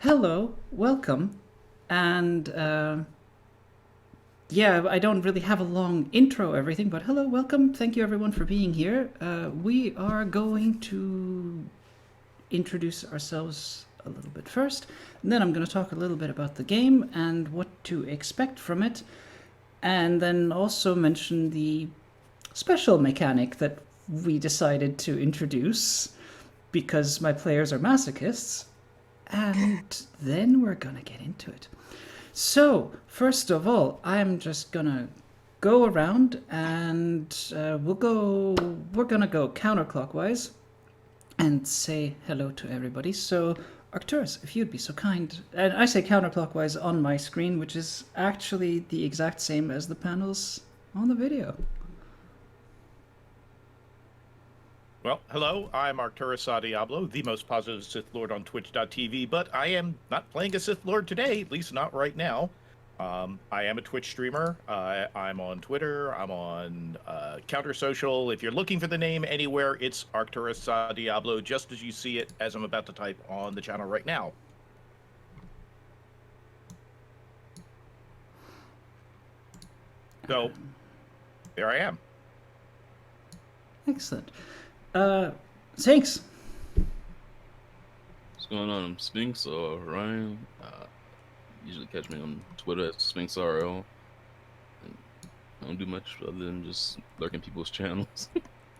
Hello, welcome, and yeah, I don't really have a long intro or everything, but hello, welcome, thank you everyone for being here. We are going to introduce ourselves a little bit first, and then I'm going to talk a little bit about the game and what to expect from it, and then also mention the special mechanic that we decided to introduce because my players are masochists, and then we're gonna get into it. So, first of all, I'm just gonna go around and we're gonna go counterclockwise and say hello to everybody. So, Arcturus, if you'd be so kind. And I say counterclockwise on my screen, which is actually the exact same as the panels on the video. Well, hello, I'm Arcturus Diablo, the most positive Sith Lord on Twitch.tv, but I am not playing a Sith Lord today, at least not right now. I am a Twitch streamer. I'm on Twitter. I'm on Counter Social. If you're looking for the name anywhere, it's Arcturus Diablo, just as you see it as I'm about to type on the channel right now. So, there I am. Excellent. Thanks. What's going on? I'm Sphinx or Ryan. Usually catch me on Twitter at SphinxRL. And I don't do much other than just lurking people's channels.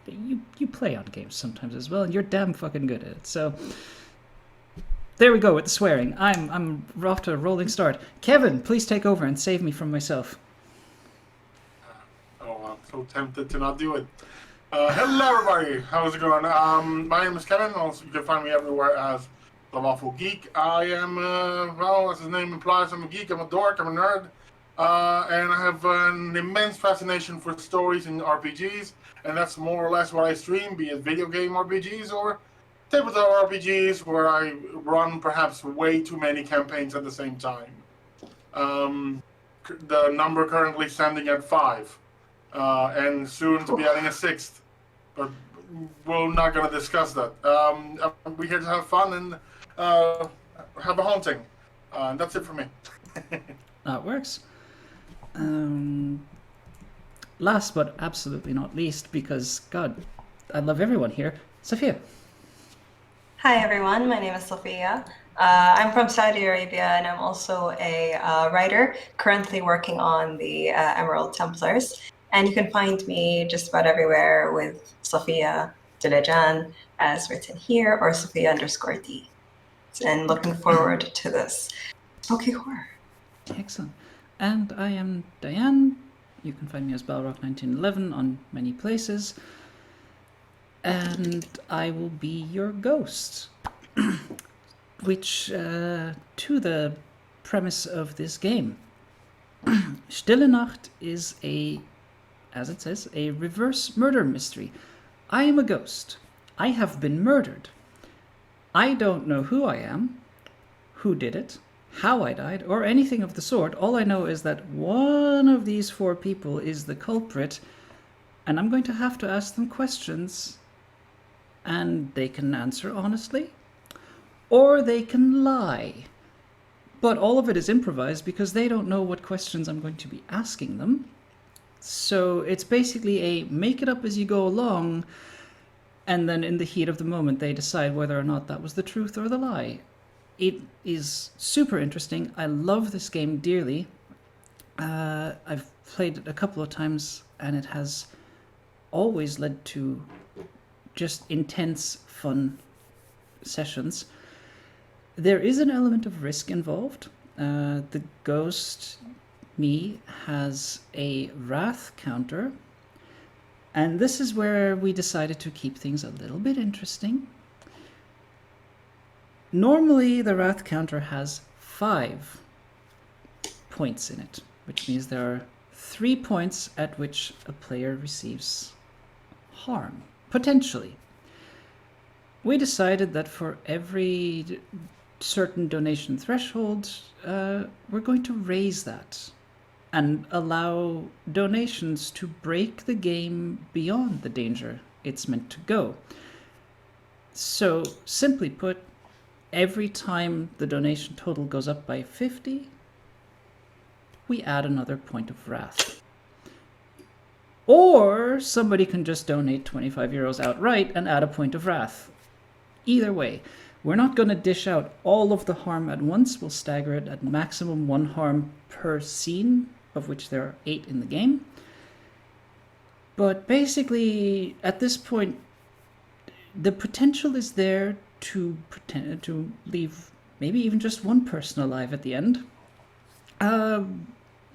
You play on games sometimes as well, and you're damn fucking good at it. So there we go with the swearing. I'm off to a rolling start. Kevin, please take over and save me from myself. I'm so tempted to not do it. Hello, everybody. How's it going? My name is Kevin. Also, you can find me everywhere as the Lawful Geek. I am, well, as his name implies, I'm a geek. I'm a dork. I'm a nerd. And I have an immense fascination for stories and RPGs. And that's more or less what I stream, be it video game RPGs or tabletop RPGs, where I run perhaps way too many campaigns at the same time. The number currently standing at 5. And soon to be adding a 6th. But we're not going to discuss that. We're here to have fun and have a haunting. That's it for me. That works. Last but absolutely not least, because, God, I love everyone here, Sophia. Hi everyone, my name is Sophia. I'm from Saudi Arabia and I'm also a writer currently working on the Emerald Templars. And you can find me just about everywhere with Sophia Dilejan as written here or Sophia_D. And looking forward to this spooky horror. Excellent. And I am Diane. You can find me as Balrock1911 on many places. And I will be your ghost. Which, to the premise of this game. Stille Nacht is as it says, a reverse murder mystery. I am a ghost. I have been murdered. I don't know who I am, who did it, how I died, or anything of the sort. All I know is that one of these 4 people is the culprit, and I'm going to have to ask them questions, and they can answer honestly, or they can lie. But all of it is improvised because they don't know what questions I'm going to be asking them. So it's basically a make it up as you go along, and then in the heat of the moment they decide whether or not that was the truth or the lie. It is super interesting. I love this game dearly. I've played it a couple of times and it has always led to just intense fun sessions. There is an element of risk involved. The ghost me has a wrath counter, and this is where we decided to keep things a little bit interesting. Normally the wrath counter has 5 points in it, which means there are 3 points at which a player receives harm, potentially. We decided that for every certain donation threshold, we're going to raise that and allow donations to break the game beyond the danger it's meant to go. So, simply put, every time the donation total goes up by 50, we add another point of wrath. Or somebody can just donate 25 euros outright and add a point of wrath. Either way, we're not going to dish out all of the harm at once. We'll stagger it at maximum 1 harm per scene, of which there are 8 in the game. But basically, at this point, the potential is there to leave maybe even just 1 person alive at the end.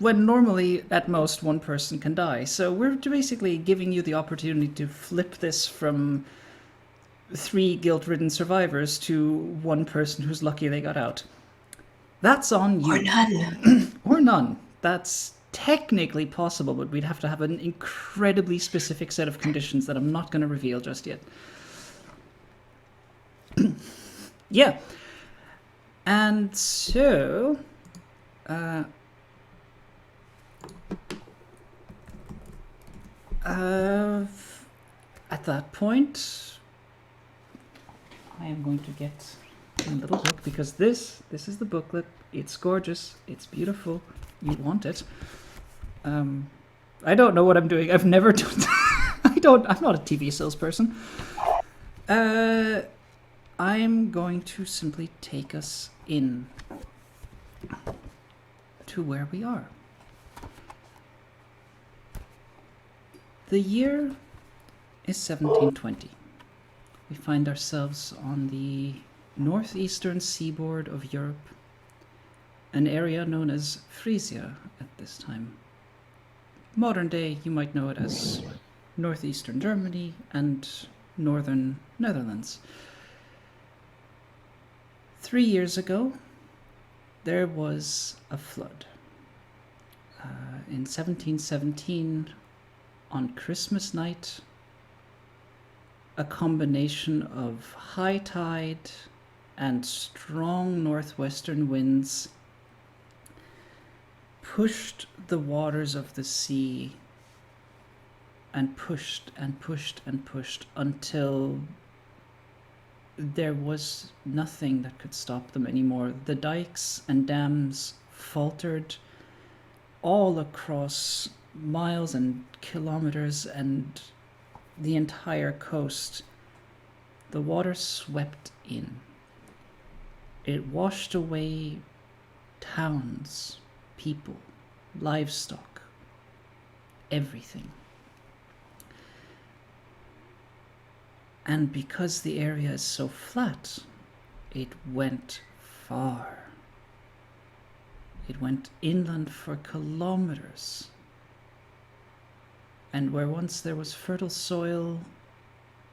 When normally, at most, 1 person can die. So we're basically giving you the opportunity to flip this from 3 guilt-ridden survivors to 1 person who's lucky they got out. That's on you. Or none. Or none. That's technically possible, but we'd have to have an incredibly specific set of conditions that I'm not going to reveal just yet. Yeah. And so... at that point, I am going to get a little book, because this is the booklet. It's gorgeous. It's beautiful. You want it. I don't know what I'm doing. I've never done I'm not a TV salesperson. I'm going to simply take us in to where we are. The year is 1720. We find ourselves on the northeastern seaboard of Europe, an area known as Frisia at this time. Modern day, you might know it as northeastern Germany and northern Netherlands. 3 years ago, there was a flood. In 1717, on Christmas night, a combination of high tide and strong northwestern winds pushed the waters of the sea and pushed and pushed and pushed until there was nothing that could stop them anymore. The dikes and dams faltered all across miles and kilometers and the entire coast. The water swept in. It washed away towns, people, livestock, everything. And because the area is so flat, it went far. It went inland for kilometers. And where once there was fertile soil,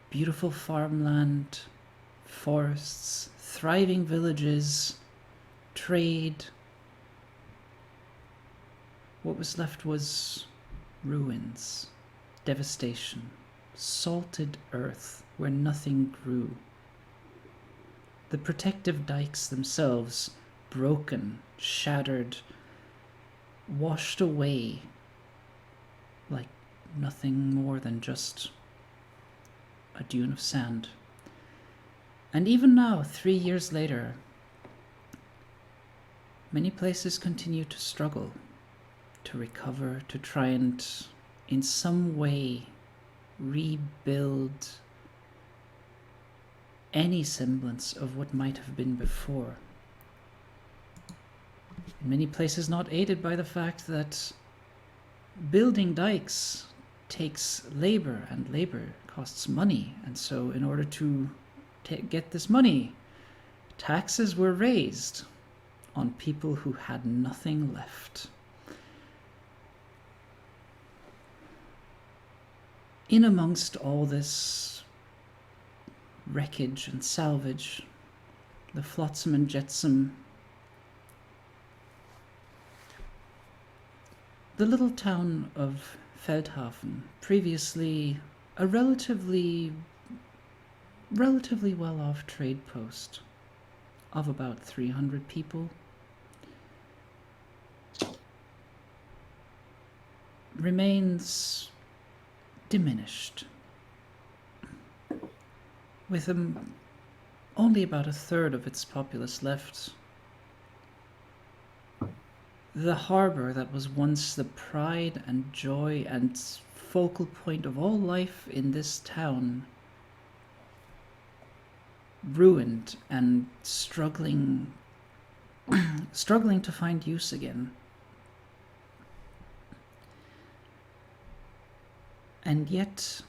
beautiful farmland, forests, thriving villages, trade, what was left was ruins, devastation, salted earth where nothing grew. The protective dikes themselves, broken, shattered, washed away like nothing more than just a dune of sand. And even now, 3 years later, many places continue to struggle, to recover, to try and in some way rebuild any semblance of what might have been before. In many places not aided by the fact that building dikes takes labor, and labor costs money, and so in order to get this money, taxes were raised on people who had nothing left. In amongst all this wreckage and salvage, the flotsam and jetsam, the little town of Volkhausen, previously a relatively well-off trade post of about 300 people, remains diminished, with only about a third of its populace left. The harbor that was once the pride and joy and focal point of all life in this town, ruined and struggling to find use again. And yet,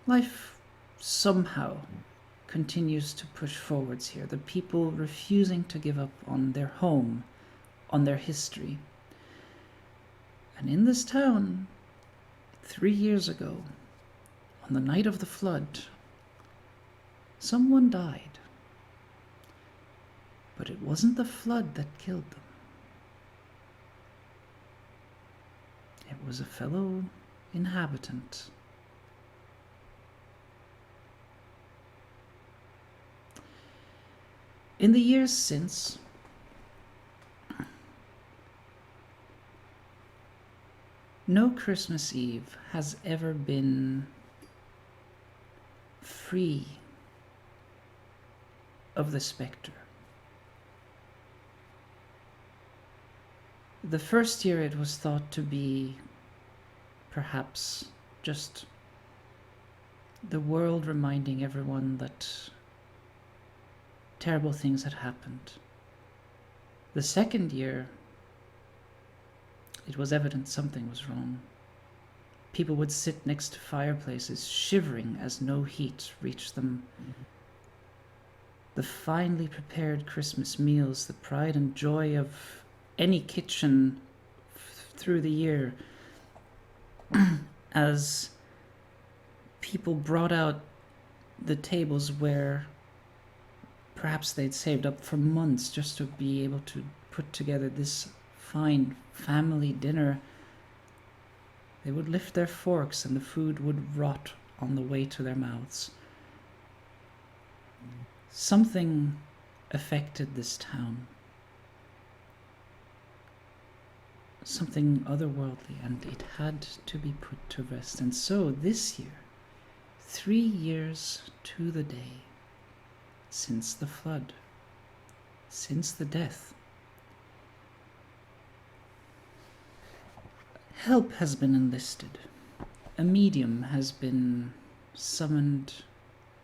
life somehow continues to push forwards here. The people refusing to give up on their home, on their history. And in this town, 3 years ago, on the night of the flood, someone died. But it wasn't the flood that killed them. It was a fellow inhabitant. In the years since, no Christmas Eve has ever been free of the spectre. The first year it was thought to be perhaps just the world reminding everyone that terrible things had happened. The second year, it was evident something was wrong. People would sit next to fireplaces, shivering as no heat reached them. The finely prepared Christmas meals, the pride and joy of any kitchen through the year, as people brought out the tables where perhaps they'd saved up for months just to be able to put together this fine family dinner. They would lift their forks and the food would rot on the way to their mouths. Something affected this town. Something otherworldly, and it had to be put to rest. And so this year, 3 years to the day since the flood, since the death, help has been enlisted. A medium has been summoned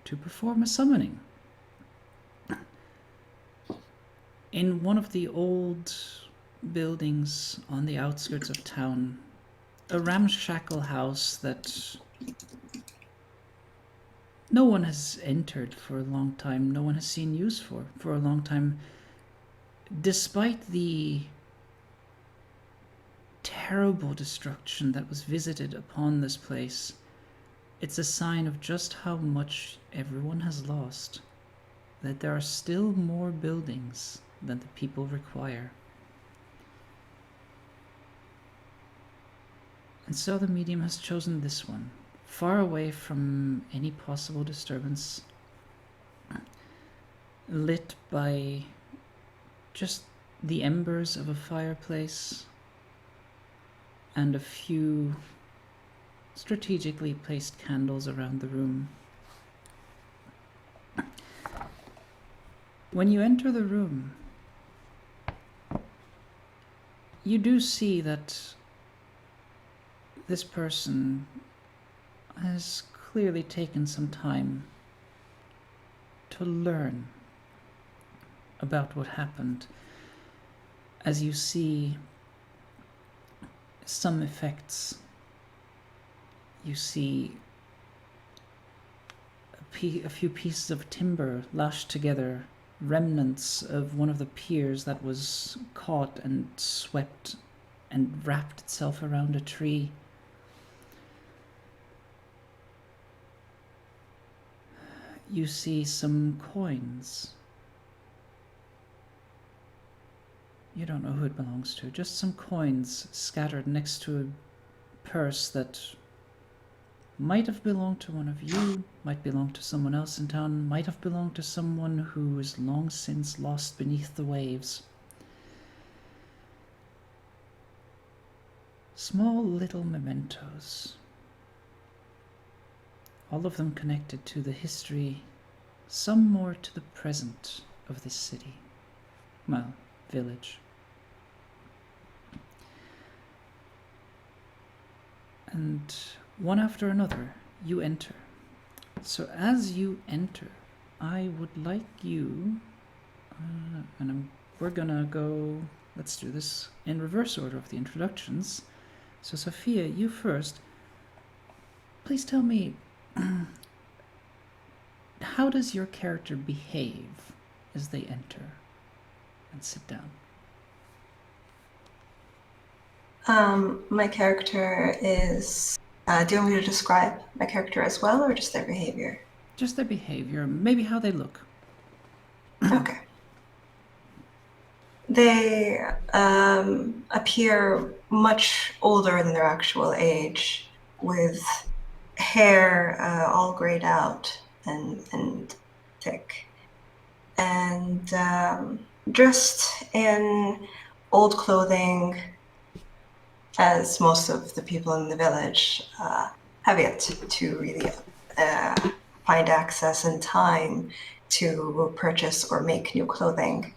to perform a summoning. In one of the old buildings on the outskirts of town, a ramshackle house that no one has entered for a long time, no one has seen use for a long time, despite the terrible destruction that was visited upon this place. It's a sign of just how much everyone has lost, that there are still more buildings than the people require. And so the medium has chosen this one, far away from any possible disturbance, lit by just the embers of a fireplace and a few strategically placed candles around the room. When you enter the room, you do see that this person has clearly taken some time to learn about what happened. As you see some effects, you see a few pieces of timber lashed together, remnants of one of the piers that was caught and swept and wrapped itself around a tree. You see some coins. You don't know who it belongs to, just some coins scattered next to a purse that might have belonged to one of you, might belong to someone else in town, might have belonged to someone who is long since lost beneath the waves. Small little mementos, all of them connected to the history some more to the present of this city. Well, village. And one after another, you enter. So as you enter, I would like you, we're gonna go, let's do this in reverse order of the introductions. So Sophia, you first. Please tell me, how does your character behave as they enter and sit down? My character is... do you want me to describe my character as well, or just their behavior? Just their behavior, maybe how they look. Okay. They appear much older than their actual age, with hair all grayed out and thick, and dressed in old clothing, as most of the people in the village have yet to really find access and time to purchase or make new clothing.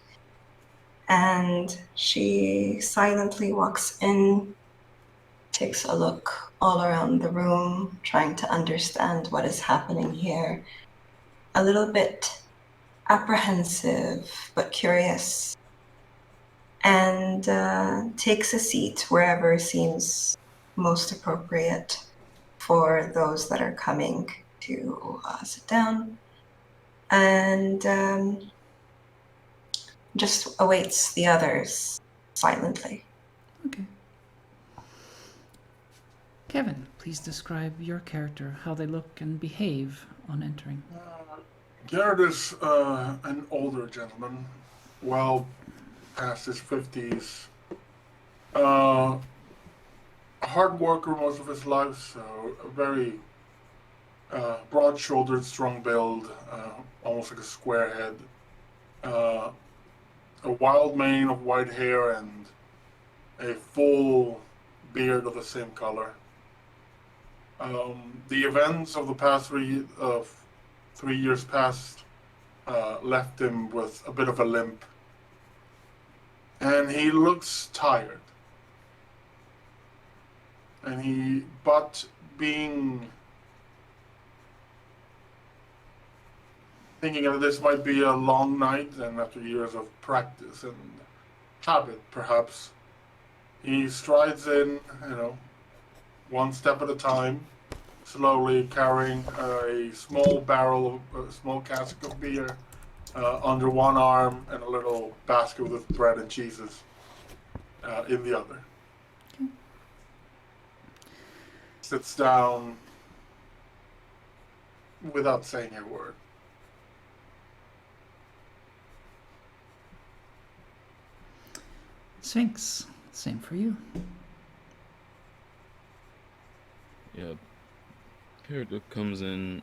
And she silently walks in, takes a look all around the room, trying to understand what is happening here. A little bit apprehensive, but curious. And takes a seat wherever seems most appropriate for those that are coming to sit down. And just awaits the others silently. Okay. Kevin, please describe your character, how they look and behave on entering. Garrett is an older gentleman, well past his 50s. A hard worker most of his life, so a very broad-shouldered, strong build, almost like a square head. A wild mane of white hair and a full beard of the same color. The events of the past 3 years past left him with a bit of a limp, and he looks tired. And but thinking that this might be a long night, and after years of practice and habit, perhaps, he strides in, one step at a time, slowly carrying a small small cask of beer under one arm and a little basket with bread and cheeses in the other. Okay. Sits down without saying a word. Sphinx, same for you. Yeah. Character comes in,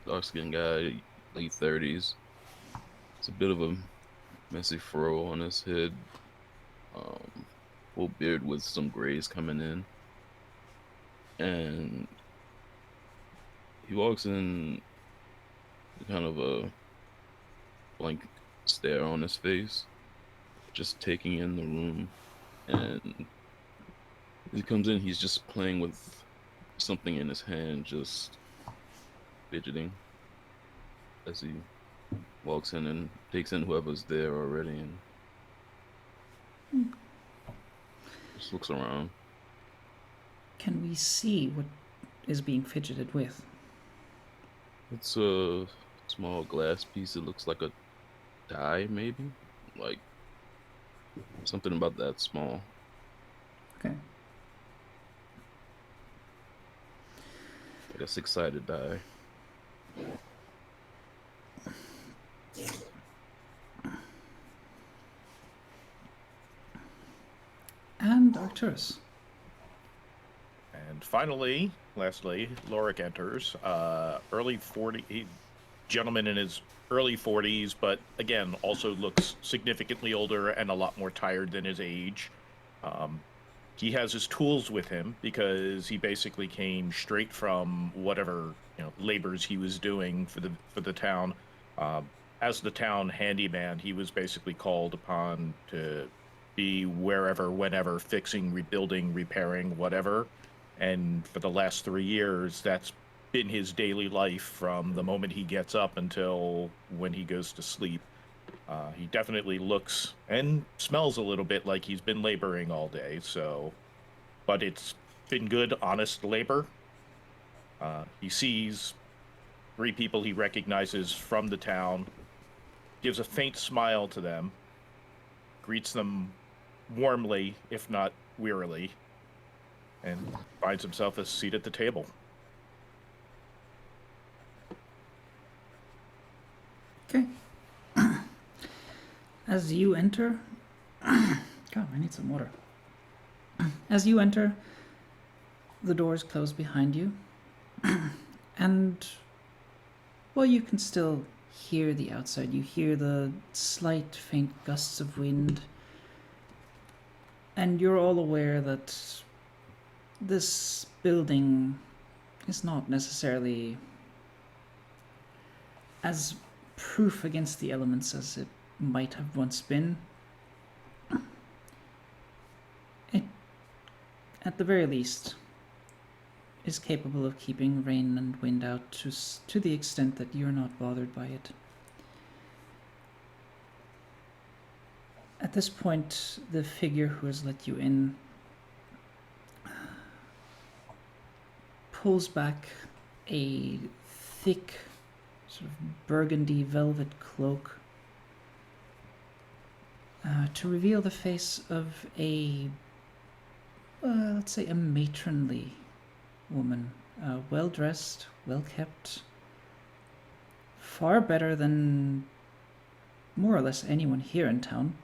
dark-skinned guy, late 30s. It's a bit of a messy fro on his head. Full beard with some grays coming in. And he walks in with kind of a blank stare on his face, just taking in the room. And he comes in, he's just playing with something in his hand, just fidgeting as he walks in and takes in whoever's there already and just looks around. Can we see what is being fidgeted with? It's a small glass piece. It looks like a die, maybe? Like something about that small. Okay. Like a six-sided die. And Arcturus. And finally, lastly, Lorik enters. Early 40, gentleman in his early 40s, but again, also looks significantly older and a lot more tired than his age. he has his tools with him because he basically came straight from whatever labors he was doing for the town. As the town handyman, he was basically called upon to be wherever, whenever, fixing, rebuilding, repairing, whatever. And for the last 3 years, that's been his daily life from the moment he gets up until when he goes to sleep. He definitely looks and smells a little bit like he's been laboring all day, but it's been good, honest labor. He sees 3 people he recognizes from the town, gives a faint smile to them, greets them warmly, if not wearily, and finds himself a seat at the table. Okay. As you enter... God, I need some water. As you enter, the doors close behind you. And, well, you can still hear the outside. You hear the slight, faint gusts of wind. And you're all aware that this building is not necessarily as proof against the elements as it might have once been. It, at the very least, is capable of keeping rain and wind out to the extent that you're not bothered by it. At this point, the figure who has let you in pulls back a thick, sort of burgundy velvet cloak to reveal the face of a, let's say, a matronly woman, well-dressed, well-kept, far better than more or less anyone here in town,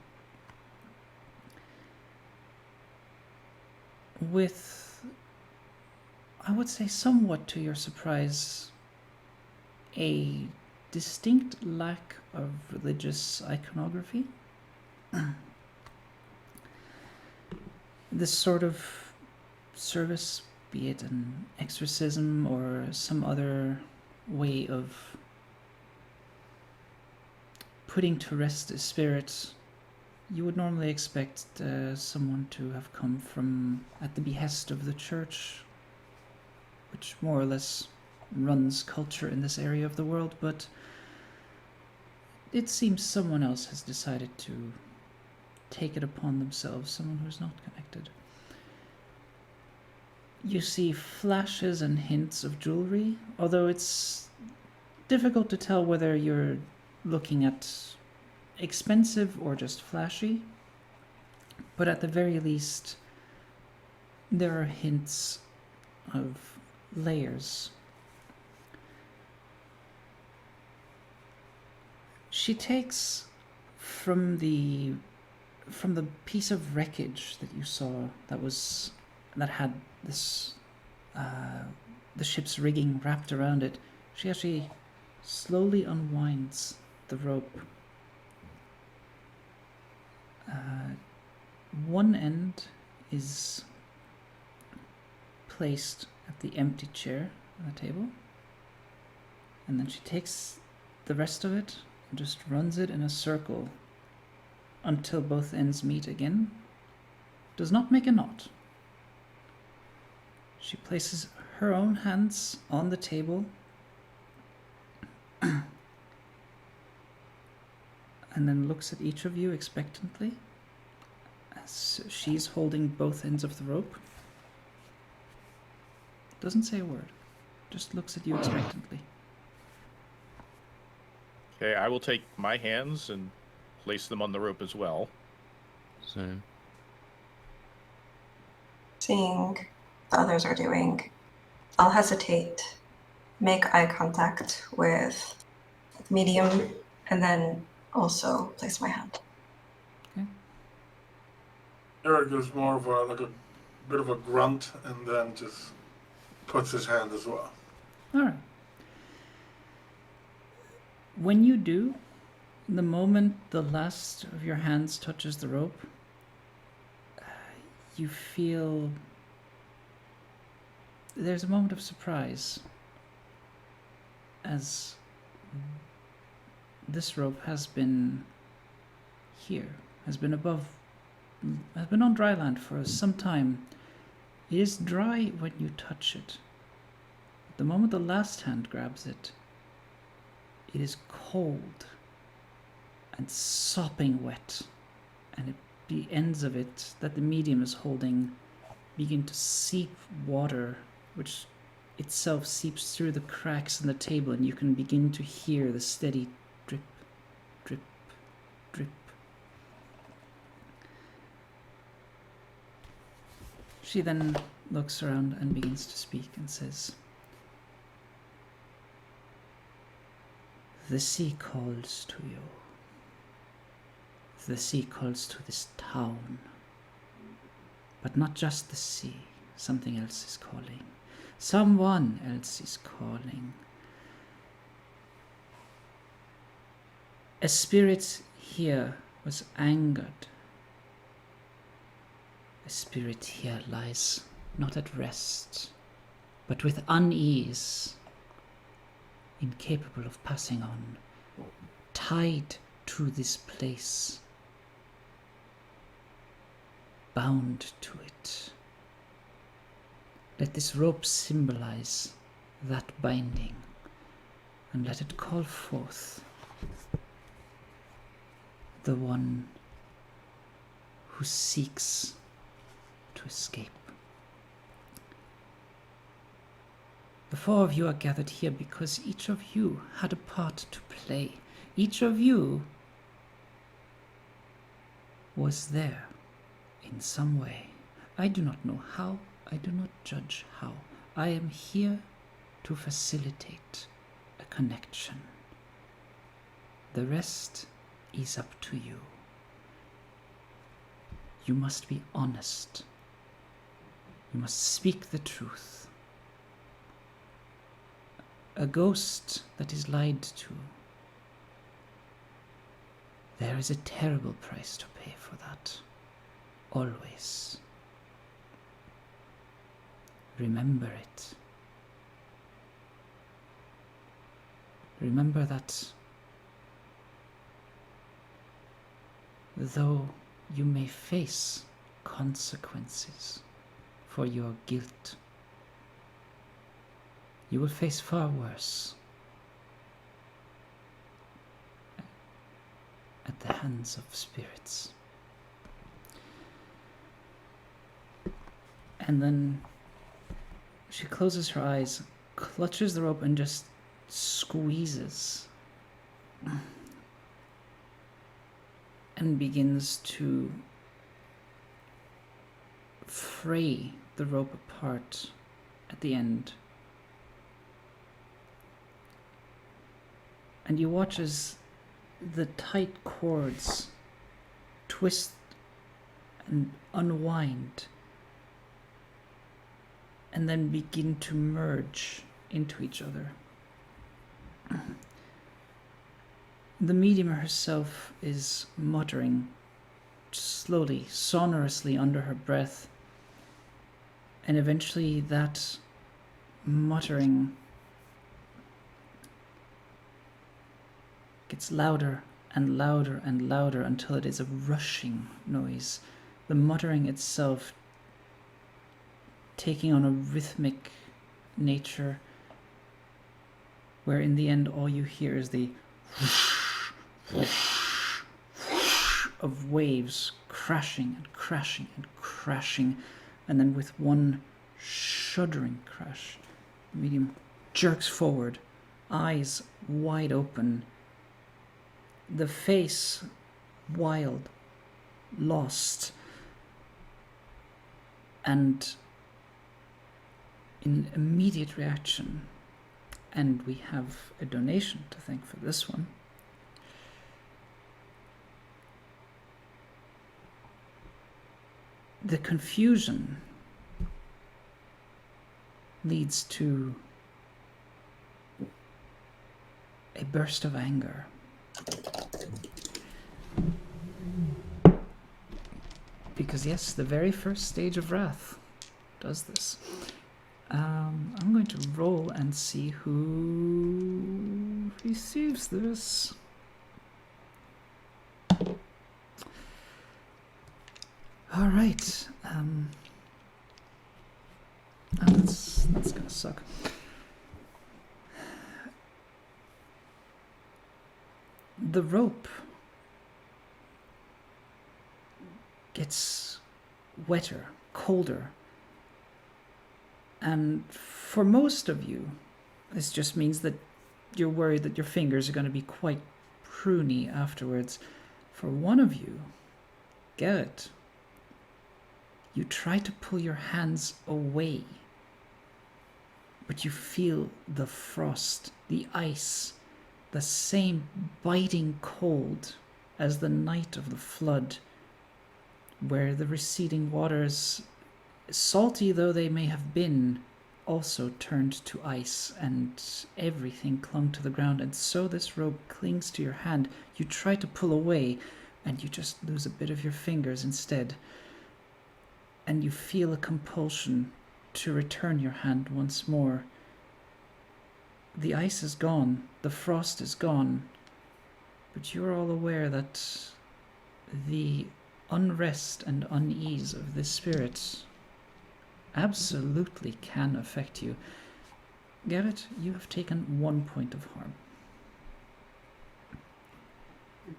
with, I would say somewhat to your surprise, a distinct lack of religious iconography. This sort of service, be it an exorcism or some other way of putting to rest a spirit, you would normally expect someone to have come from at the behest of the church, which more or less runs culture in this area of the world, but it seems someone else has decided to take it upon themselves, someone who's not connected. You see flashes and hints of jewelry, although it's difficult to tell whether you're looking at expensive or just flashy, but at the very least there are hints of layers. She takes from the piece of wreckage that you saw that had this the ship's rigging wrapped around it. She actually slowly unwinds the rope. One end is placed at the empty chair on the table, and then she takes the rest of it and just runs it in a circle until both ends meet again. Does not make a knot. She places her own hands on the table and then looks at each of you expectantly as she's holding both ends of the rope. Doesn't say a word, just looks at you expectantly. Okay, I will take my hands and place them on the rope as well. Same. Seeing what the others are doing, I'll hesitate, make eye contact with the medium, and then also place my hand. Okay. Eric gives more of a bit of a grunt and then just puts his hand as well. All right. When you do, the moment the last of your hands touches the rope, you feel there's a moment of surprise as this rope has been here, has been on dry land for some time. It is dry when you touch it. The moment the last hand grabs it, it is cold and sopping wet, and the ends of it that the medium is holding begin to seep water, which itself seeps through the cracks in the table, and you can begin to hear the steady drip, drip, drip. She then looks around and begins to speak and says, "The sea calls to you. The sea calls to this town. But not just the sea. Something else is calling. Someone else is calling. A spirit here was angered. A spirit here lies not at rest, but with unease, incapable of passing on, tied to this place, bound to it. Let this rope symbolize that binding, and let it call forth the one who seeks to escape. The four of you are gathered here because each of you had a part to play. Each of you was there in some way. I do not know how, I do not judge how. I am here to facilitate a connection. The rest is up to you. You must be honest. You must speak the truth. A ghost that is lied to, there is a terrible price to pay for that. Always. Remember it. Remember that though you may face consequences for your guilt, you will face far worse at the hands of spirits. And then she closes her eyes, clutches the rope, and just squeezes and begins to fray the rope apart at the end. And you watch as the tight cords twist and unwind and then begin to merge into each other. The medium herself is muttering slowly, sonorously under her breath, and eventually that muttering gets louder and louder and louder until it is a rushing noise. The muttering itself taking on a rhythmic nature, where in the end all you hear is the whoosh, whoosh, whoosh of waves crashing and crashing and crashing, and then with one shuddering crash, the medium jerks forward, eyes wide open, the face wild, lost, and in immediate reaction, and we have a donation to thank for this one, the confusion leads to a burst of anger. because yes, the very first stage of Wrath does this. I'm going to roll and see who receives this. All right. That's gonna suck. The rope gets wetter, colder, and for most of you, this just means that you're worried that your fingers are going to be quite pruny afterwards. For one of you, Garrett, you try to pull your hands away, but you feel the frost, the ice, the same biting cold as the night of the flood, where the receding waters, salty though they may have been, also turned to ice and everything clung to the ground, and so this rope clings to your hand. You try to pull away and you just lose a bit of your fingers instead, and you feel a compulsion to return your hand once more. The ice is gone, the frost is gone, but you're all aware that the unrest and unease of this spirit absolutely can affect you. Garrett, you have taken 1 point of harm.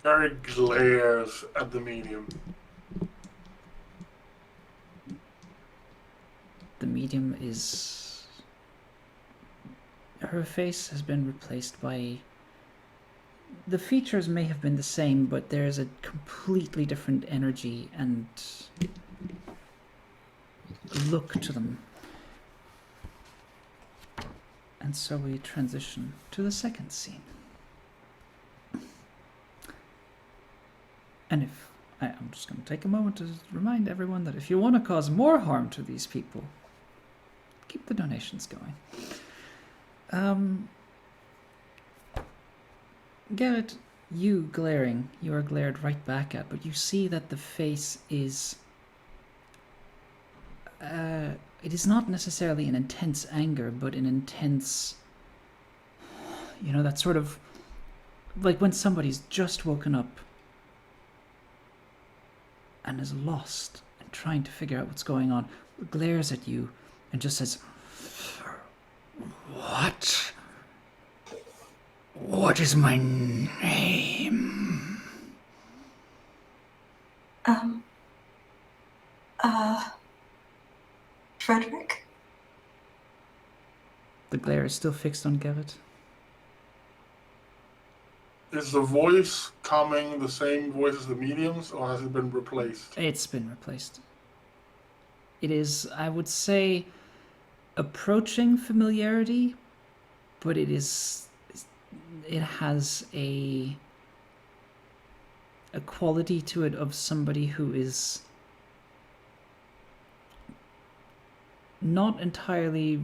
Garrett glares at the medium. The medium is... Her face has been replaced by... The features may have been the same, but there's a completely different energy and look to them. And so we transition to the second scene. And I'm just going to take a moment to remind everyone that if you want to cause more harm to these people, keep the donations going. Garrett, you are glared right back at, but you see that the face is... it is not necessarily an intense anger, but an intense... You know, that sort of... Like when somebody's just woken up and is lost and trying to figure out what's going on, glares at you and just says, "What? What is my name?" Frederick? The glare is still fixed on Garrett. Is the voice coming the same voice as the mediums, or has it been replaced? It's been replaced. It is, I would say, approaching familiarity, but it has a quality to it of somebody who is not entirely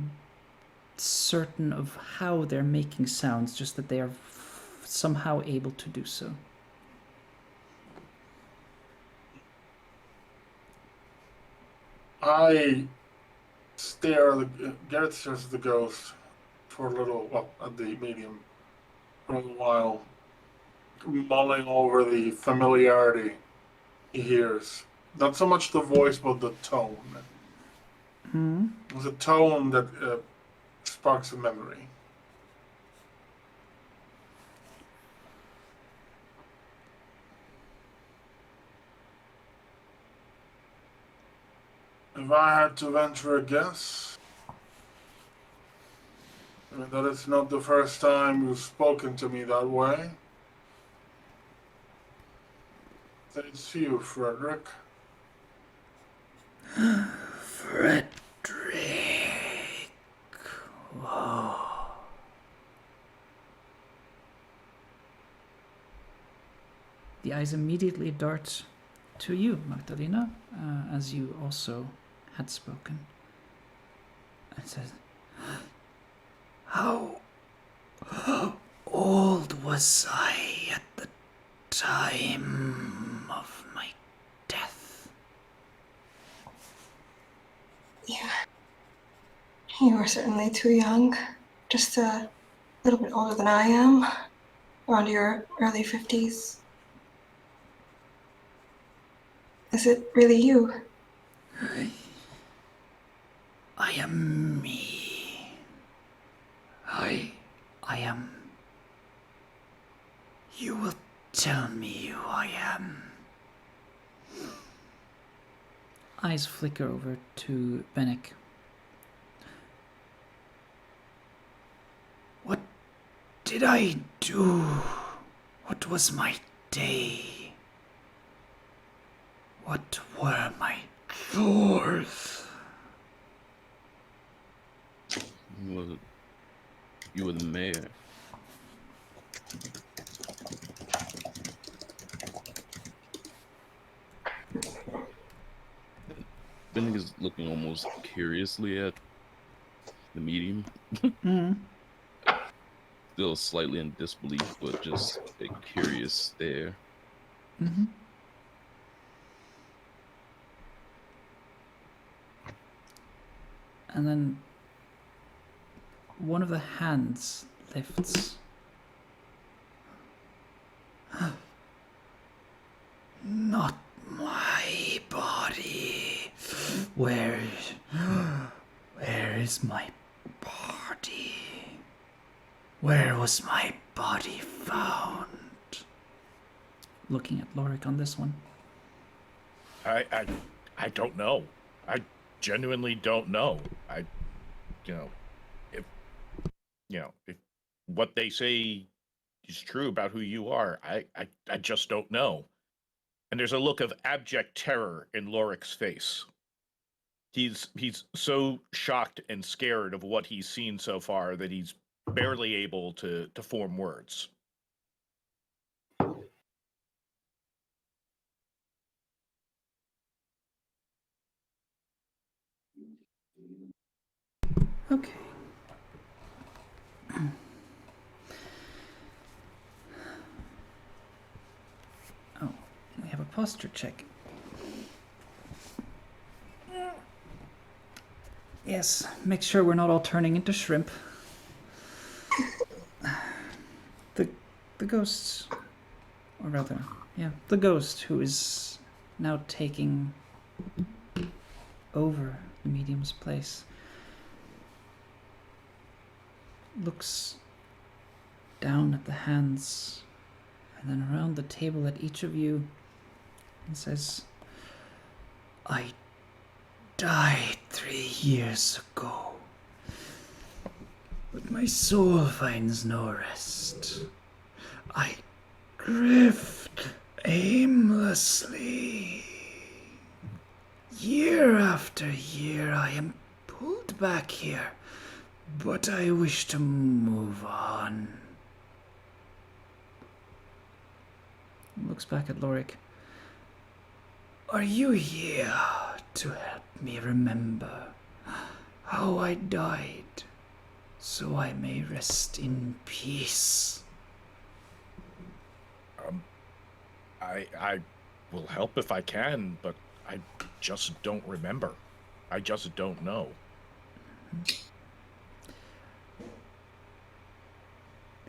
certain of how they're making sounds, just that they are somehow able to do so. I stare at Garrett stares at the ghost for a little, well, at the medium for a little while, mulling over the familiarity he hears. Not so much the voice, but the tone. It's a tone that sparks a memory. If I had to venture a guess, that it's not the first time you've spoken to me that way. It's you, Frederick. Frederick. Whoa. The eyes immediately dart to you, Magdalena, as you also had spoken. And says, How old was I at the time of my death? You are certainly too young. Just a little bit older than I am. Around your early 50s. Is it really you? I am me. I am. You will tell me who I am. Eyes flicker over to Bennick. What did I do? What was my day? What were my chores? You were the mayor. Bennick is looking almost curiously at the medium. Still slightly in disbelief, but just a curious stare. And then one of the hands lifts. Not my body. Where is my body? Where was my body found? Looking at Lorik on this one. I don't know. I genuinely don't know. If what they say is true about who you are, I just don't know. And there's a look of abject terror in Lorik's face. He's so shocked and scared of what he's seen so far that he's barely able to form words. Okay. Oh, we have a posture check. Yes, make sure we're not all turning into shrimp. The ghost, or rather, the ghost who is now taking over the medium's place, looks down at the hands and then around the table at each of you and says, I died 3 years ago, but my soul finds no rest. I drift aimlessly. Year after year I am pulled back here, but I wish to move on. Looks back at Lorik. Are you here to help me remember how I died, so I may rest in peace? I will help if I can, but I just don't remember. I just don't know.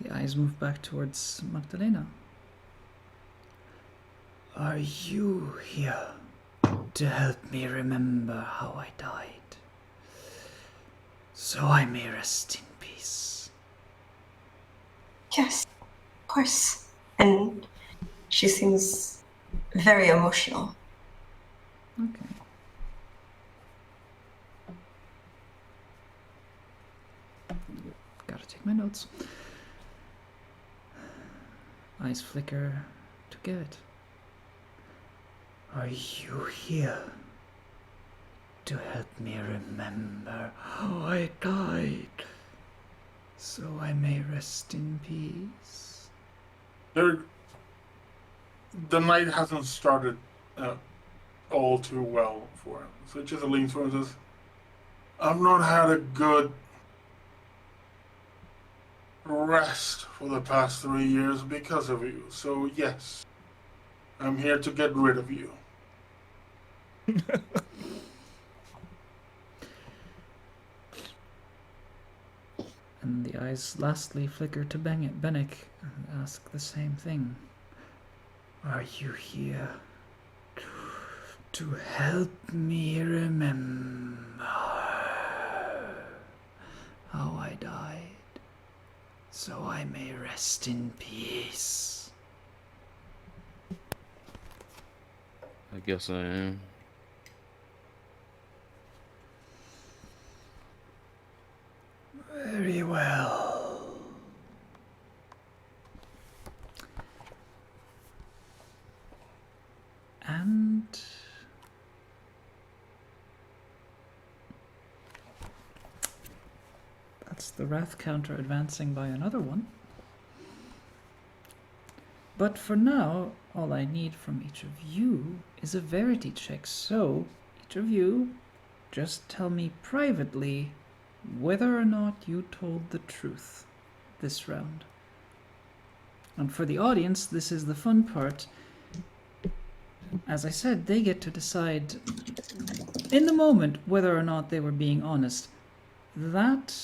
The eyes move back towards Magdalena. Are you here to help me remember how I died, so I may rest in peace? Yes, of course. And she seems very emotional. Okay. Gotta take my notes. Eyes flicker to get it. Are you here to help me remember how I died, so I may rest in peace? The night hasn't started all too well for him. So it just leans forward and says, I've not had a good rest for the past 3 years because of you. So yes, I'm here to get rid of you. And the eyes lastly flicker to Bennick and ask the same thing. Are you here to help me remember how I died, so I may rest in peace? I guess I am. Very well. And that's the wrath counter advancing by another one. But for now, all I need from each of you is a verity check. So, each of you, just tell me privately whether or not you told the truth this round. And for the audience, this is the fun part. As I said, they get to decide in the moment whether or not they were being honest. That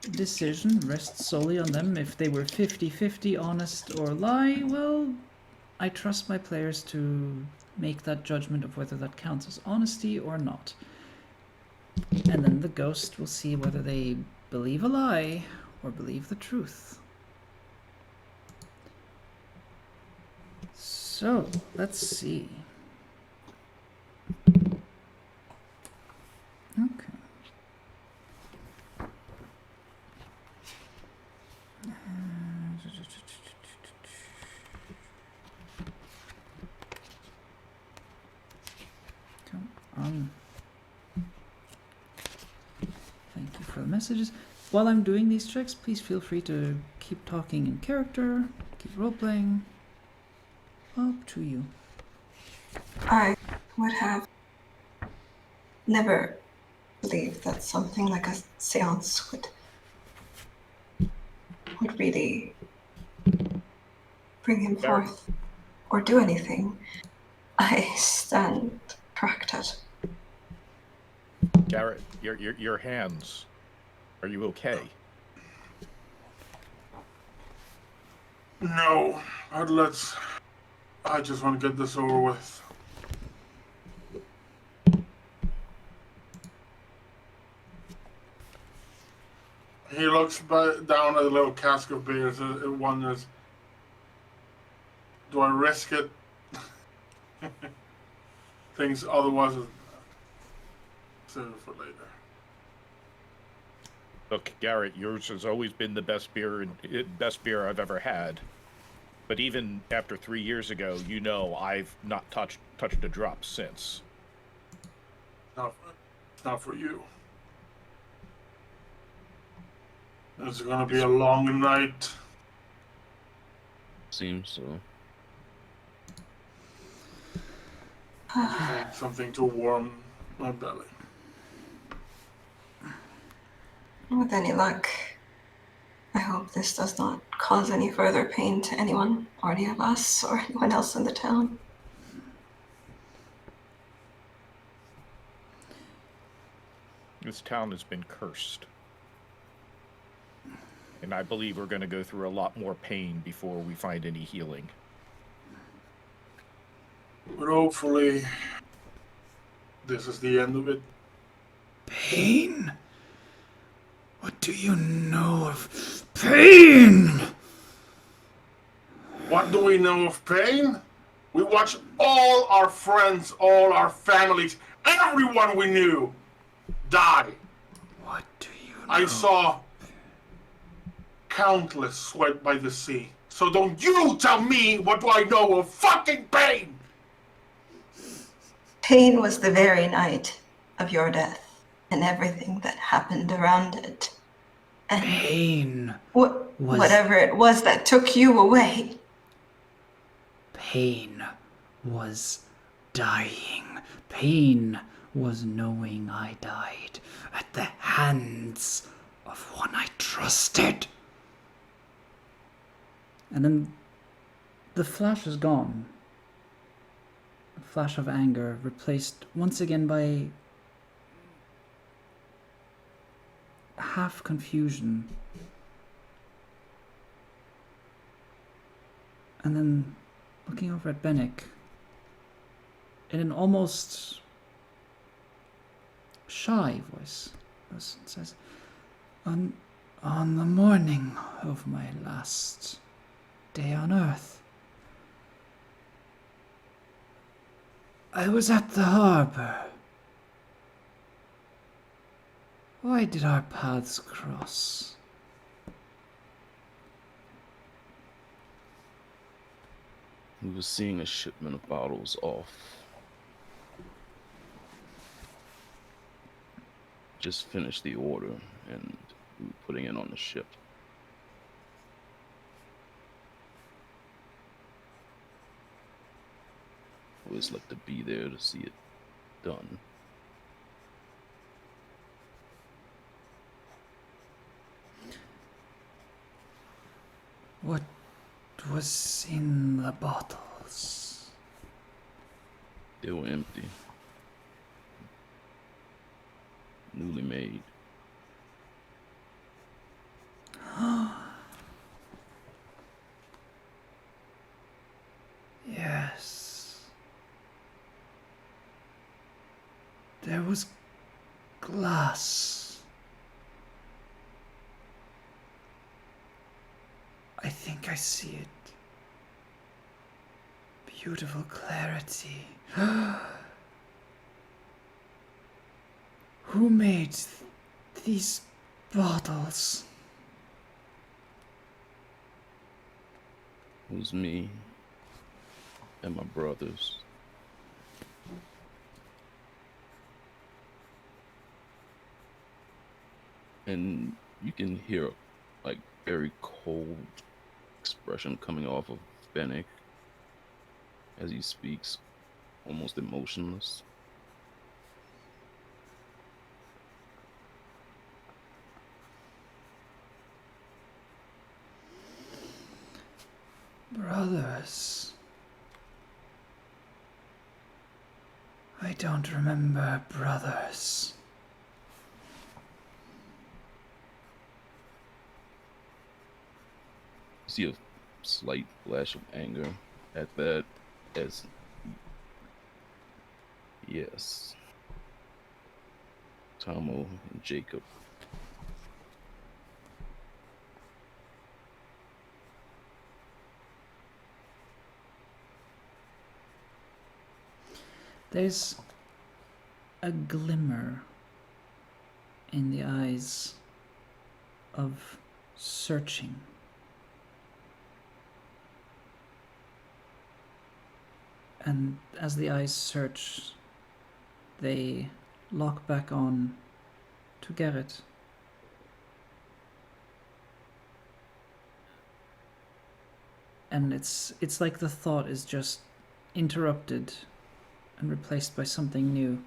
decision rests solely on them. If they were 50-50 honest or lie, well, I trust my players to make that judgment of whether that counts as honesty or not. And then the ghost will see whether they believe a lie or believe the truth. So, let's see. Okay. Come on. Thank you for the messages. While I'm doing these checks, please feel free to keep talking in character, keep role-playing. Up to you. I would have never believed that something like a séance would really bring him forth or do anything. I stand corrected. Garrett, your hands. Are you okay? No, I just want to get this over with. He looks down at the little cask of beers and wonders, do I risk it? Things otherwise save it for later. Look, Garrett, yours has always been the best beer I've ever had. But even after 3 years ago, you know I've not touched a drop since. Not for you. It's gonna be a long night. Seems so. I need something to warm my belly. With any luck, I hope this does not cause any further pain to anyone, or any of us, or anyone else in the town. This town has been cursed. And I believe we're going to go through a lot more pain before we find any healing. But hopefully, this is the end of it. Pain? What do you know of pain? What do we know of pain? We watched all our friends, all our families, everyone we knew die. What do you know? I saw countless sweat by the sea. So don't you tell me what do I know of fucking pain! Pain was the very night of your death, and everything that happened around it. And Pain. whatever it was that took you away. Pain was dying. Pain was knowing I died at the hands of one I trusted. And then the flash is gone. A flash of anger replaced once again by half confusion And then looking over at Bennick, in an almost shy voice, says, on the morning of my last day on Earth, I was at the harbor. Why did our paths cross? We were seeing a shipment of bottles off. Just finished the order and we were putting it on the ship. Always like to be there to see it done. What was in the bottles? They were empty. Newly made. Yes. There was glass. I think I see it. Beautiful clarity. Who made these bottles? It was me and my brothers. And you can hear like very cold expression coming off of Bennick as he speaks, almost emotionless. Brothers. I don't remember brothers. You see a slight flash of anger at that as yes. Tomo and Jacob. There's a glimmer in the eyes of searching. And as the eyes search, they lock back on to Garrett. And it's like the thought is just interrupted and replaced by something new.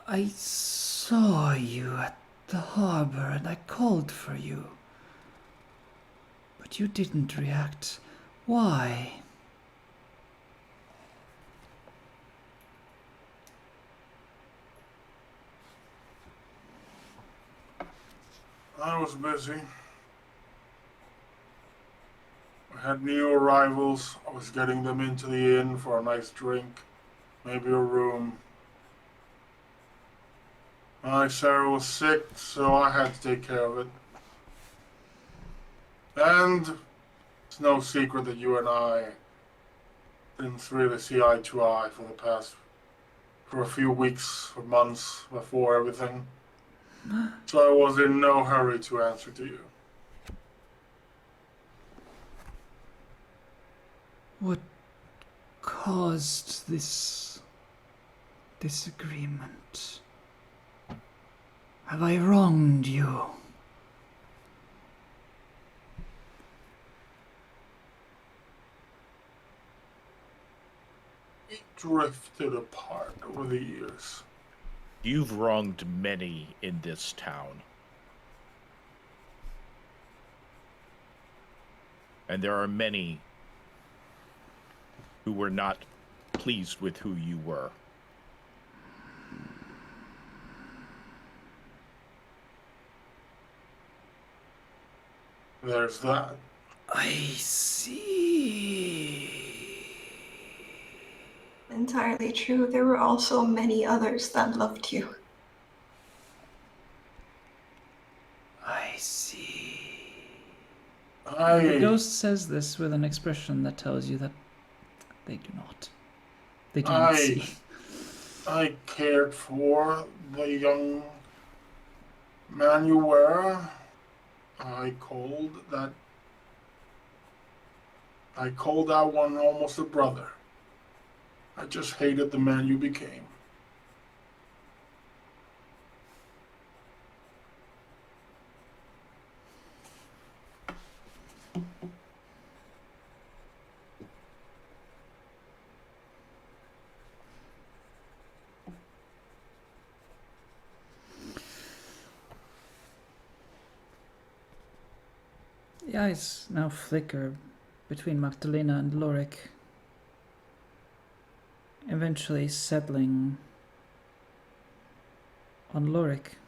I saw you at the harbor and I called for you. But you didn't react. Why? I was busy. I had new arrivals. I was getting them into the inn for a nice drink, maybe a room. My Sarah was sick, so I had to take care of it. And it's no secret that you and I didn't really see eye to eye for a few weeks or months before everything. So I was in no hurry to answer to you. What caused this disagreement? Have I wronged you? We drifted apart over the years. You've wronged many in this town. And there are many who were not pleased with who you were. There's that. I see. Entirely true. There were also many others that loved you. I see. The I ghost says this with an expression that tells you that they do not. They do not I see. I cared for the young man you were. I called that one almost a brother. I just hated the man you became. The eyes now flicker between Magdalena and Lorik, eventually settling on Lorik.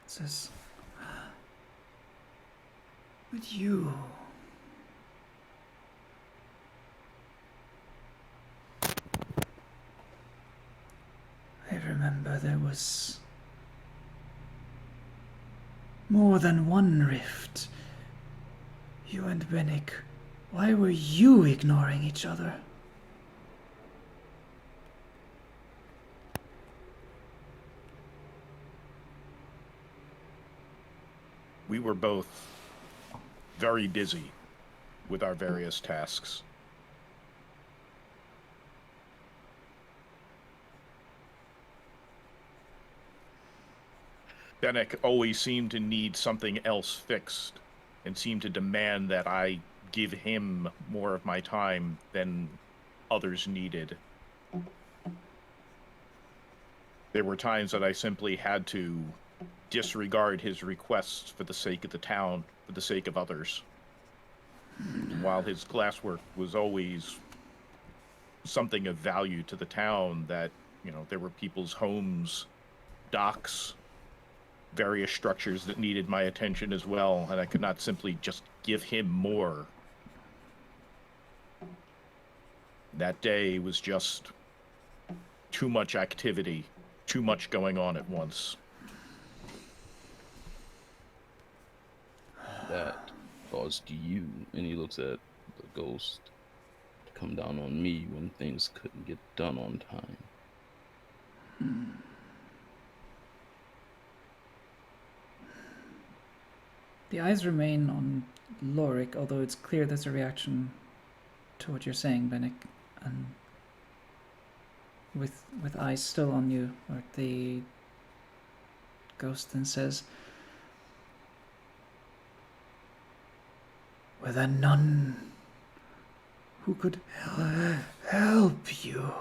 It says, but you... I remember there was more than one rift. You and Bennick, why were you ignoring each other? We were both very busy with our various tasks. Bennick always seemed to need something else fixed and seemed to demand that I give him more of my time than others needed. There were times that I simply had to disregard his requests for the sake of the town, for the sake of others. While his glasswork was always something of value to the town, that, you know, there were people's homes, docks, various structures that needed my attention as well, and I could not simply just give him more. That day was just too much activity, too much going on at once. That caused you, and he looks at the ghost, to come down on me when things couldn't get done on time. The eyes remain on Lorik, although it's clear there's a reaction to what you're saying, Bennick. And with eyes still on you, or the ghost then says, "Were there none who could help you?"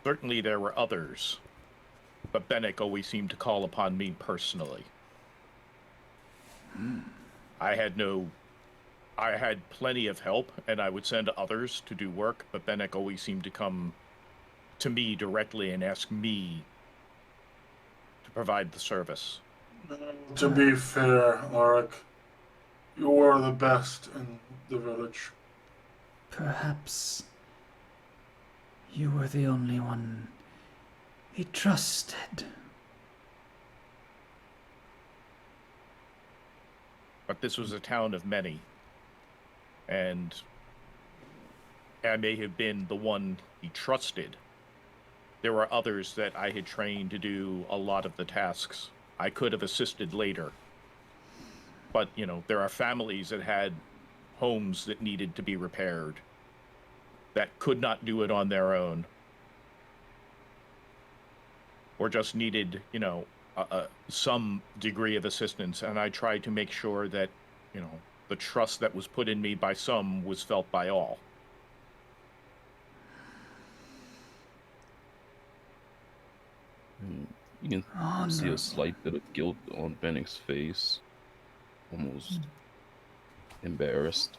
Certainly there were others, but Bennick always seemed to call upon me personally. I had plenty of help, and I would send others to do work, but Bennick always seemed to come to me directly and ask me to provide the service. To be fair, Arik, you were the best in the village. Perhaps you were the only one he trusted. But this was a town of many, and I may have been the one he trusted. There were others that I had trained to do a lot of the tasks. I could have assisted later. But, you know, there are families that had homes that needed to be repaired, that could not do it on their own, or just needed, you know, some degree of assistance. And I tried to make sure that, you know, the trust that was put in me by some was felt by all. You can see a slight bit of guilt on Bennick's face, almost embarrassed.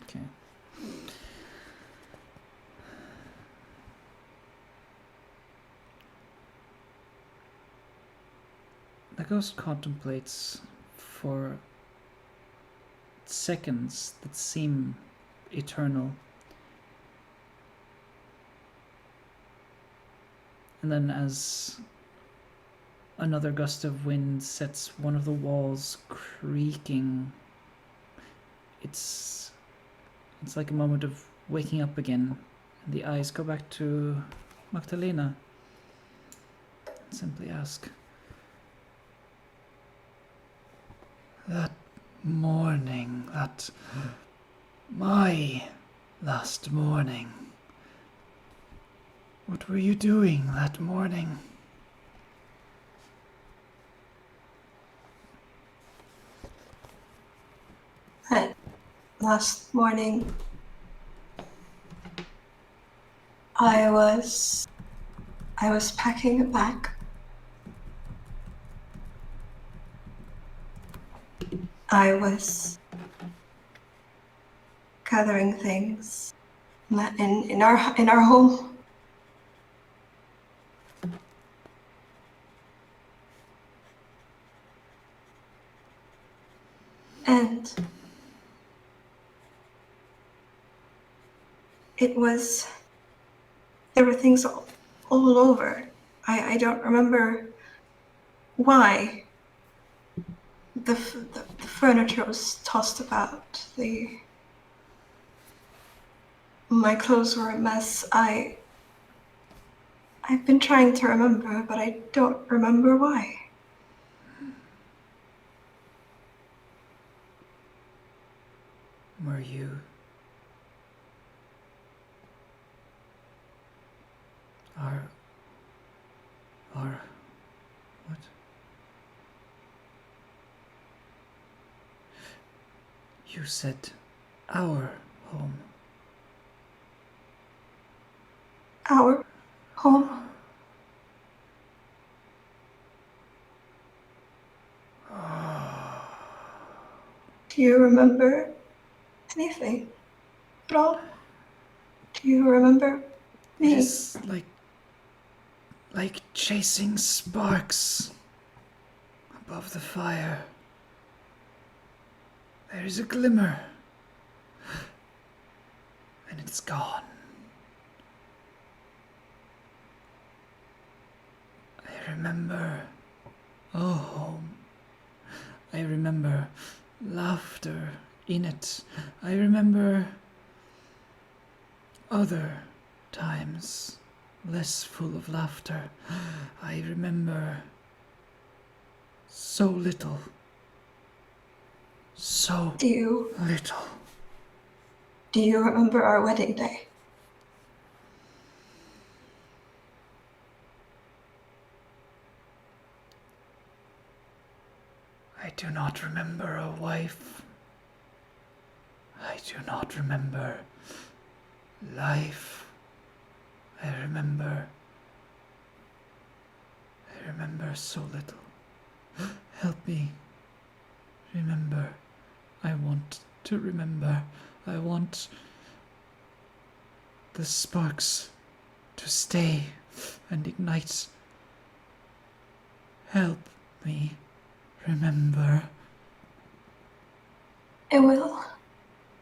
Okay. ghost contemplates for seconds that seem eternal. And then as another gust of wind sets one of the walls creaking, it's like a moment of waking up again, and the eyes go back to Magdalena and simply ask, that morning, my last morning, what were you doing that morning? That last morning, I was packing a bag. I was gathering things in our home. And there were things all over. I don't remember why. The furniture was tossed about. My clothes were a mess. I've been trying to remember, but I don't remember why. Were you our what? You said our home. Our home. Do you remember anything at all? Do you remember me? It's like chasing sparks above the fire. There is a glimmer, and it's gone. I remember a home. I remember laughter in it. I remember other times less full of laughter. I remember so little. So little. Do you remember our wedding day? I do not remember a wife. I do not remember life. I remember so little. Help me remember. I want to remember. I want the sparks to stay and ignite. Help me remember. I will.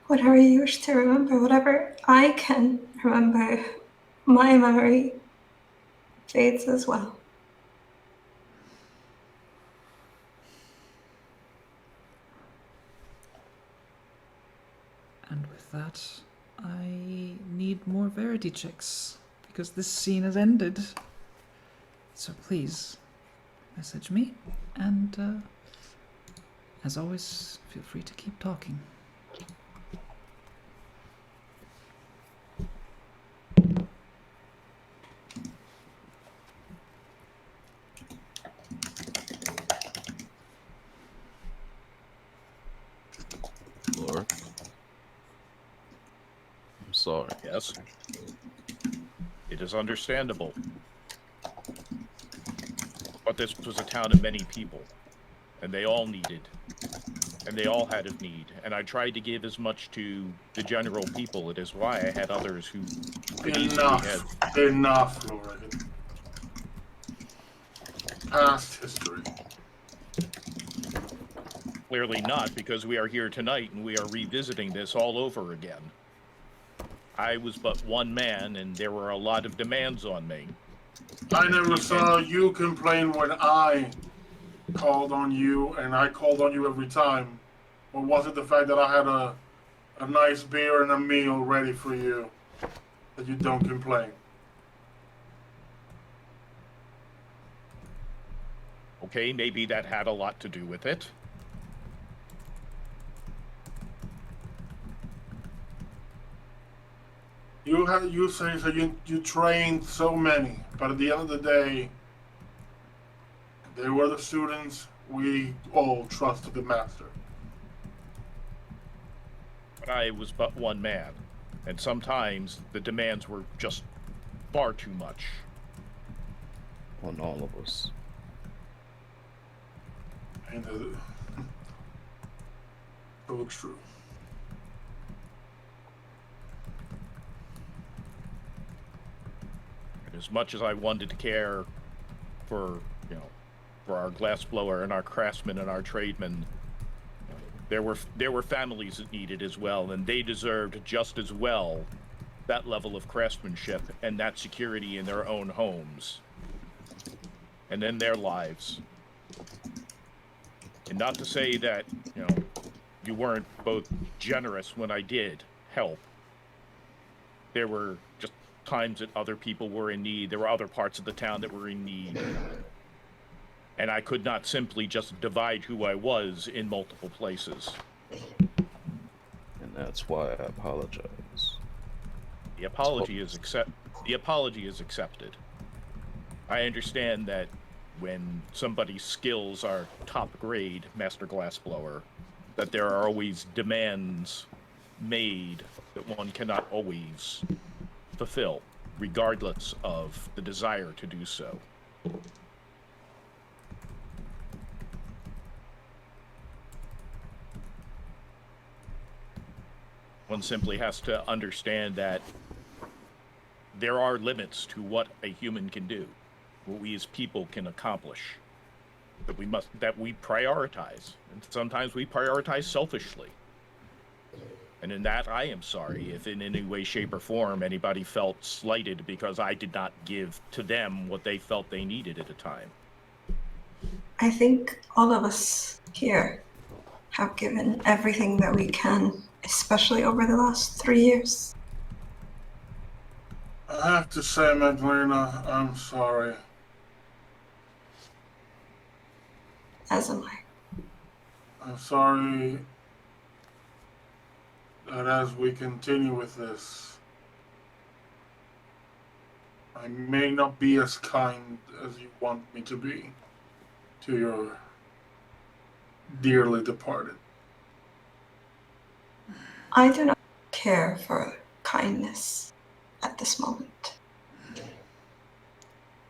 Whatever you wish to remember, whatever I can remember, my memory fades as well. And with that, I need more verity checks, because this scene has ended. So please, message me, and as always, feel free to keep talking. Laura, I'm sorry. Yes. It is understandable. But this was a town of many people, and they all needed, and they all had a need, and I tried to give as much to the general people. It is why I had others who could easily have... Enough, Laura. Past history. Clearly not, because we are here tonight and we are revisiting this all over again. I was but one man, and there were a lot of demands on me. I never saw you complain when I called on you, and I called on you every time. Or was it the fact that I had a nice beer and a meal ready for you that you don't complain? Okay, maybe that had a lot to do with it. You say so you trained so many, but at the end of the day, they were the students. We all trusted the master. But I was but one man, and sometimes the demands were just far too much. On all of us. And it looks true. As much as I wanted to care for, for our glassblower and our craftsmen and our tradesmen, there were families that needed as well, and they deserved just as well that level of craftsmanship and that security in their own homes and in their lives. And not to say that, you weren't both generous when I did help. There were just times that other people were in need. There were other parts of the town that were in need. And I could not simply just divide who I was in multiple places. And that's why I apologize. The apology is accepted. I understand that when somebody's skills are top grade, Master Glassblower, that there are always demands made that one cannot always fulfill, regardless of the desire to do so. One simply has to understand that there are limits to what a human can do, what we as people can accomplish, that we prioritize, and sometimes we prioritize selfishly. And in that, I am sorry if in any way, shape, or form anybody felt slighted because I did not give to them what they felt they needed at a time. I think all of us here have given everything that we can, especially over the last 3 years. I have to say, Magdalena, I'm sorry. As am I. I'm sorry that as we continue with this, I may not be as kind as you want me to be to your dearly departed. I do not care for kindness at this moment.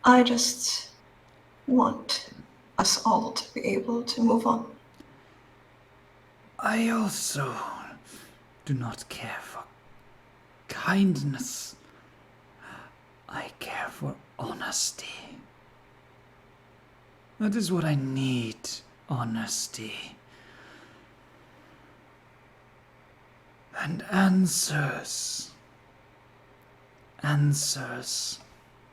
I just want us all to be able to move on. I also do not care for kindness. I care for honesty. That is what I need, honesty. And answers. Answers.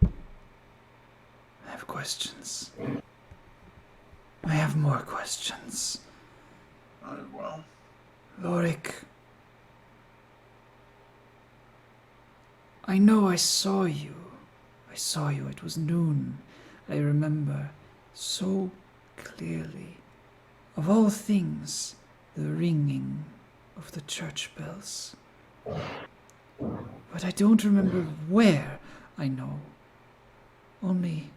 I have questions. I have more questions. Well, Lorik, I know I saw you. It was noon. I remember so clearly. Of all things, the ringing of the church bells. But I don't remember where. I know. Only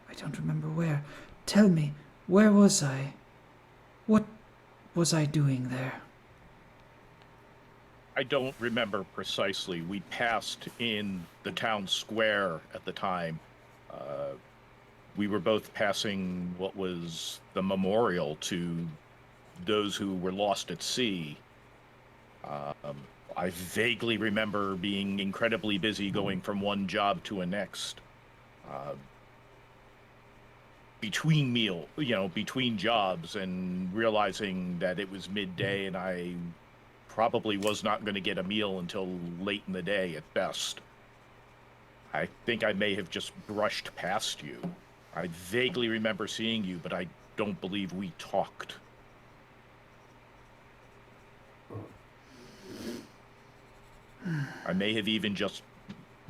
I don't remember where. Tell me, where was I? What was I doing there? I don't remember precisely. We passed in the town square at the time. We were both passing what was the memorial to those who were lost at sea. I vaguely remember being incredibly busy going from one job to a next. between between jobs, and realizing that it was midday and I probably was not going to get a meal until late in the day at best. I think I may have just brushed past you. I vaguely remember seeing you, but I don't believe we talked. I may have even just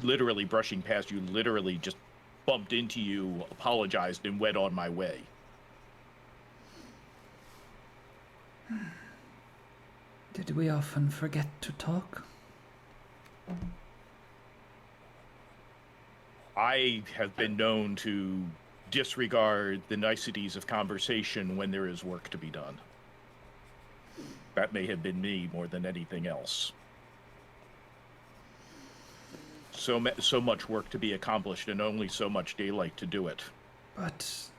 literally brushing past you, literally just bumped into you, apologized, and went on my way. Did we often forget to talk? I have been known to disregard the niceties of conversation when there is work to be done. That may have been me more than anything else. So much work to be accomplished and only so much daylight to do it. But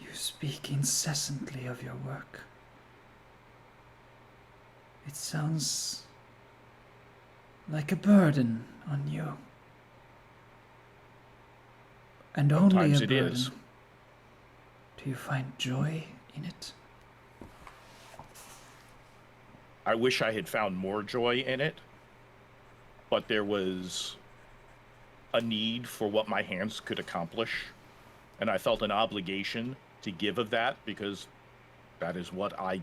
you speak incessantly of your work. It sounds like a burden on you. And only a Sometimes it burden. is. Do you find joy in it? I wish I had found more joy in it, but there was a need for what my hands could accomplish, and I felt an obligation to give of that because that is what I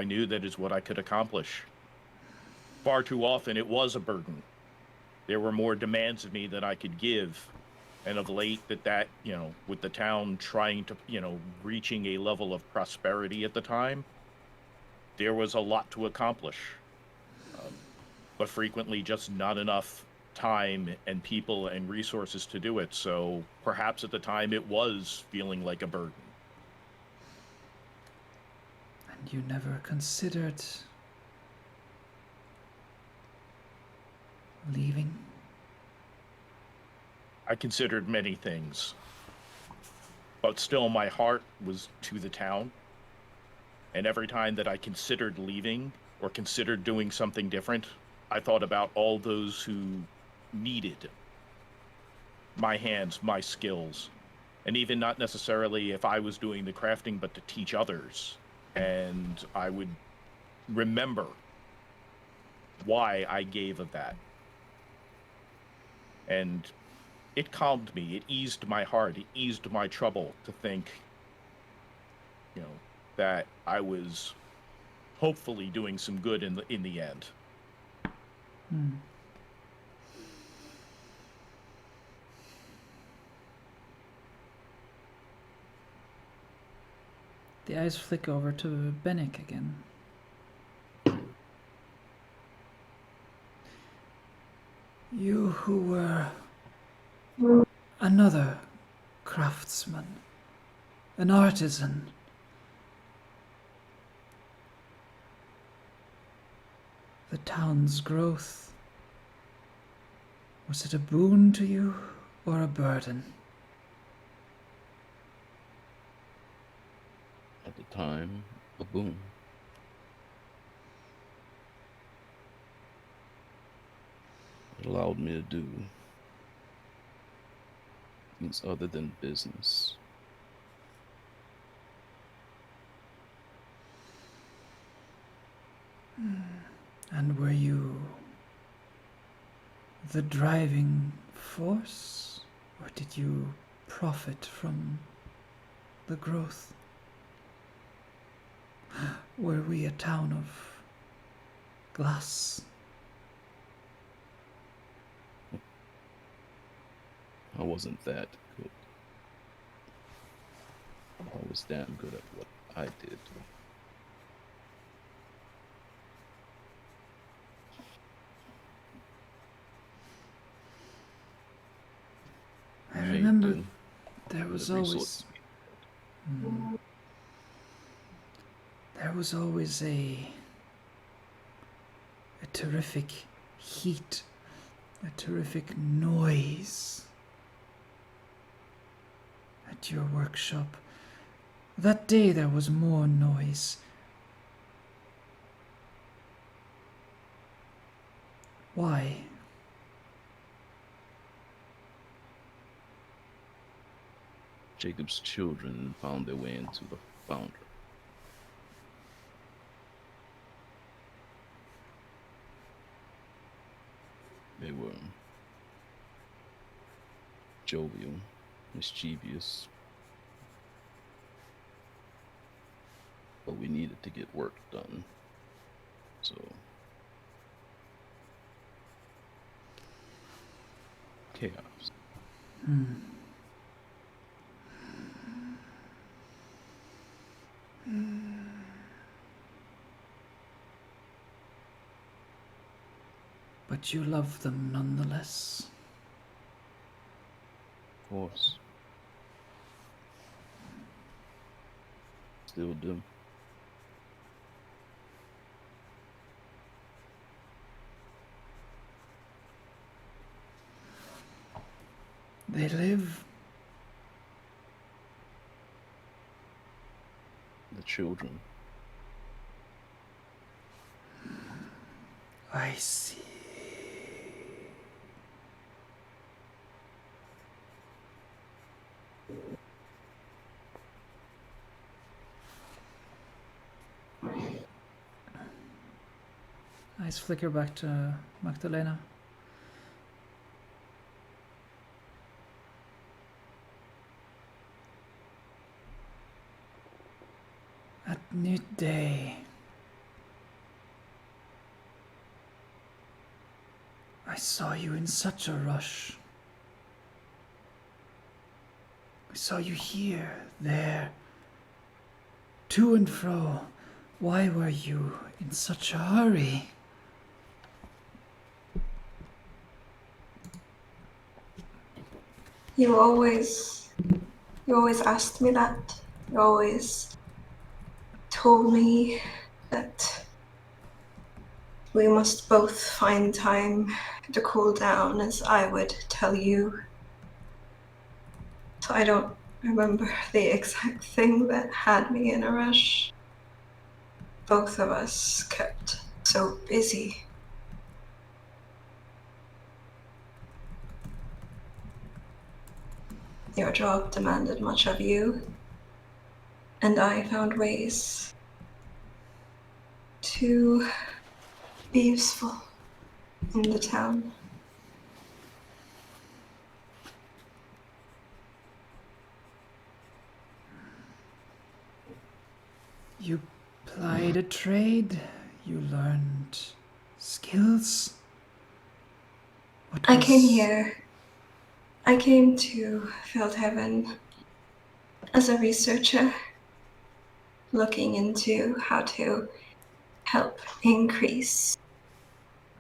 knew, that is what I could accomplish. Far too often it was a burden. There were more demands of me than I could give. And of late that, with the town trying to, reaching a level of prosperity at the time, there was a lot to accomplish. But frequently just not enough time and people and resources to do it. So perhaps at the time it was feeling like a burden. And you never considered leaving? I considered many things, but still my heart was to the town. And every time that I considered leaving or considered doing something different, I thought about all those who needed my hands, my skills, and even not necessarily if I was doing the crafting, but to teach others. And I would remember why I gave of that. And it calmed me, it eased my heart, it eased my trouble to think, that I was hopefully doing some good in the end. The eyes flick over to Bennick again. You who were another craftsman, an artisan. The town's growth, was it a boon to you or a burden? At the time, a boon. It allowed me to do things other than business. And were you the driving force, or did you profit from the growth? Were we a town of glass? I wasn't that good. I was damn good at what I did. I Made remember do there was with the always resources. there was always a terrific heat, a terrific noise at your workshop. That day there was more noise. Why? Jacob's children found their way into the founder. They were jovial, mischievous, but we needed to get work done. So chaos. But you love them nonetheless. Of course. Still do. They live. The children. I see. Eyes flicker back to Magdalena. At midday, I saw you in such a rush. I saw you here, there, to and fro. Why were you in such a hurry? You always asked me that. You always told me that we must both find time to cool down, as I would tell you. So I don't remember the exact thing that had me in a rush. Both of us kept so busy. Your job demanded much of you, and I found ways to be useful in the town. You plied a trade, you learned skills. I came here. I came to Feldhaven as a researcher, looking into how to help increase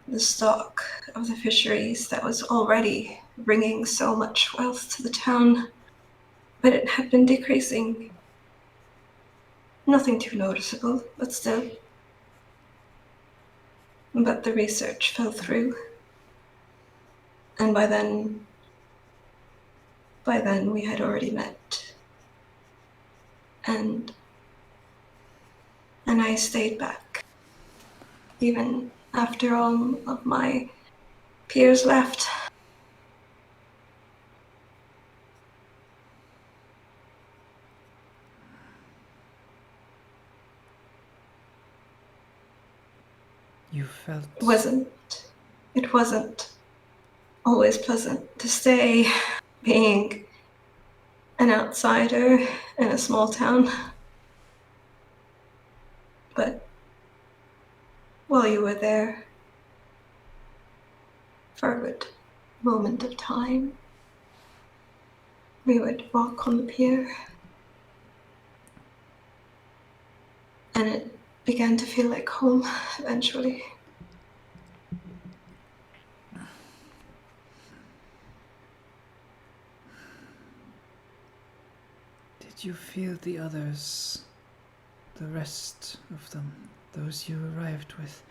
the stock of the fisheries that was already bringing so much wealth to the town, but it had been decreasing. Nothing too noticeable, but still. But the research fell through. And by then we had already met. And I stayed back. Even after all of my peers left. You felt... It wasn't always pleasant to stay being an outsider in a small town. But while you were there, for a good moment of time, we would walk on the pier, and it began to feel like home eventually. Did you feel the others, the rest of them, those you arrived with,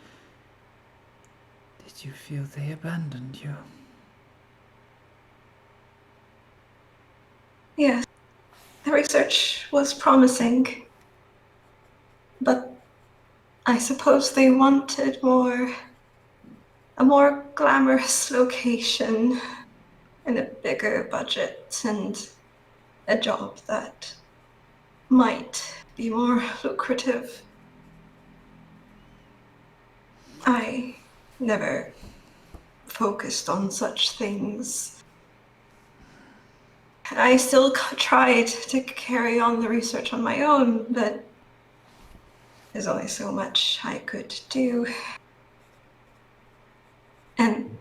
did you feel they abandoned you? Yes, the research was promising, but I suppose they wanted a more glamorous location and a bigger budget, and a job that might be more lucrative. I never focused on such things. I still tried to carry on the research on my own, but there's only so much I could do. And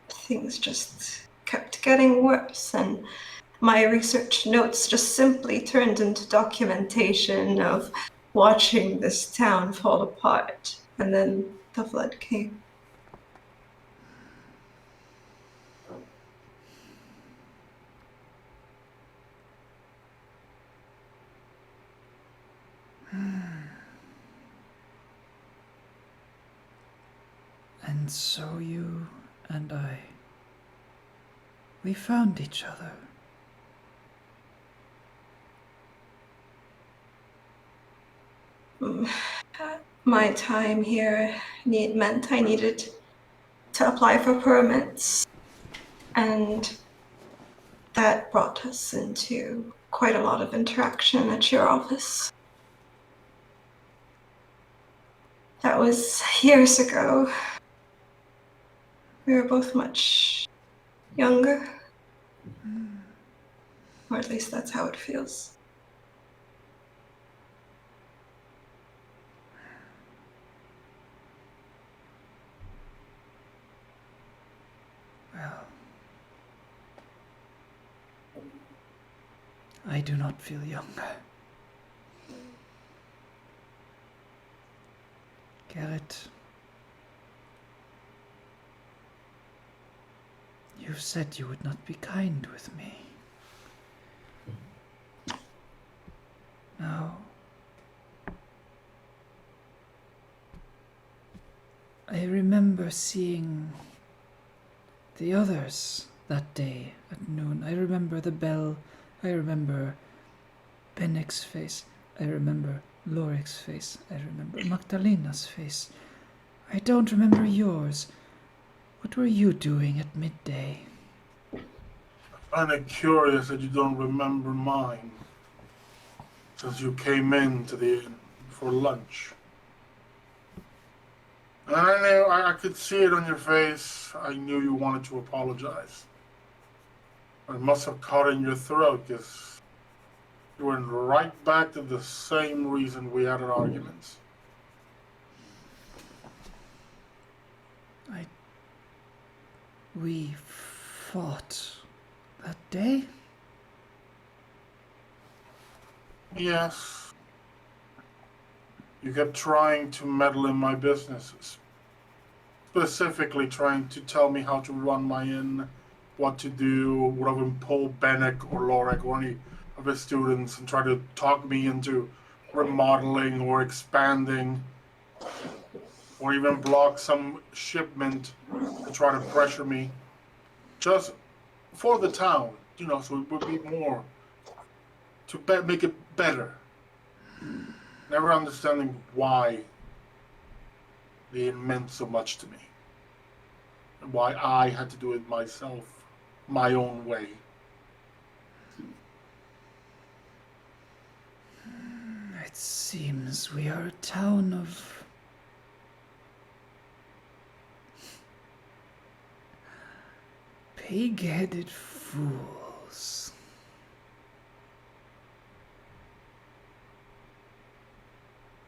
things just kept getting worse, and my research notes just simply turned into documentation of watching this town fall apart. And then the flood came. And so you and I, we found each other. My time here meant I needed to apply for permits, and that brought us into quite a lot of interaction at your office. That was years ago. We were both much younger. Or at least that's how it feels. Well, I do not feel younger. Garrett, you said you would not be kind with me. Now, I remember seeing the others that day at noon. I remember the bell. I remember Bennick's face. I remember Lorik's face. I remember Magdalena's face. I don't remember yours. What were you doing at midday? I'm kinda curious that you don't remember mine. Since you came in to the inn for lunch. And I knew, I could see it on your face. I knew you wanted to apologize. It must have caught in your throat, because you went right back to the same reason we had an argument. We fought that day? Yes. You kept trying to meddle in my businesses. Specifically trying to tell me how to run my inn, what to do, would have pull Bennick or Lorek or any of his students and try to talk me into remodeling or expanding, or even block some shipment to try to pressure me. Just for the town, so it would be more to make it better. Never understanding why they meant so much to me. And why I had to do it myself, my own way. It seems we are a town of pig-headed fools.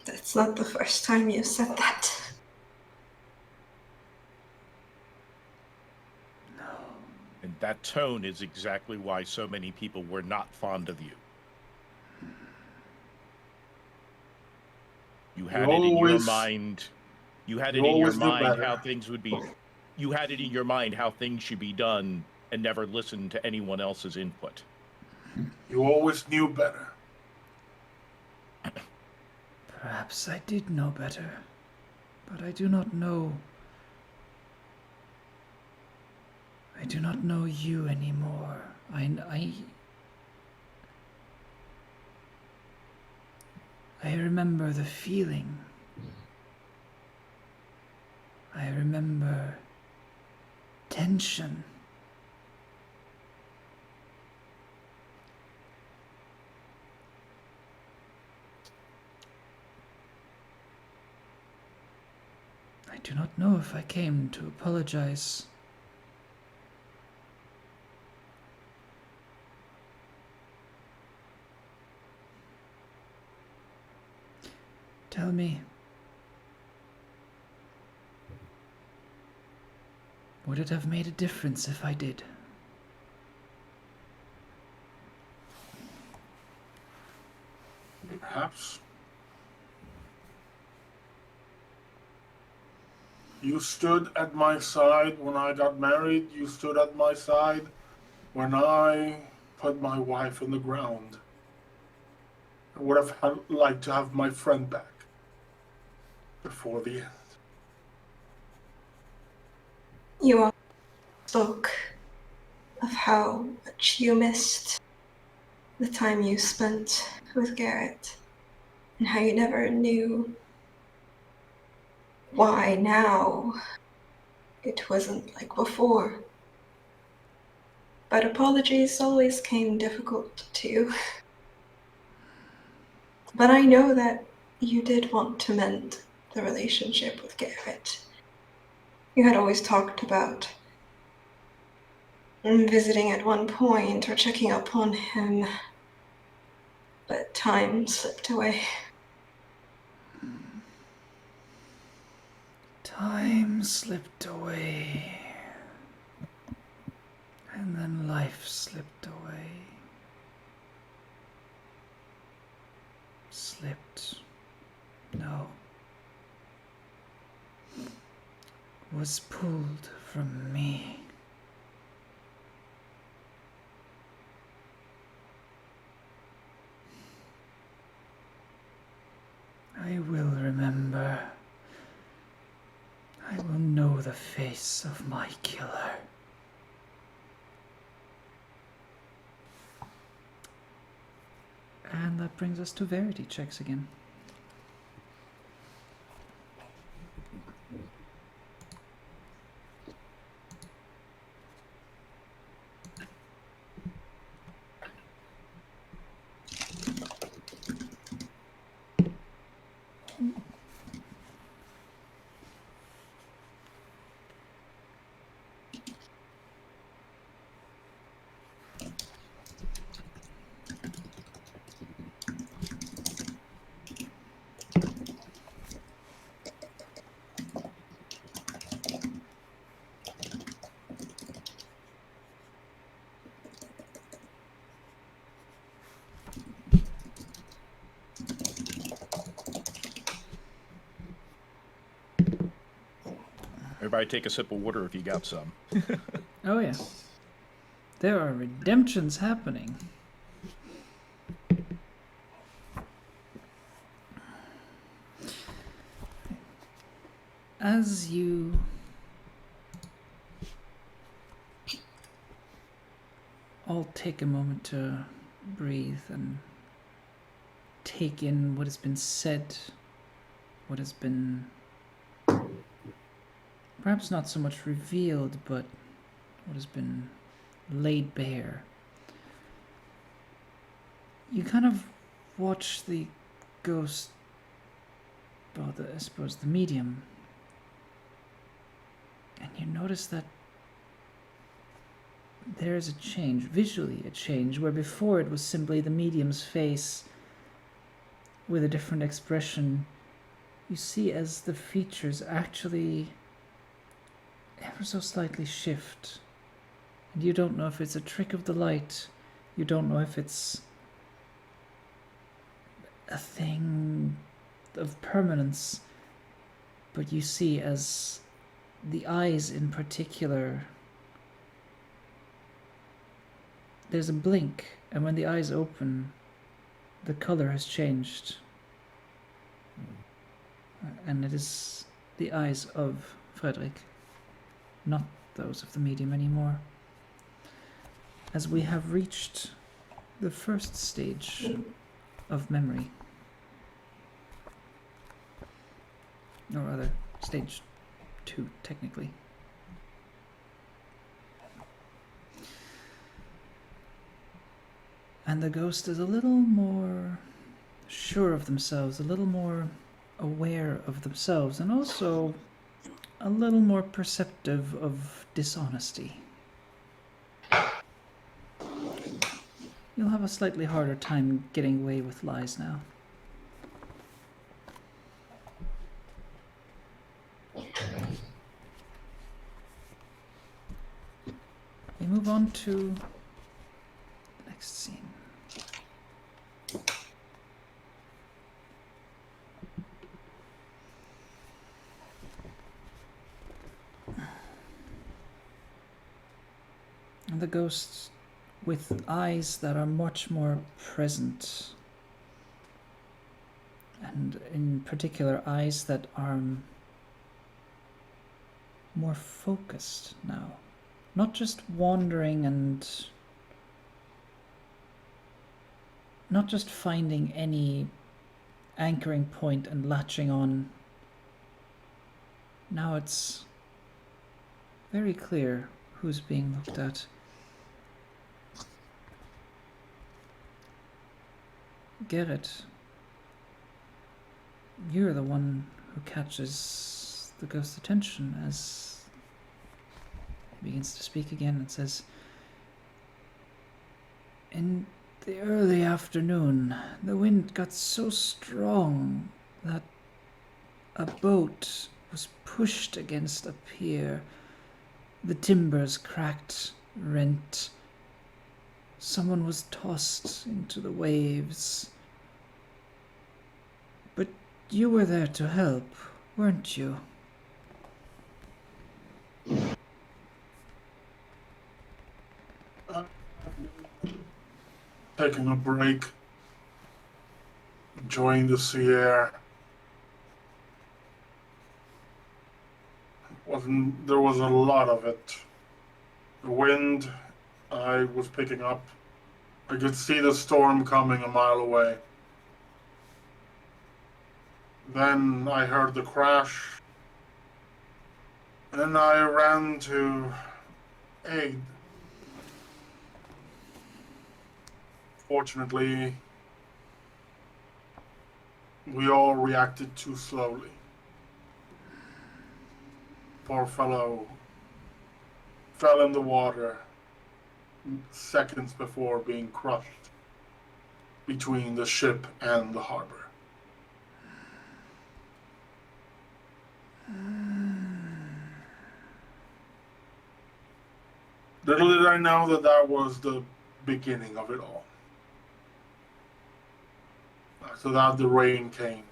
That's not the first time you said that. No. And that tone is exactly why so many people were not fond of you. You had it in your mind. You had it in your mind how things would be. You had it in your mind how things should be done, and never listened to anyone else's input. You always knew better. Perhaps I did know better, but I do not know. I do not know you anymore. I remember the feeling. I remember tension. do not know if I came to apologize. Tell me, would it have made a difference if I did? Perhaps. You stood at my side when I got married. You stood at my side when I put my wife in the ground. I would have liked to have my friend back before the end. You all spoke of how much you missed the time you spent with Garrett, and how you never knew why now it wasn't like before. But apologies always came difficult too. But I know that you did want to mend the relationship with Garrett. You had always talked about visiting at one point or checking up on him, but time slipped away. Time slipped away. And then life slipped away. Slipped. No. Was pulled from me. I will remember. I will know the face of my killer. And that brings us to Verity checks again. Everybody take a sip of water if you got some. Oh yeah. There are redemptions happening. As you all take a moment to breathe and take in what has been said, what has been perhaps not so much revealed, but what has been laid bare. You kind of watch the ghost, well, I suppose the medium, and you notice that there is a change, visually a change, where before it was simply the medium's face with a different expression. You see as the features actually ever so slightly shift. And you don't know if it's a trick of the light, you don't know if it's a thing of permanence, but you see as the eyes in particular, there's a blink, and when the eyes open, the color has changed. And it is the eyes of Frederick, not those of the medium anymore. As we have reached the first stage of memory. Or rather, stage 2, technically. And the ghost is a little more sure of themselves, a little more aware of themselves, and also a little more perceptive of dishonesty. You'll have a slightly harder time getting away with lies now. We move on to the next scene. And the ghosts with eyes that are much more present, and in particular eyes that are more focused now, not just wandering and not just finding any anchoring point and latching on. Now it's very clear who's being looked at. Gerrit, you're the one who catches the ghost's attention as he begins to speak again and says, "In the early afternoon, the wind got so strong that a boat was pushed against a pier. The timbers cracked, rent. Someone was tossed into the waves. But you were there to help, weren't you?" Taking a break, enjoying the sea air. There was a lot of it. The wind I was picking up. I could see the storm coming a mile away. Then I heard the crash. And I ran to aid. Fortunately, we all reacted too slowly. Poor fellow fell in the water seconds before being crushed between the ship and the harbor. Little did I know that that was the beginning of it all. After that, the rain came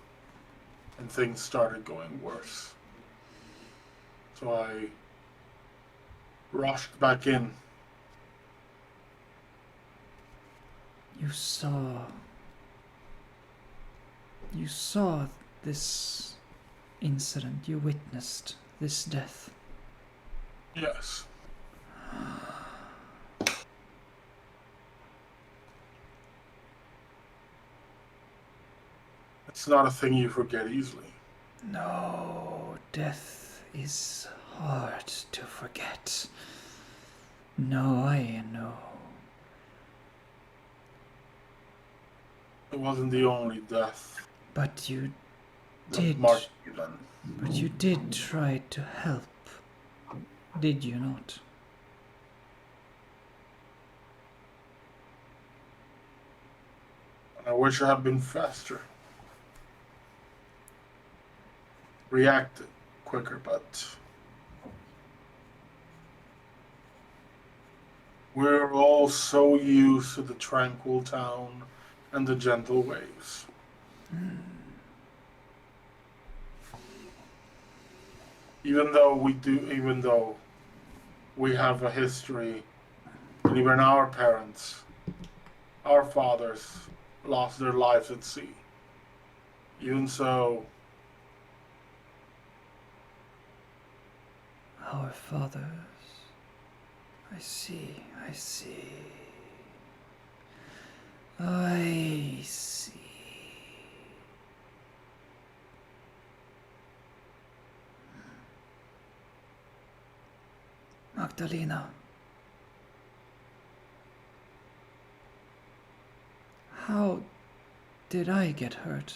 and things started going worse. So I rushed back in. You saw this incident. You witnessed this death. Yes. It's not a thing you forget easily. No, death is hard to forget. No, I know. It wasn't the only death But you that did. marked me then. But you did try to help, did you not? I wish I had been faster. Reacted quicker, but we're all so used to the tranquil town and the gentle waves. Even though we have a history, and even our parents, our fathers, lost their lives at sea. Even so, Our fathers. I see. I see. Magdalena. How did I get hurt?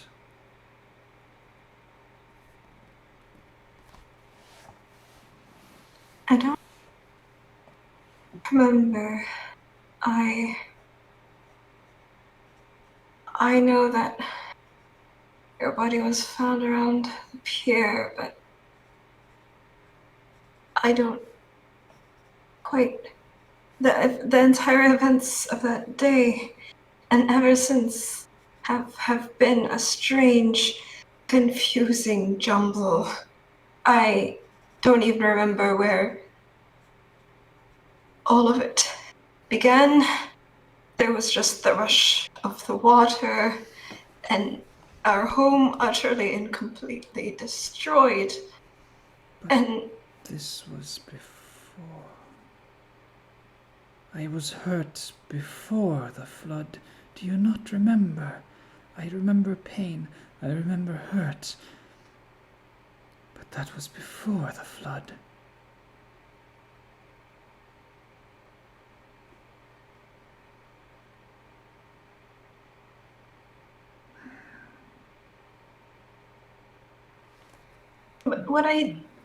remember. I know that your body was found around the pier, but I don't quite... The entire events of that day and ever since have been a strange, confusing jumble. I don't even remember where all of it began. There was just the rush of the water and our home utterly and completely destroyed. But And this was before. I was hurt before the flood. Do you not remember? I remember pain. I remember hurt. But that was before the flood.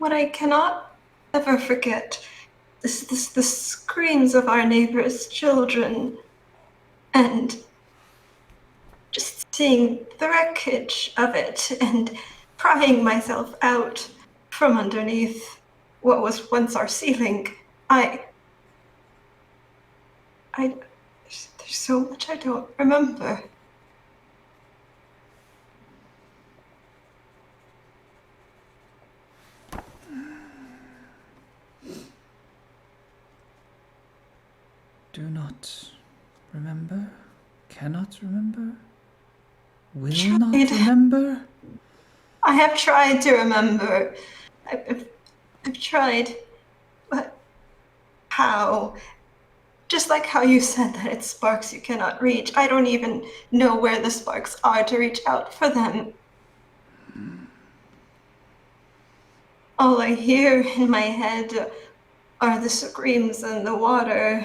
what I cannot ever forget is the screams of our neighbors' children, and just seeing the wreckage of it and prying myself out from underneath what was once our ceiling. There's so much I don't remember. Do not remember? Cannot remember? Will not remember? I have tried to remember. I've tried, but how? Just like how you said that it's sparks you cannot reach, I don't even know where the sparks are to reach out for them. All I hear in my head are the screams and the water.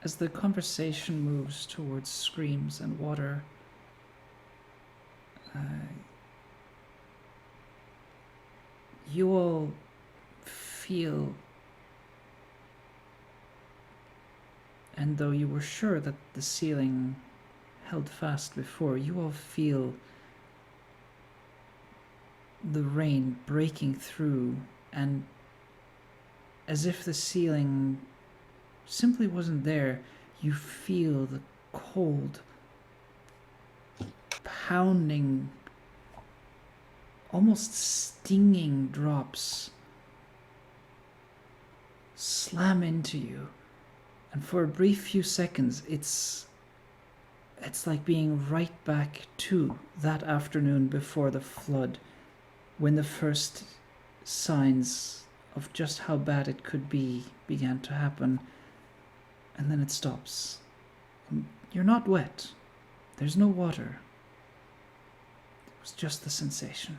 As the conversation moves towards screams and water, you all feel, and though you were sure that the ceiling held fast before, you all feel the rain breaking through, and as if the ceiling simply wasn't there, you feel the cold, pounding, almost stinging drops slam into you, and for a brief few seconds it's like being right back to that afternoon before the flood, when the first signs of just how bad it could be began to happen, and then it stops. You're not wet. There's no water. It was just the sensation.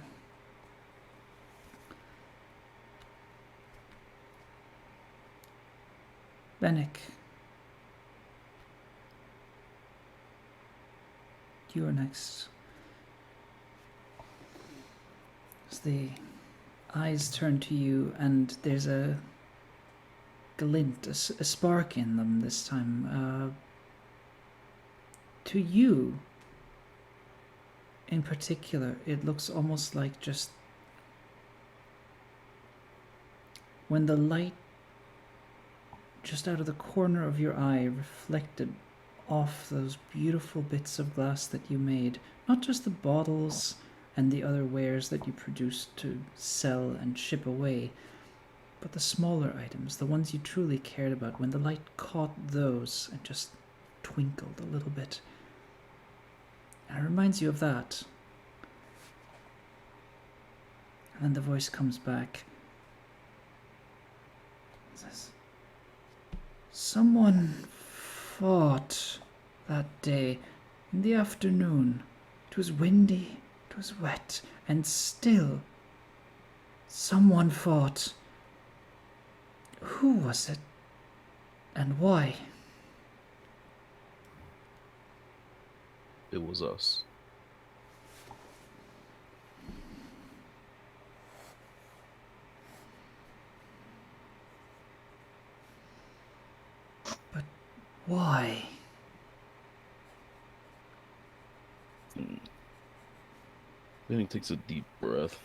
Bennick, you are next. As the eyes turn to you, and there's a glint, a spark in them this time. To you, in particular, it looks almost like just when the light just out of the corner of your eye reflected off those beautiful bits of glass that you made, not just the bottles and the other wares that you produced to sell and ship away, but the smaller items, the ones you truly cared about, when the light caught those and just twinkled a little bit. And it reminds you of that. And then the voice comes back. It says, someone fought that day in the afternoon. It was windy, it was wet, and still someone fought. Who was it? And why? It was us. Why? Then he takes a deep breath.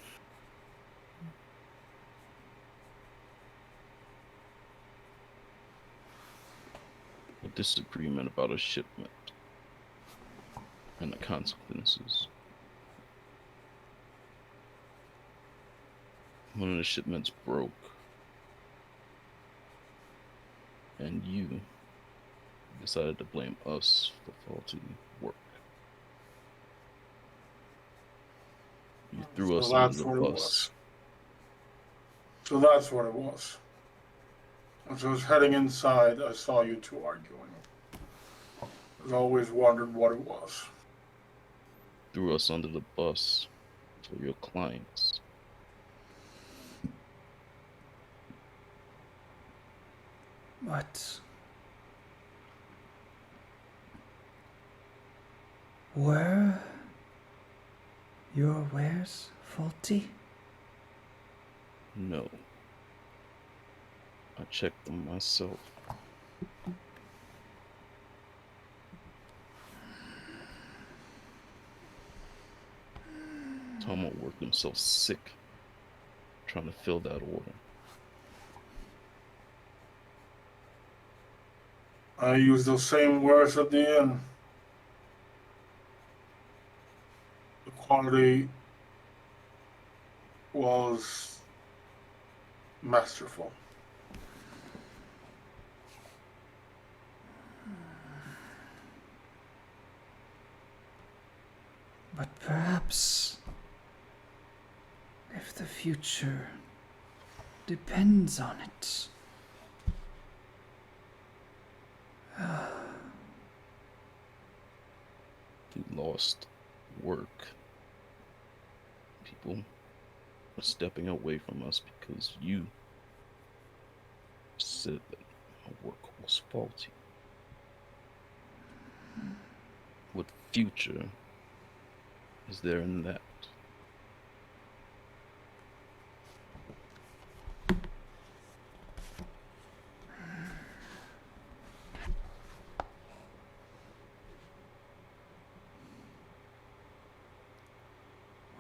A disagreement about a shipment and the consequences. One of the shipments broke, and you decided to blame us for faulty work. You threw us under the bus. So that's what it was. As I was heading inside, I saw you two arguing. I've always wondered what it was. Threw us under the bus for your clients. What? Were your wares faulty? No. I checked them myself. Tomo worked himself sick trying to fill that order. I used those same words at the end. The quality was masterful. But perhaps, if the future depends on it, We lost work. People are stepping away from us because you said that our work was faulty. What future is there in that?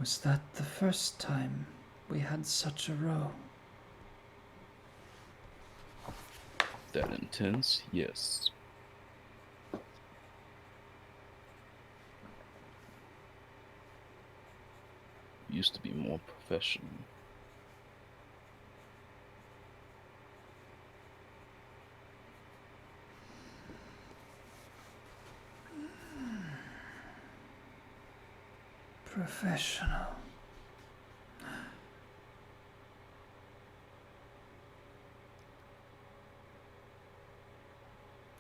was that the first time we had such a row? That intense? Yes. Used to be more professional. Professional.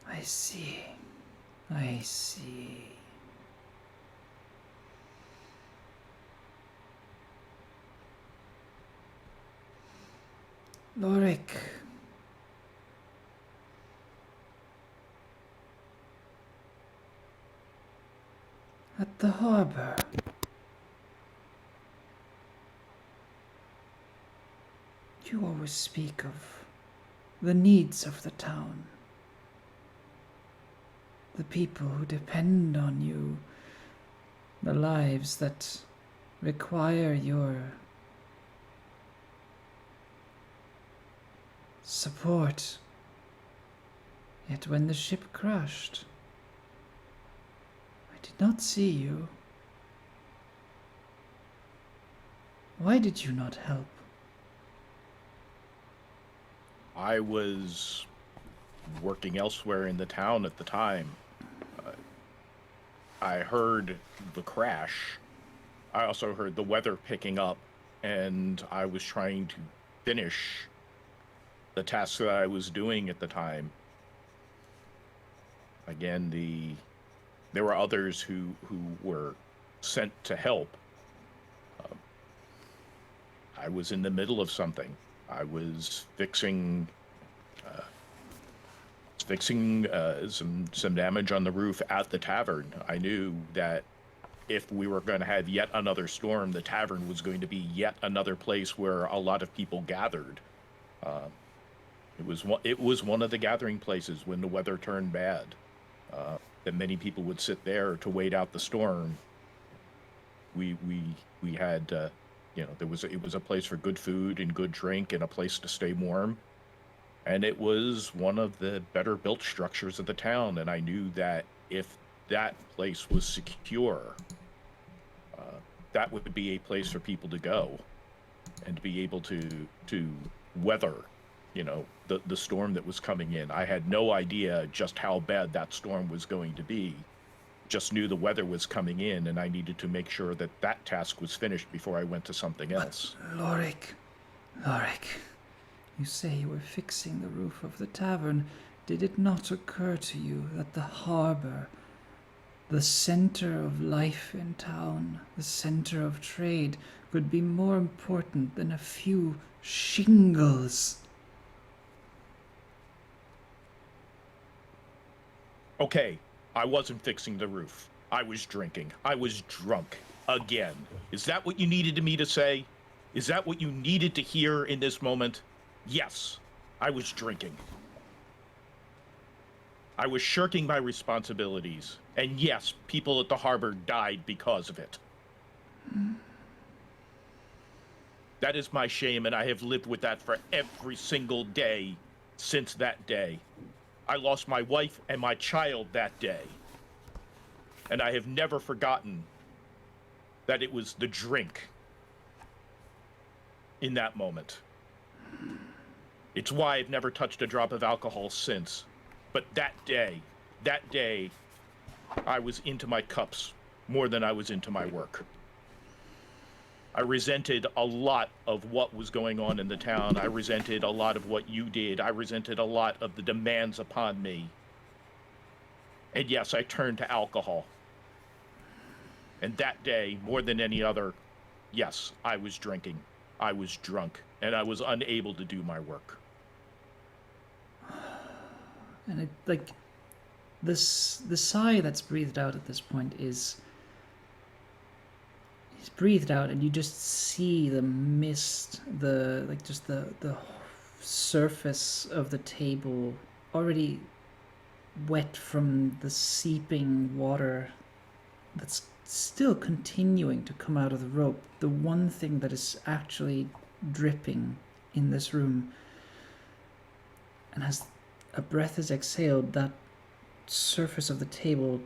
I see. I see. Lorik. At the harbor. You always speak of the needs of the town. The people who depend on you. The lives that require your support. Yet when the ship crashed, I did not see you. Why did you not help? I was working elsewhere in the town at the time. I heard the crash. I also heard the weather picking up, and I was trying to finish the task that I was doing at the time. Again, there were others who were sent to help. I was in the middle of something. I was fixing some damage on the roof at the tavern. I knew that if we were going to have yet another storm, the tavern was going to be yet another place where a lot of people gathered. It was one of the gathering places when the weather turned bad. That many people would sit there to wait out the storm. We had it was a place for good food and good drink and a place to stay warm. And it was one of the better built structures of the town, and I knew that if that place was secure, that would be a place for people to go and to be able to weather, the storm that was coming in. I had no idea just how bad that storm was going to be. Just knew the weather was coming in, and I needed to make sure that that task was finished before I went to something else. Lorik, you say you were fixing the roof of the tavern. Did it not occur to you that the harbor, the center of life in town, the center of trade, could be more important than a few shingles? Okay, I wasn't fixing the roof. I was drinking. I was drunk. Again. Is that what you needed me to say? Is that what you needed to hear in this moment? Yes, I was drinking. I was shirking my responsibilities. And yes, people at the harbor died because of it. That is my shame, and I have lived with that for every single day since that day. I lost my wife and my child that day. And I have never forgotten that it was the drink in that moment. It's why I've never touched a drop of alcohol since. But that day, I was into my cups more than I was into my work. I resented a lot of what was going on in the town. I resented a lot of what you did. I resented a lot of the demands upon me. And yes, I turned to alcohol. And that day, more than any other, yes, I was drinking. I was drunk, and I was unable to do my work. And the sigh that's breathed out at this point is breathed out, and you just see the mist, the surface of the table already wet from the seeping water that's still continuing to come out of the rope. The one thing that is actually dripping in this room. And as a breath is exhaled, that surface of the table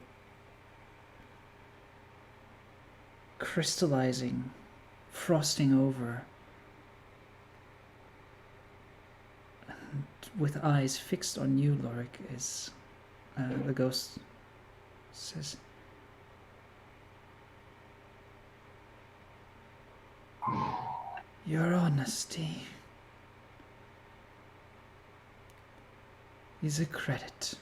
crystallizing, frosting over, and with eyes fixed on you, Lorik, is the ghost says, "Your honesty is a credit.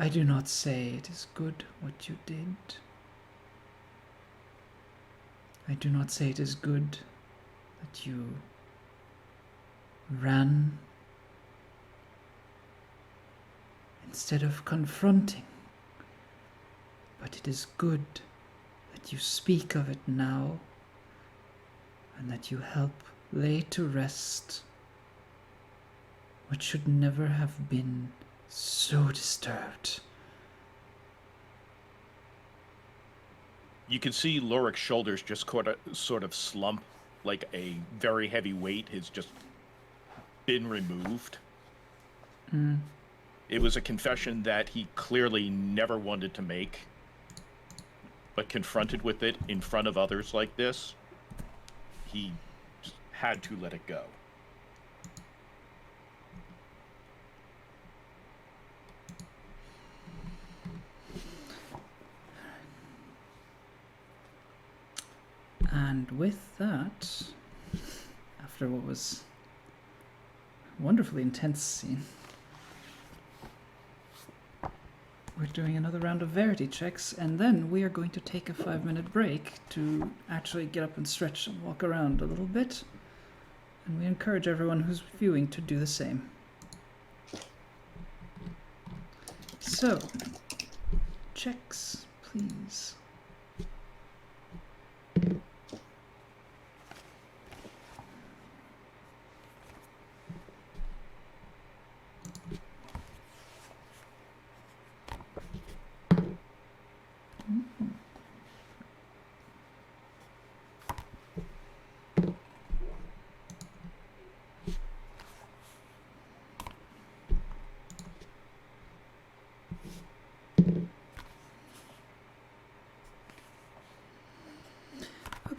I do not say it is good what you did. I do not say it is good that you ran instead of confronting, but it is good that you speak of it now and that you help lay to rest what should never have been so disturbed." You can see Lorik's shoulders just sort of slump, like a very heavy weight has just been removed. It was a confession that he clearly never wanted to make, but confronted with it in front of others like this, he just had to let it go. And with that, after what was a wonderfully intense scene, we're doing another round of verity checks, and then we are going to take a 5-minute break to actually get up and stretch and walk around a little bit. And we encourage everyone who's viewing to do the same. So, checks, please.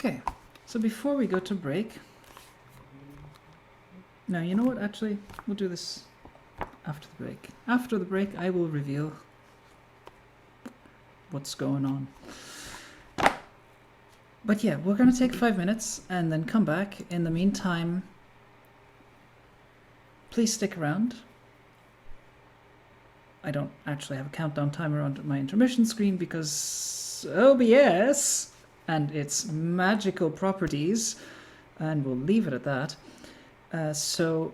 Okay, so before we go to break... No, you know what? Actually, we'll do this after the break. After the break, I will reveal what's going on. But yeah, we're going to take 5 minutes and then come back. In the meantime, please stick around. I don't actually have a countdown timer on my intermission screen because OBS and its magical properties, and we'll leave it at that. So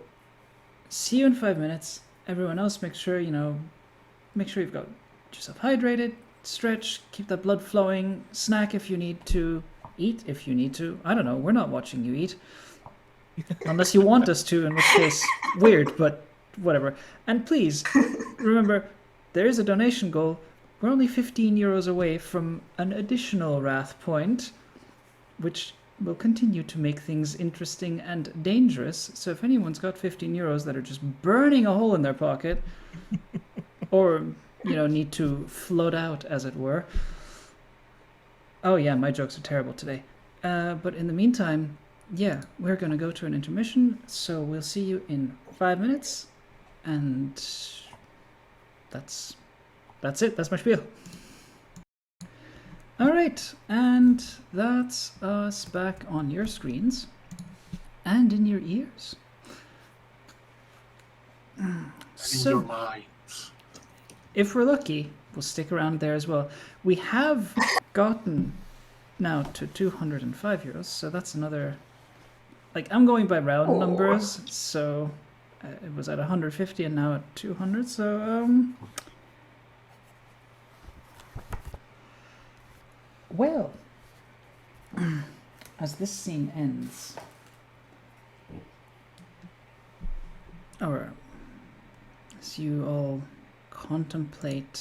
see you in 5 minutes. Everyone else, make sure you've got yourself hydrated, stretch, keep that blood flowing, snack if you need to, eat if you need to. I don't know, we're not watching you eat. Unless you want us to, in which case, weird, but whatever. And please, remember, there is a donation goal. We're only 15 euros away from an additional Wrath point, which will continue to make things interesting and dangerous. So if anyone's got 15 euros that are just burning a hole in their pocket, or, need to float out, as it were. Oh yeah, my jokes are terrible today. But in the meantime, yeah, we're going to go to an intermission, so we'll see you in 5 minutes, and that's it. That's my spiel. All right, and that's us back on your screens and in your ears. In your minds. If we're lucky, we'll stick around there as well. We have gotten now to 205 euros, so that's another... I'm going by round numbers, so it was at 150 and now at 200, so, well, as this scene ends, or as you all contemplate,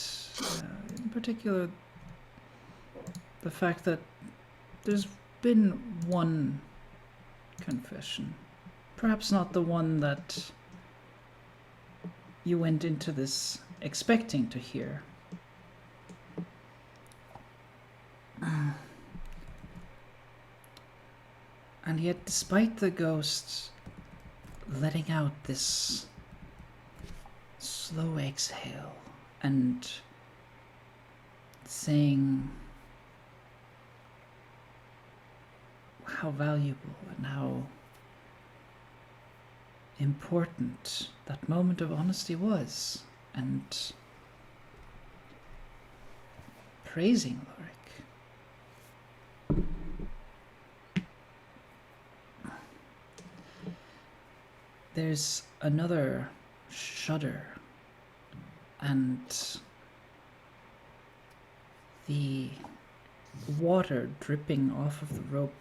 in particular, the fact that there's been one confession, perhaps not the one that you went into this expecting to hear. And yet, despite the ghost letting out this slow exhale and saying how valuable and how important that moment of honesty was, and praising Lorik. There's another shudder, and the water dripping off of the rope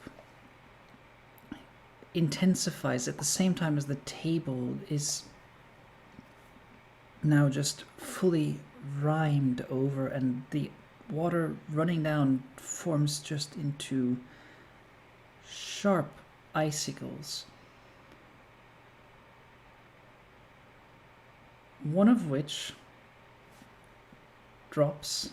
intensifies at the same time as the table is now just fully rimed over, and the water running down forms just into sharp icicles, one of which drops,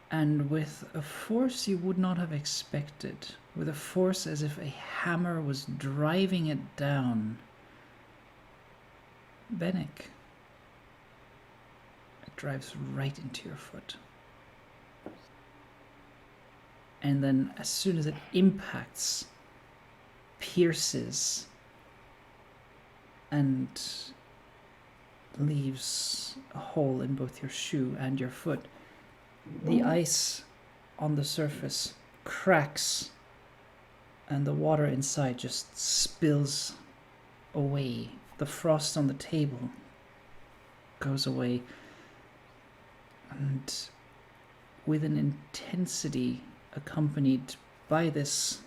and with a force you would not have expected, with a force as if a hammer was driving it down. Bennick, it drives right into your foot. And then as soon as it impacts, pierces and leaves a hole in both your shoe and your foot. The ice on the surface cracks and the water inside just spills away. The frost on the table goes away, and with an intensity accompanied by this,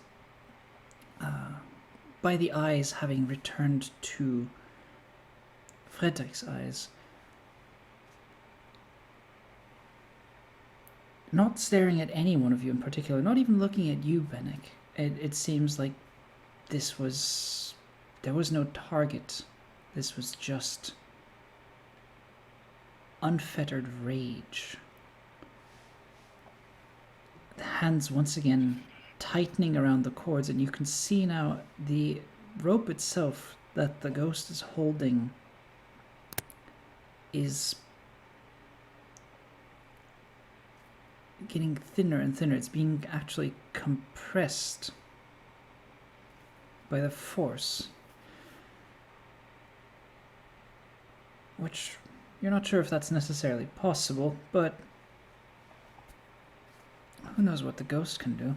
by the eyes having returned to Frederick's eyes, not staring at any one of you in particular, not even looking at you, Bennick. It seems like there was no target. This was just unfettered rage. the hands once again tightening around the cords, and you can see now the rope itself that the ghost is holding is getting thinner and thinner. It's being actually compressed by the force, which you're not sure if that's necessarily possible, but who knows what the ghost can do.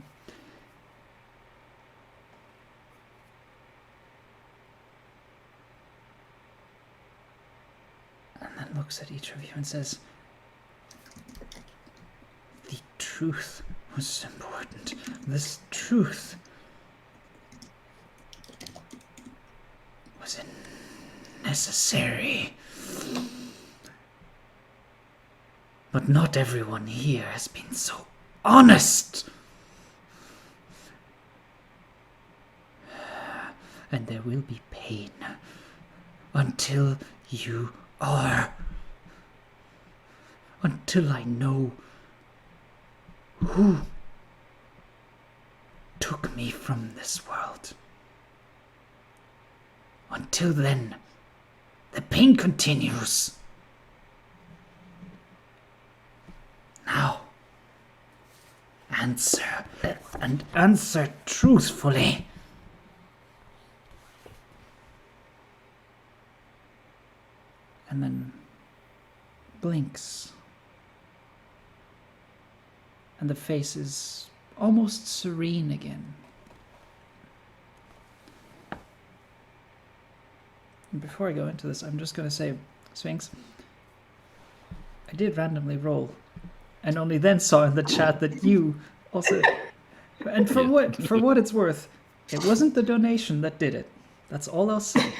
And then looks at each of you and says, the truth was important. This truth was necessary. But not everyone here has been so honest. And there will be pain until you are. Until I know who took me from this world. Until then, the pain continues. Now, answer, and answer truthfully. And then blinks. And the face is almost serene again. And before I go into this, I'm just going to say, Sphinx, I did randomly roll, and only then saw in the chat that you also. And for what it's worth, it wasn't the donation that did it. That's all I'll say.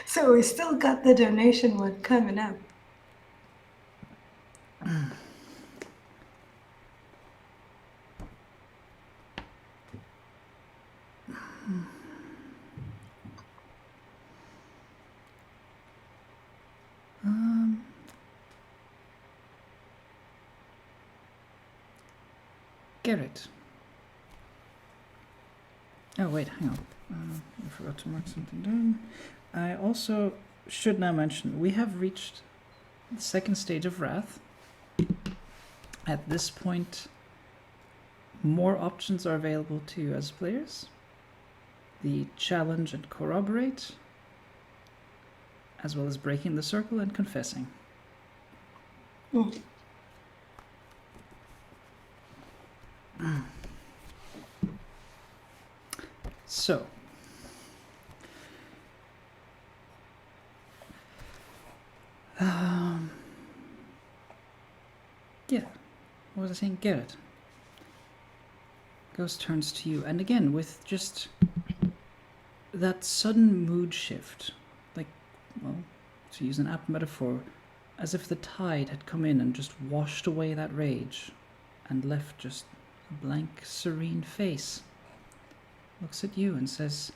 So we still got the donation one coming up. Garrett. Oh wait, hang on. I forgot to mark something down. I also should now mention we have reached the second stage of Wrath. At this point, more options are available to you as players. The challenge and corroborate, as well as breaking the circle and confessing. So, yeah, what was I saying? Garrett. Ghost turns to you, and again, with just that sudden mood shift, like, well, to use an apt metaphor, as if the tide had come in and just washed away that rage, and left just a blank, serene face. Looks at you and says,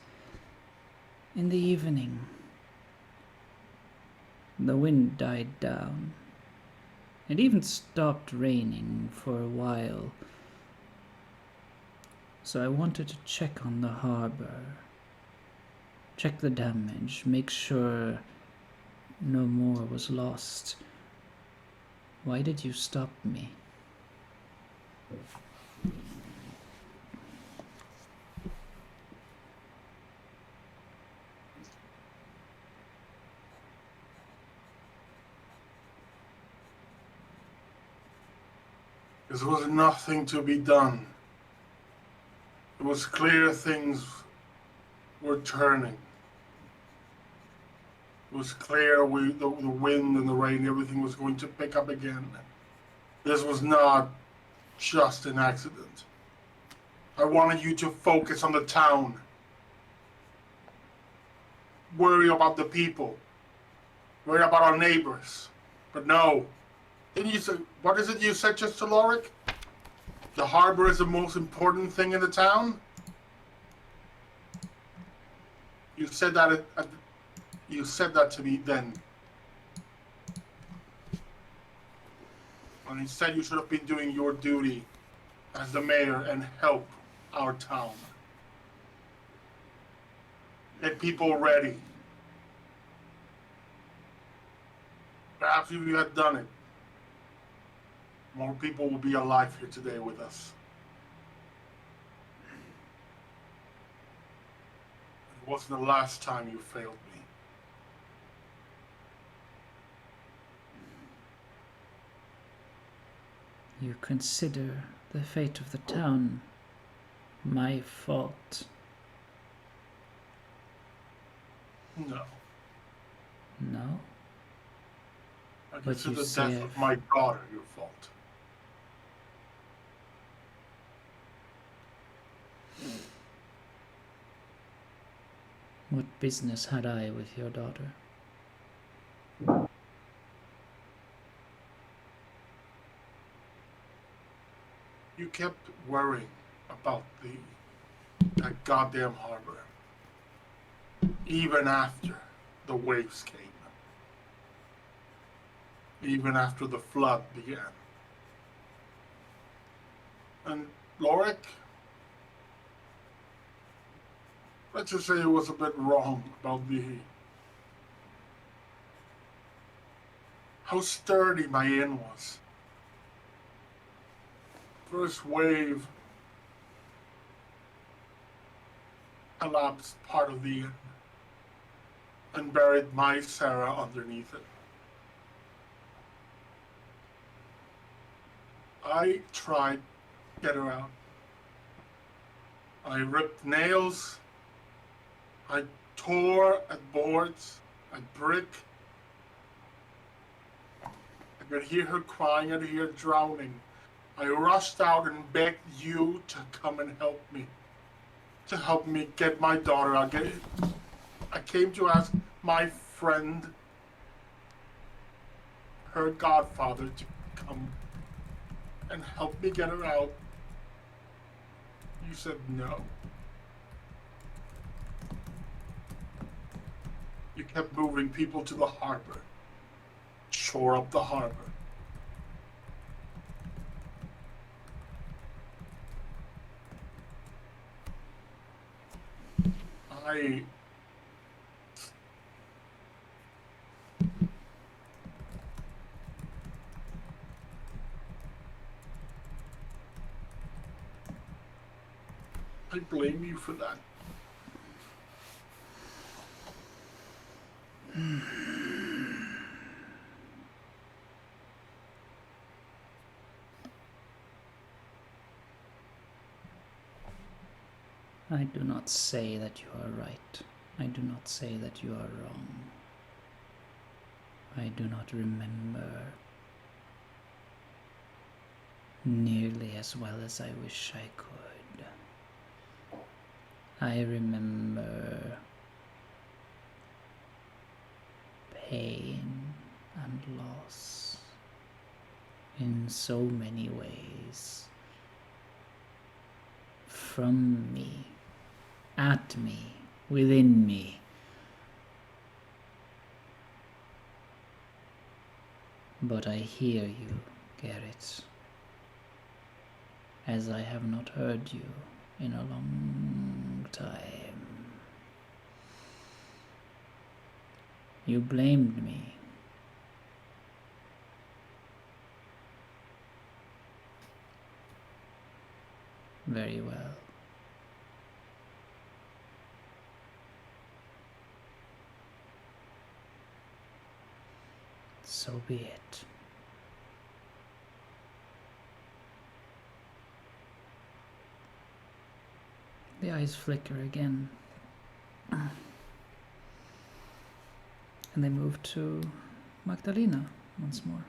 in the evening, the wind died down. It even stopped raining for a while. So I wanted to check on the harbor. Check the damage, make sure no more was lost. Why did you stop me? There was nothing to be done. It was clear things were turning. It was clear the wind and the rain, everything was going to pick up again. This was not just an accident. I wanted you to focus on the town. Worry about the people. Worry about our neighbors. But no. Didn't you say, what is it you said just to Lorik? The harbor is the most important thing in the town? You said that you said that to me then. And instead, you should have been doing your duty as the mayor and help our town. Get people ready. Perhaps if you had done it, more people will be alive here today with us. It wasn't the last time you failed me. You consider the fate of the town my fault? No. No? I But consider you the say death of my daughter your fault. What business had I with your daughter? You kept worrying about that goddamn harbor. Even after the waves came. Even after the flood began. And Lorik, let's just say it was a bit wrong about how sturdy my inn was. First wave collapsed part of the inn and buried my Sarah underneath it. I tried to get her out. I ripped nails. I tore at boards, at brick. I could hear her crying, I could hear her drowning. I rushed out and begged you to come and help me. To help me get my daughter out. I came to ask my friend, her godfather, to come and help me get her out. You said no. You kept moving people to the harbor. Shore up the harbor. I blame you for that. I do not say that you are right. I do not say that you are wrong. I do not remember nearly as well as I wish I could. I remember pain and loss in so many ways. From me, at me, within me. But I hear you, Garrett, as I have not heard you in a long time. You blamed me. Very well. So be it. The eyes flicker again. And they move to Magdalena once more.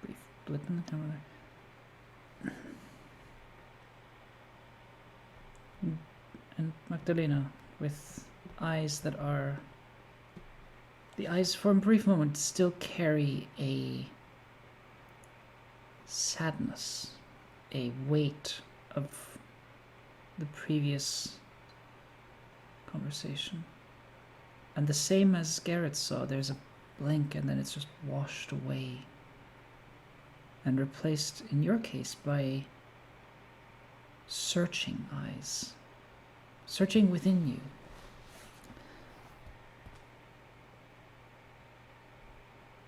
Brief blip in the camera. And Magdalena, with eyes that are... The eyes for a brief moment still carry a sadness, a weight of the previous conversation. And the same as Garrett saw, there's a blink and then it's just washed away and replaced, in your case, by searching eyes, searching within you.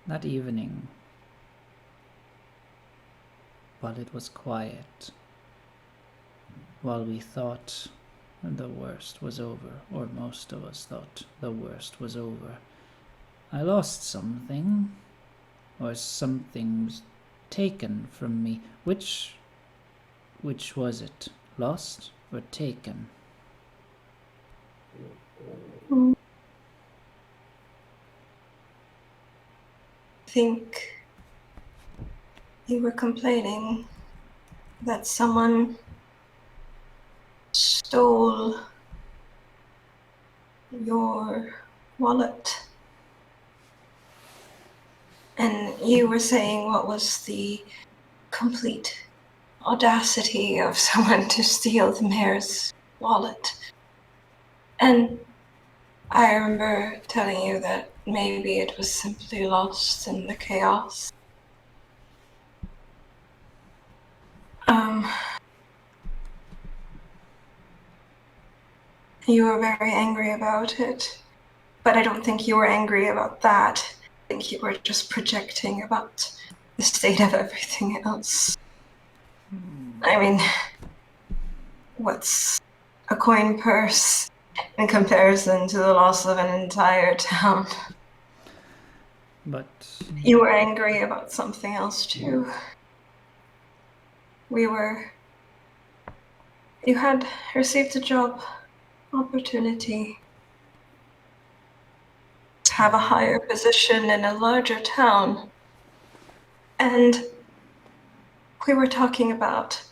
That evening, while it was quiet, while we thought the worst was over, or most of us thought the worst was over, I lost something, or something was taken from me. Which was it? Lost or taken? I think you were complaining that someone stole your wallet. And you were saying what was the complete audacity of someone to steal the mayor's wallet. And I remember telling you that maybe it was simply lost in the chaos. You were very angry about it, but I don't think you were angry about that. I think you were just projecting about the state of everything else. I mean, what's a coin purse in comparison to the loss of an entire town? But You were angry about something else too. You had received a job opportunity to have a higher position in a larger town. And we were talking about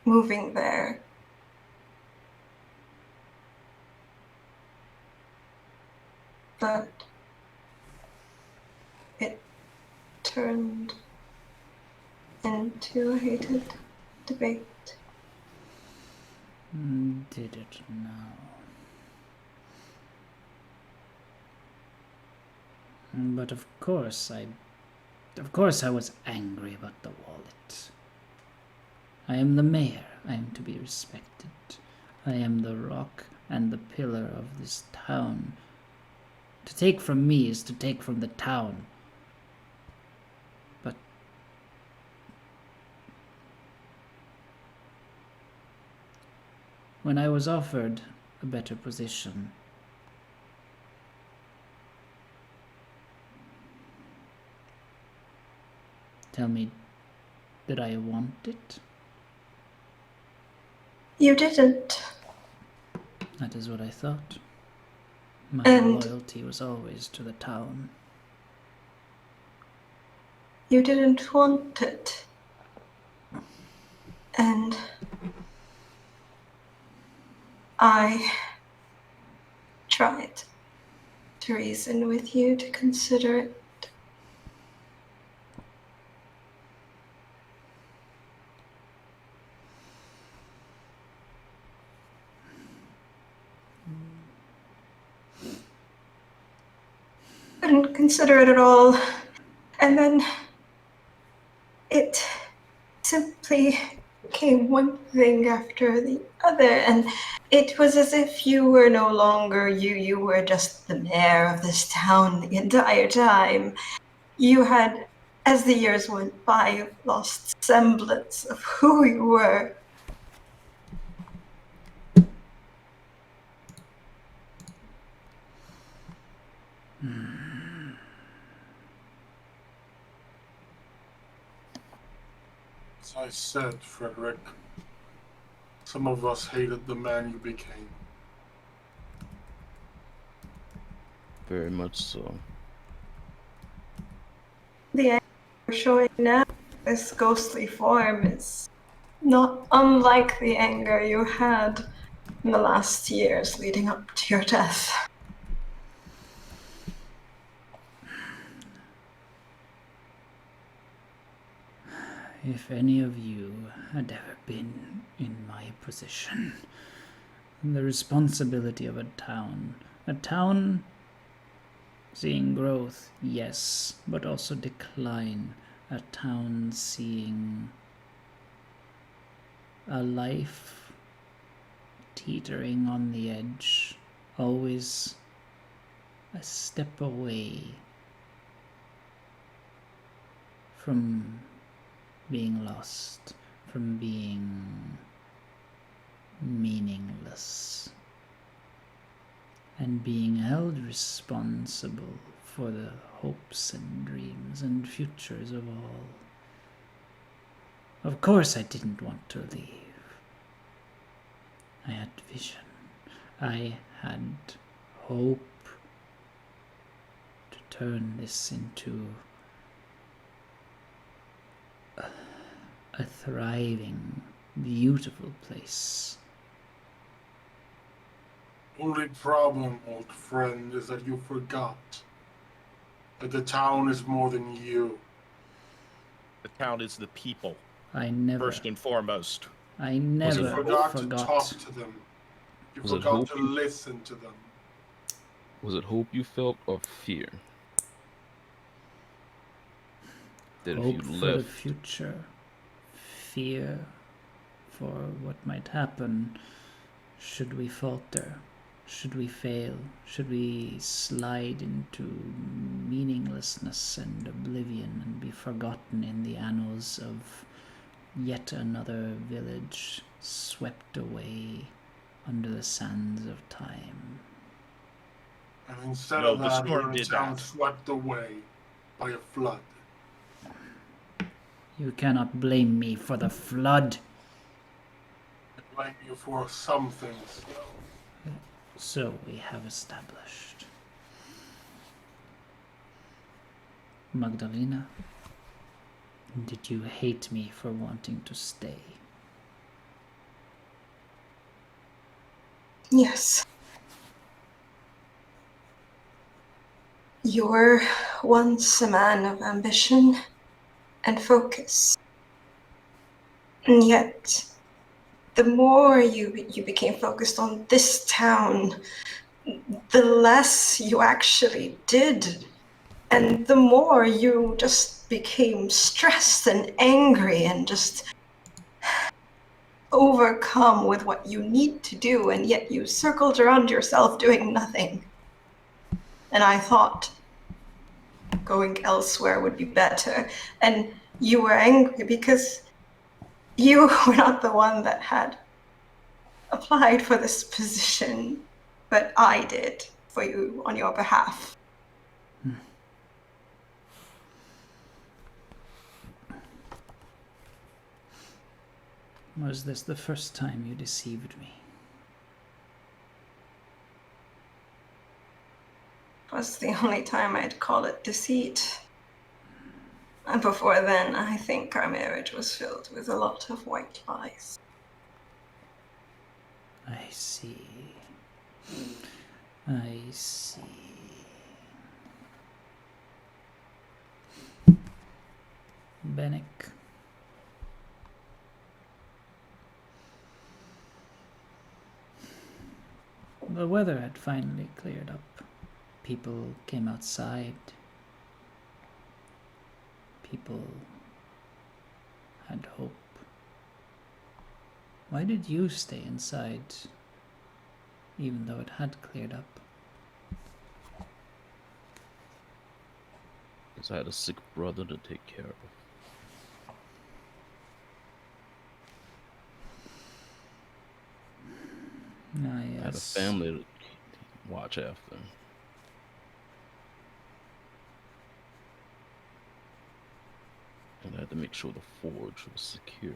moving there. But it turned into a heated debate. did it now? But of course I was angry about the wallet. I am the mayor. I am to be respected. I am the rock and the pillar of this town. To take from me is to take from the town. But when I was offered a better position, tell me, did I want it? You didn't. That is what I thought. My And- loyalty was always to the town. You didn't want it. And I tried to reason with you to consider it. Couldn't consider it at all. And then it simply became one thing after the other, and it was as if you were no longer you were just the mayor of this town the entire time. You had, as the years went by, you've lost semblance of who you were. As I said, Frederick, some of us hated the man you became. Very much so. The anger you're showing now, this ghostly form, is not unlike the anger you had in the last years leading up to your death. If any of you had ever been in my position, the responsibility of a town seeing growth, yes, but also decline, a town seeing a life teetering on the edge, always a step away from being lost, from being meaningless, and being held responsible for the hopes and dreams and futures of all. Of course I didn't want to leave. I had vision. I had hope to turn this into a thriving, beautiful place. Only problem, old friend, is that you forgot that the town is more than you. The town is the people, I never, first and foremost. I You never forgot to forgot. talk to them. You Was it forgot hope to you- listen to them. Was it hope you felt or fear? That if Hope you for the left, future, fear for what might happen should we falter, should we fail, should we slide into meaninglessness and oblivion and be forgotten in the annals of yet another village swept away under the sands of time. And instead No, of the that, storm your did town that. swept away by a flood. You cannot blame me for the flood. I blame you for some things. So we have established. Magdalena, did you hate me for wanting to stay? Yes. You were once a man of ambition and focus. And yet, the more you became focused on this town, the less you actually did. And the more you just became stressed and angry and just overcome with what you need to do, and yet you circled around yourself doing nothing. And I thought going elsewhere would be better. And you were angry because you were not the one that had applied for this position, but I did for you on your behalf. Was this the first time you deceived me? It was the only time I'd call it deceit. And before then, I think our marriage was filled with a lot of white lies. I see. I see. Bennick. The weather had finally cleared up. People came outside. People had hope. Why did you stay inside, even though it had cleared up? because I had a sick brother to take care of. Ah, I had a yes. family to watch after. And I had to make sure the forge was secure.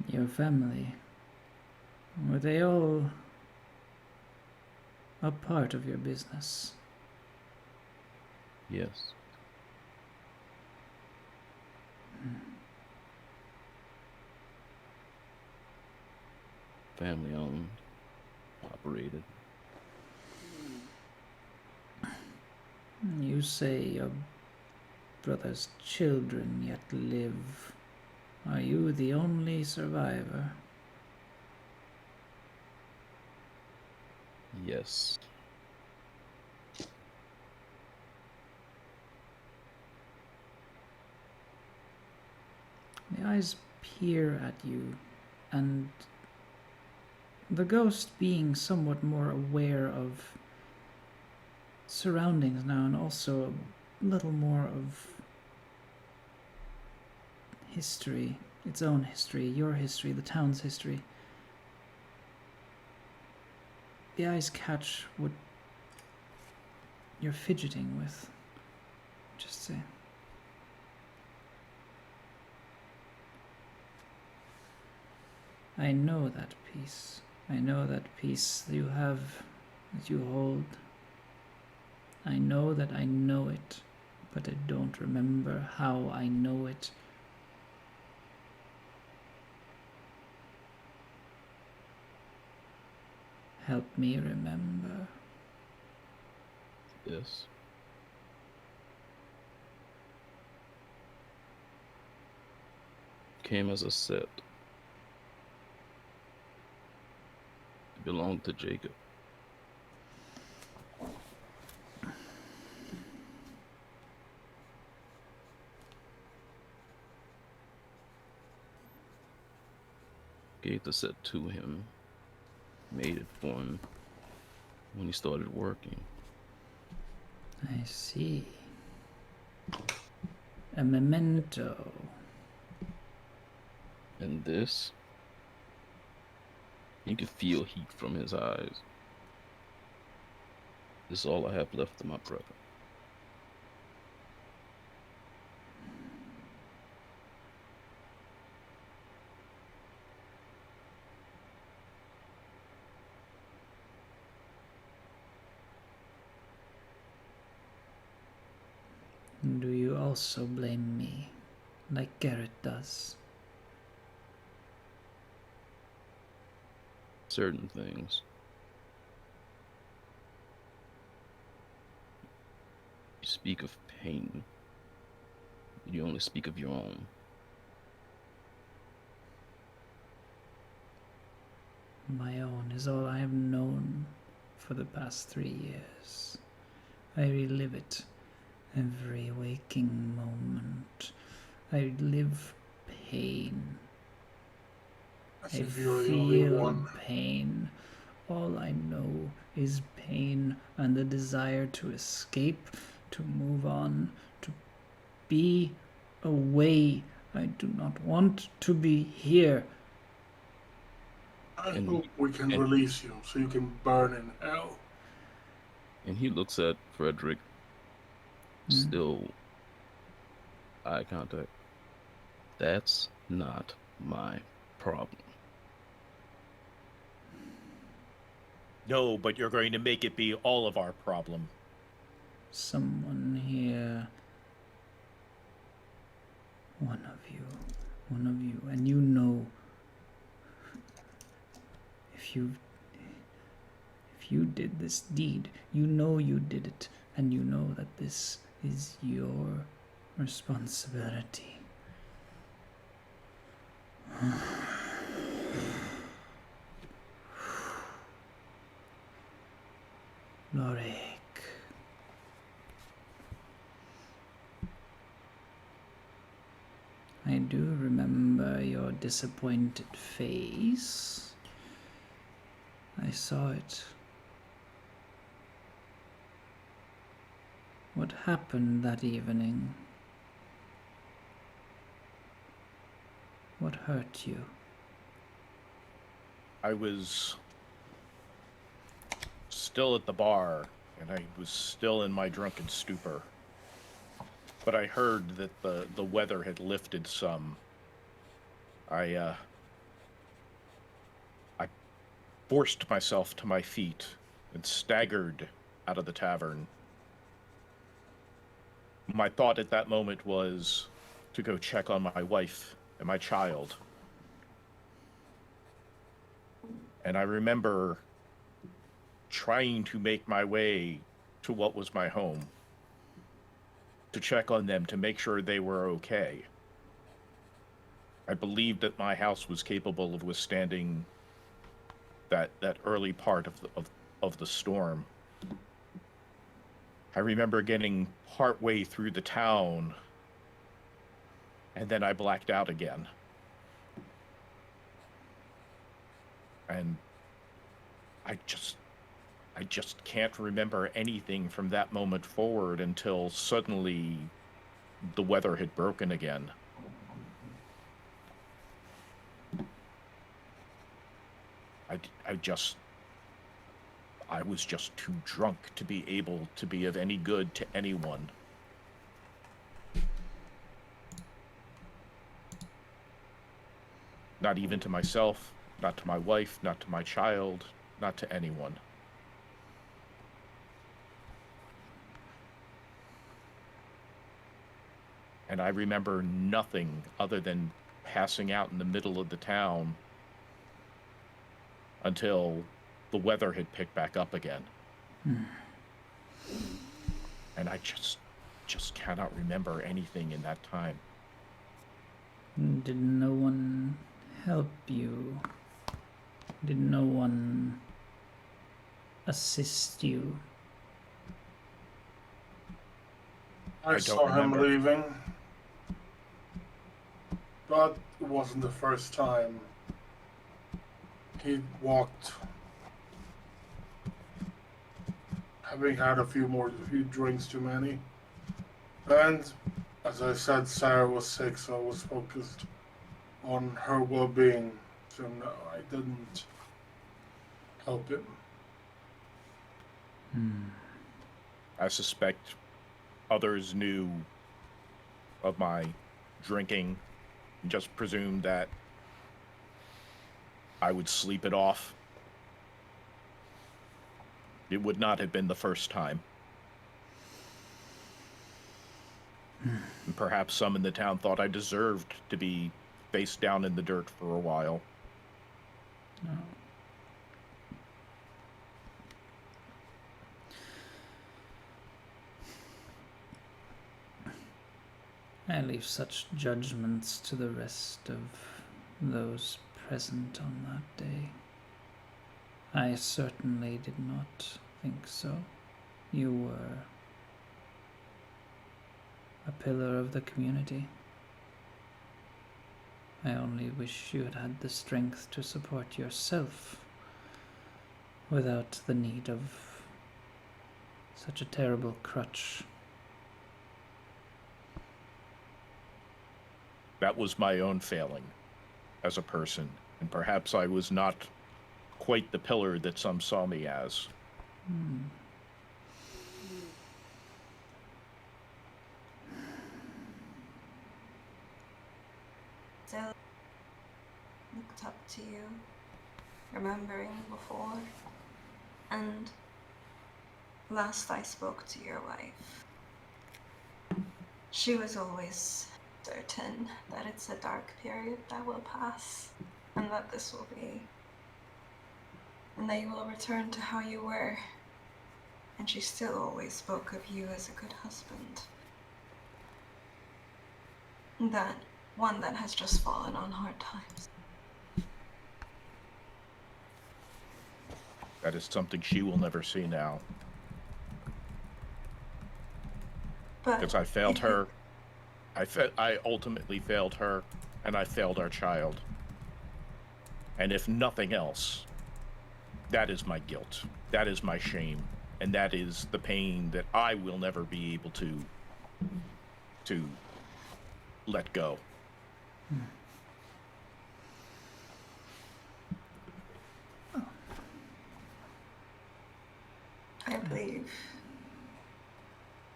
Your family, were they all a part of your business? Yes. Family owned, operated. You say your brother's children yet live. Are you the only survivor? Yes. The eyes peer at you, and the ghost, being somewhat more aware of surroundings now and also a little more of history, its own history, your history, the town's history. The eyes catch what you're fidgeting with. Just say. I know that piece. I know that piece that you have, that you hold. I know that I know it, but I don't remember how I know it. Help me remember. Yes. Came as a set. It belonged to Jacob. Gave the set to him. Made it for him when he started working. I see. A memento. And this, you can feel heat from his eyes. This is all I have left of my brother. Do you also blame me, like Garrett does? Certain things. You speak of pain. You only speak of your own. My own is all I have known for the past 3 years. I relive it every waking moment. I live pain. As I if you're the only feel one. pain. All I know is pain and the desire to escape, to move on, to be away. I do not want to be here. I And- hope we can and- release you so you can burn in hell. And he looks at Frederick, still eye contact. That's not my problem. No, but you're going to make it be all of our problem. Someone here. One of you, and you know, if you did this deed, you know you did it, and you know that this is your responsibility. Lorik. I do remember your disappointed face. I saw it. What happened that evening? What hurt you? I was still at the bar, and I was still in my drunken stupor. But I heard that the weather had lifted some. I forced myself to my feet and staggered out of the tavern. My thought at that moment was to go check on my wife and my child. And I remember trying to make my way to what was my home, to check on them, to make sure they were okay. I believed that my house was capable of withstanding that early part of the storm. I remember getting partway through the town, and then I blacked out again. And I just can't remember anything from that moment forward until suddenly the weather had broken again. I was just too drunk to be able to be of any good to anyone. Not even to myself, not to my wife, not to my child, not to anyone. And I remember nothing other than passing out in the middle of the town until the weather had picked back up again. And I just cannot remember anything in that time. Did no one help you? Did no one assist you? I don't saw him remember. leaving, but it wasn't the first time. He walked, having had a few drinks too many. And as I said, Sarah was sick, so I was focused on her well-being. So no, I didn't help him. I suspect others knew of my drinking and just presumed that I would sleep it off. It would not have been the first time. And perhaps some in the town thought I deserved to be face down in the dirt for a while. No. I leave such judgments to the rest of those present on that day. I certainly did not think so. You were a pillar of the community. I only wish you had had the strength to support yourself without the need of such a terrible crutch. That was my own failing as a person, and perhaps I was not quite the pillar that some saw me as. Still looked up to you, remembering before, and last I spoke to your wife, she was always certain that it's a dark period that will pass, and that this will be, and that you will return to how you were. And she still always spoke of you as a good husband. That one that has just fallen on hard times. That is something she will never see now. But Because I failed her. I ultimately failed her, and I failed our child. And if nothing else, that is my guilt. That is my shame. And that is the pain that I will never be able to let go. I believe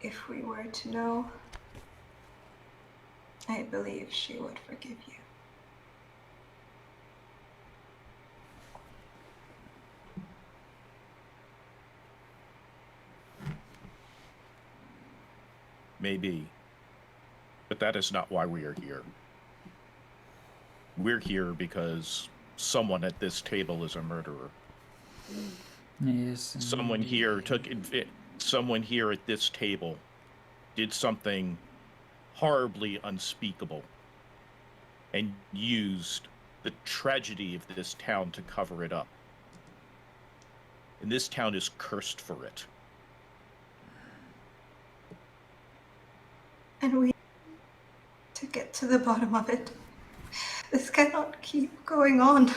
if we were to know, I believe she would forgive you. Maybe. But that is not why we are here. We're here because someone at this table is a murderer. Yes. Someone here someone here at this table did something horribly unspeakable and used the tragedy of this town to cover it up. And this town is cursed for it. And we to get to the bottom of it. This cannot keep going on.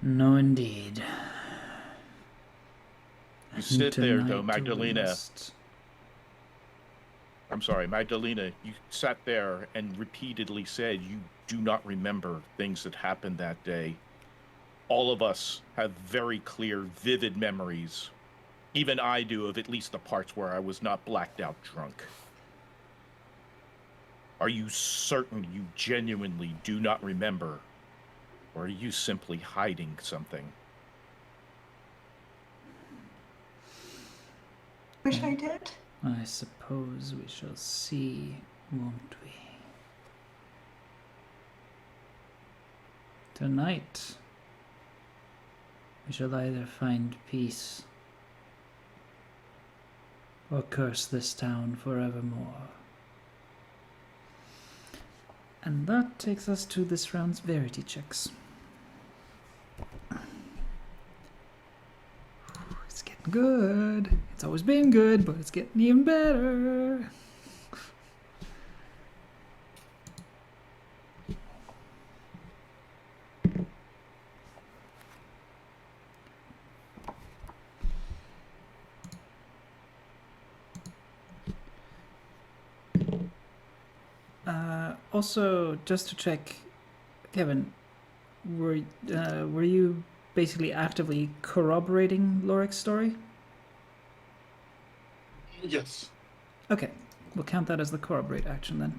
No, indeed. You sit there, though, Tonight we Magdalena. must- I'm sorry, Magdalena, you sat there and repeatedly said you do not remember things that happened that day. All of us have very clear, vivid memories. Even I do, of at least the parts where I was not blacked out drunk. Are you certain you genuinely do not remember? Or are you simply hiding something? Wish I did. I suppose we shall see, won't we? Tonight, we shall either find peace or curse this town forevermore. And that takes us to this round's verity checks. It's getting good. It's always been good, but it's getting even better. Also, just to check, Kevin, were you basically actively corroborating Lorik's story? Yes. Okay, we'll count that as the corroborate action then.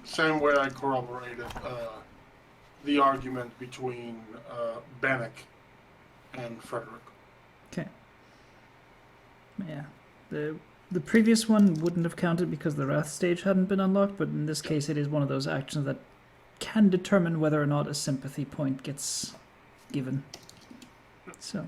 Same way I corroborated the argument between Bannock and Frederick. Okay. Yeah, the previous one wouldn't have counted because the Wrath stage hadn't been unlocked, but in this case it is one of those actions that can determine whether or not a sympathy point gets given. So,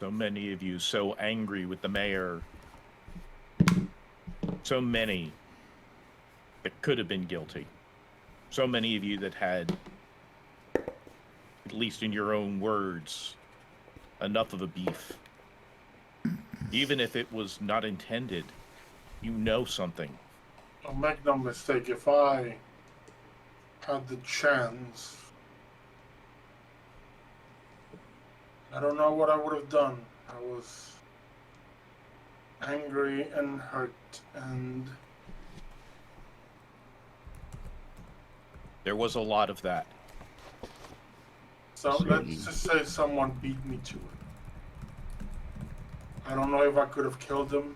So many of you so angry with the mayor. So many that could have been guilty. So many of you that had, at least in your own words, enough of a beef. Even if it was not intended, you know something. I'll make no mistake, if I had the chance, I don't know what I would have done. I was angry and hurt, and There was a lot of that. so let's just say someone beat me to it. I don't know if I could have killed him.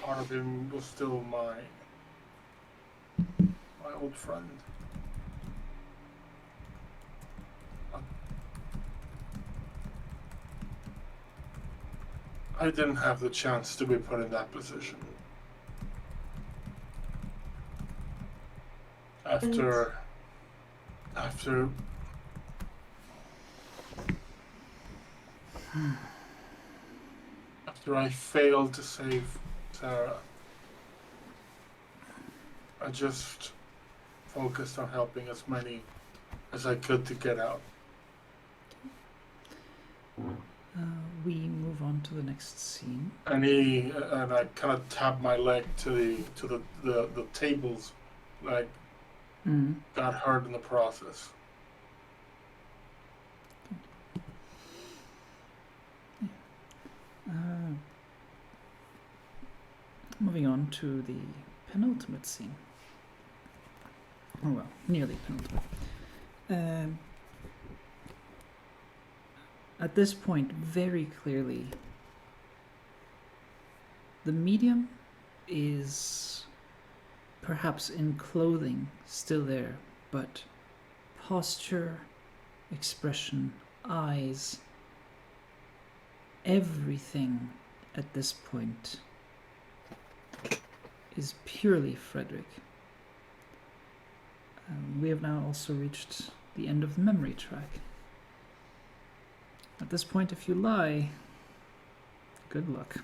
Part of him was still my old friend. I didn't have the chance to be put in that position. After I failed to save Sarah, I just focused on helping as many as I could to get out. we move on to the next scene. And I kind of tapped my leg to the tables, like got hurt in the process. Moving on to the penultimate scene. Oh well, nearly penultimate. At this point, very clearly, the medium is perhaps in clothing still there, but posture, expression, eyes, everything at this point is purely Frederick. We have now also reached the end of the memory track. At this point, if you lie, good luck.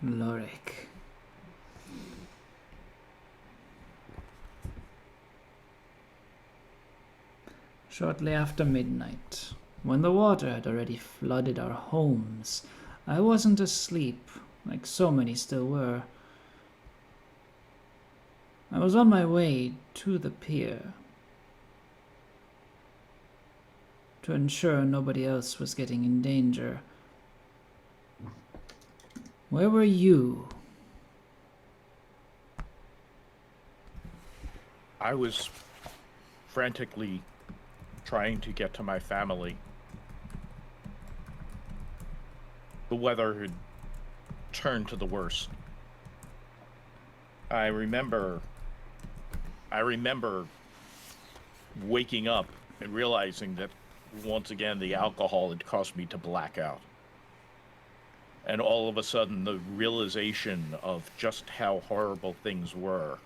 Lorik. Shortly after midnight, when the water had already flooded our homes, I wasn't asleep, like so many still were. I was on my way to the pier to ensure nobody else was getting in danger. Where were you? I was frantically trying to get to my family. The weather had turned to the worst. I remember waking up and realizing that once again the alcohol had caused me to black out. And all of a sudden the realization of just how horrible things were.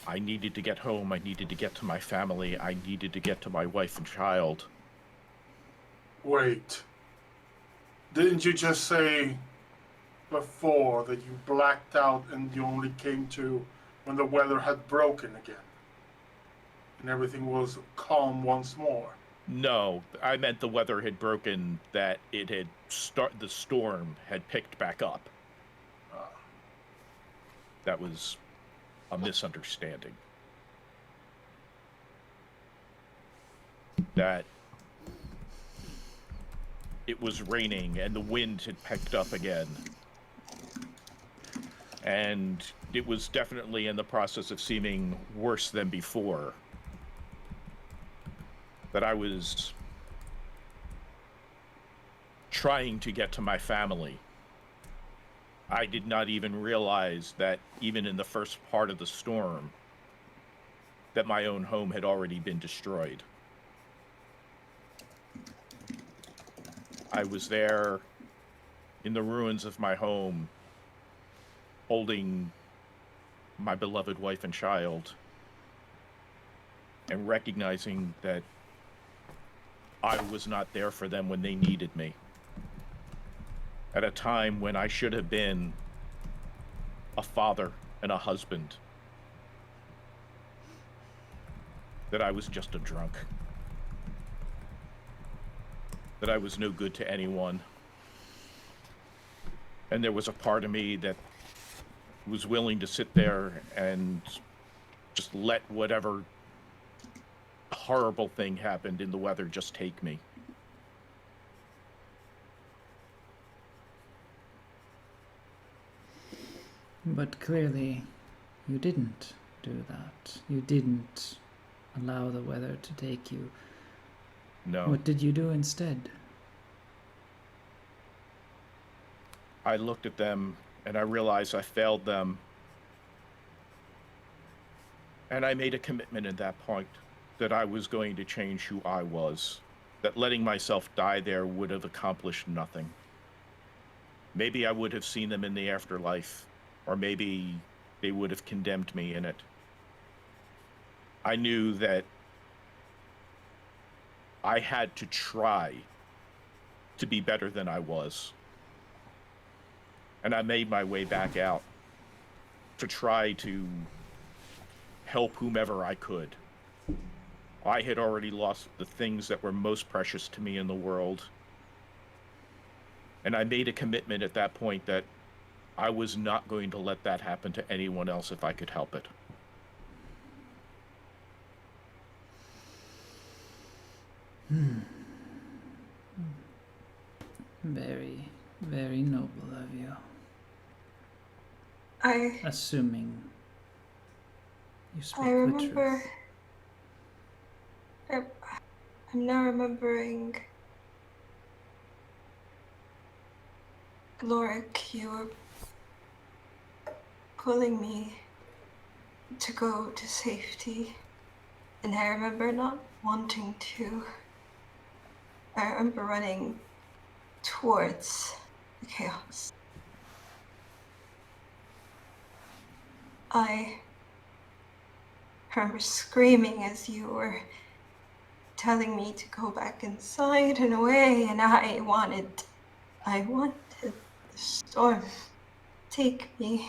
I needed to get home, I needed to get to my family, I needed to get to my wife and child. Wait. Didn't you just say before that you blacked out and you only came to when the weather had broken again? And everything was calm once more? No, I meant the weather had broken, that it had the storm had picked back up. That was a misunderstanding. That it was raining and the wind had picked up again. And it was definitely in the process of seeming worse than before. That I was trying to get to my family. I did not even realize that even in the first part of the storm, that my own home had already been destroyed. I was there in the ruins of my home, holding my beloved wife and child, and recognizing that I was not there for them when they needed me. At a time when I should have been a father and a husband. That I was just a drunk. That I was no good to anyone. And there was a part of me that was willing to sit there and just let whatever horrible thing happened in the weather just take me. But clearly, you didn't do that. You didn't allow the weather to take you. No. What did you do instead? I looked at them and I realized I failed them. And I made a commitment at that point that I was going to change who I was. That letting myself die there would have accomplished nothing. Maybe I would have seen them in the afterlife, or maybe they would have condemned me in it. I knew that I had to try to be better than I was. And I made my way back out to try to help whomever I could. I had already lost the things that were most precious to me in the world. And I made a commitment at that point that I was not going to let that happen to anyone else if I could help it. Very, very noble of you. I Assuming you speak I the remember. truth. I'm now remembering. Lorik, you were pulling me to go to safety, and I remember not wanting to. I remember running towards the chaos. I remember screaming as you were telling me to go back inside and away, and I wanted the storm to take me.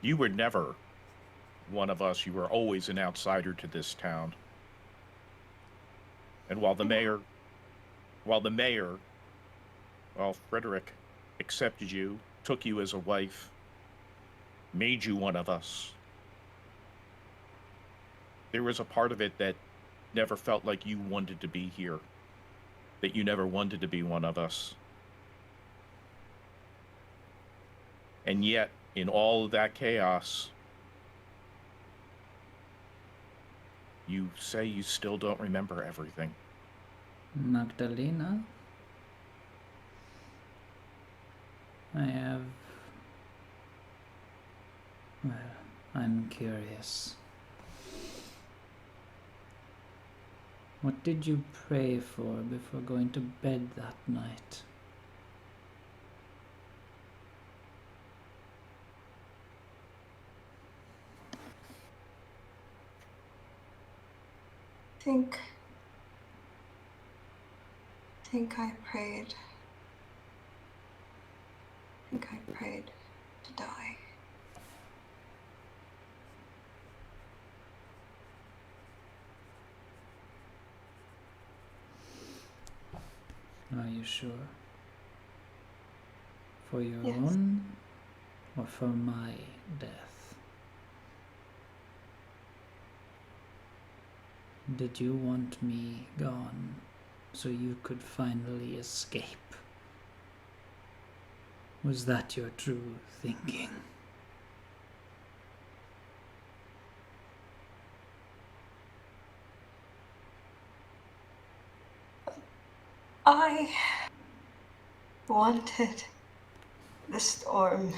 You were never one of us. You were always an outsider to this town. And while the mayor, Frederick accepted you, took you as a wife, made you one of us, there was a part of it that never felt like you wanted to be here, that you never wanted to be one of us. And yet, in all of that chaos, you say you still don't remember everything. Magdalena? Well, I'm curious. What did you pray for before going to bed that night? think I prayed. I prayed to die. Are you sure? For your Yes. own or for my death? Did you want me gone so you could finally escape? Was that your true thinking? I wanted the storm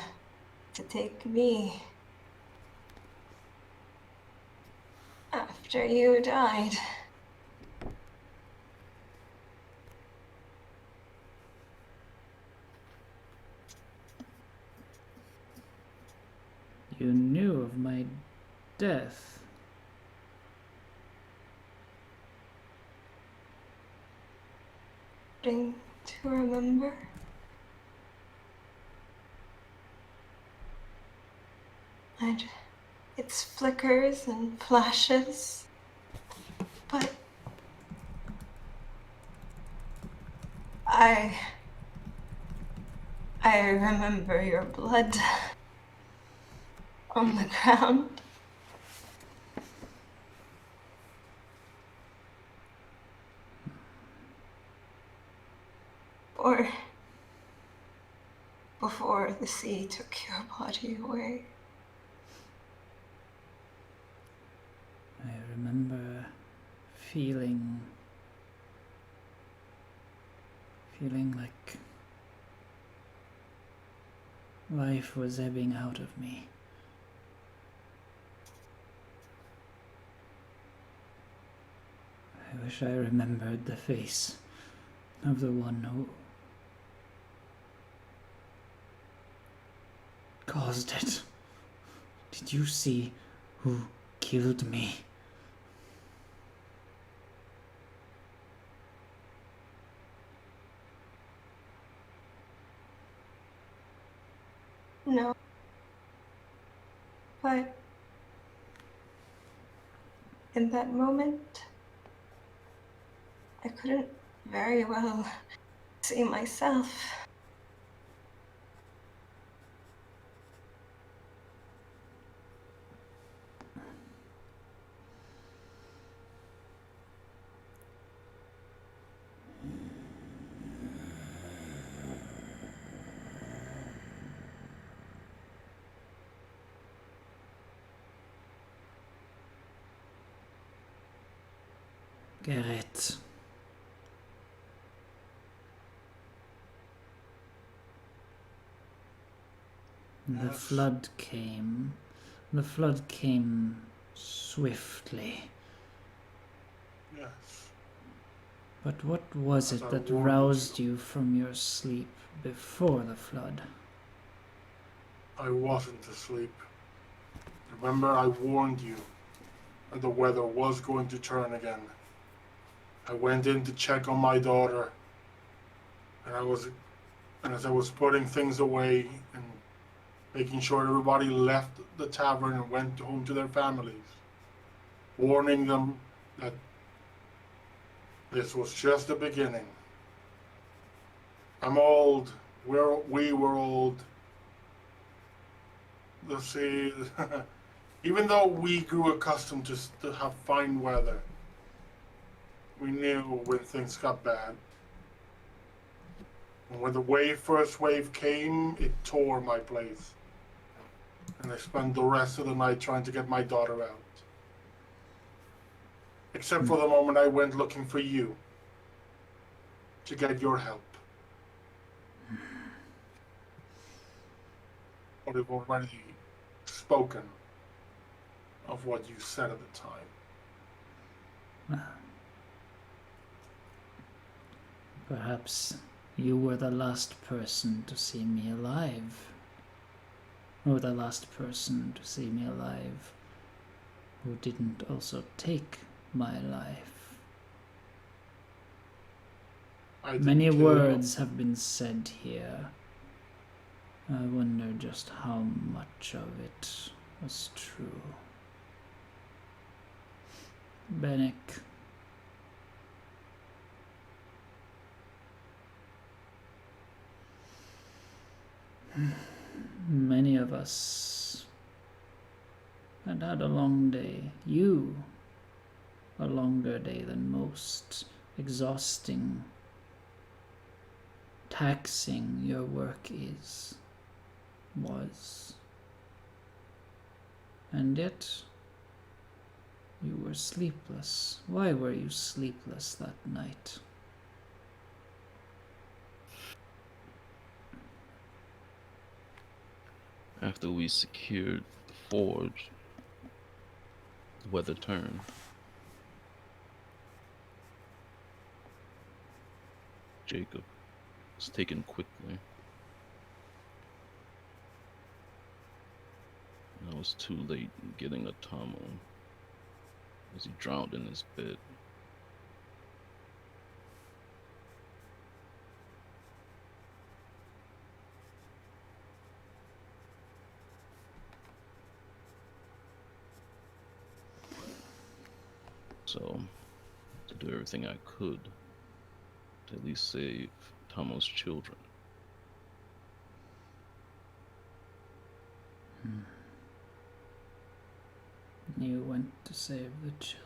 to take me after you died. You knew of my death. Starting to remember. It's flickers and flashes, but I remember your blood on the ground. Or before the sea took your body away. I remember feeling like life was ebbing out of me. I wish I remembered the face of the one who caused it. Did you see who killed me? No. But in that moment, I couldn't very well see myself. Gerrit. The Yes. flood came. The flood came swiftly. Yes. But what was As it I that warned roused you from your sleep before the flood? I wasn't asleep. Remember, I warned you that the weather was going to turn again. I went in to check on my daughter, and as I was putting things away and making sure everybody left the tavern and went home to their families, warning them that this was just the beginning. I'm old. We were old. Let's see. Even though we grew accustomed to have fine weather, we knew when things got bad. And when the first wave came, it tore my place. And I spent the rest of the night trying to get my daughter out. Except for the moment I went looking for you to get your help. But I've already spoken of what you said at the time. Perhaps you were the last person to see me alive. Or the last person to see me alive who didn't also take my life. Many words have been said here. I wonder just how much of it was true. Bennick. Many of us had a long day. You, a longer day than most, exhausting, taxing your work was. And yet, you were sleepless. Why were you sleepless that night? After we secured the forge, the weather turned. Jacob was taken quickly. And I was too late in getting Atomo as he drowned in his bed. So, to do everything I could to at least save Tomo's children. You went to save the children.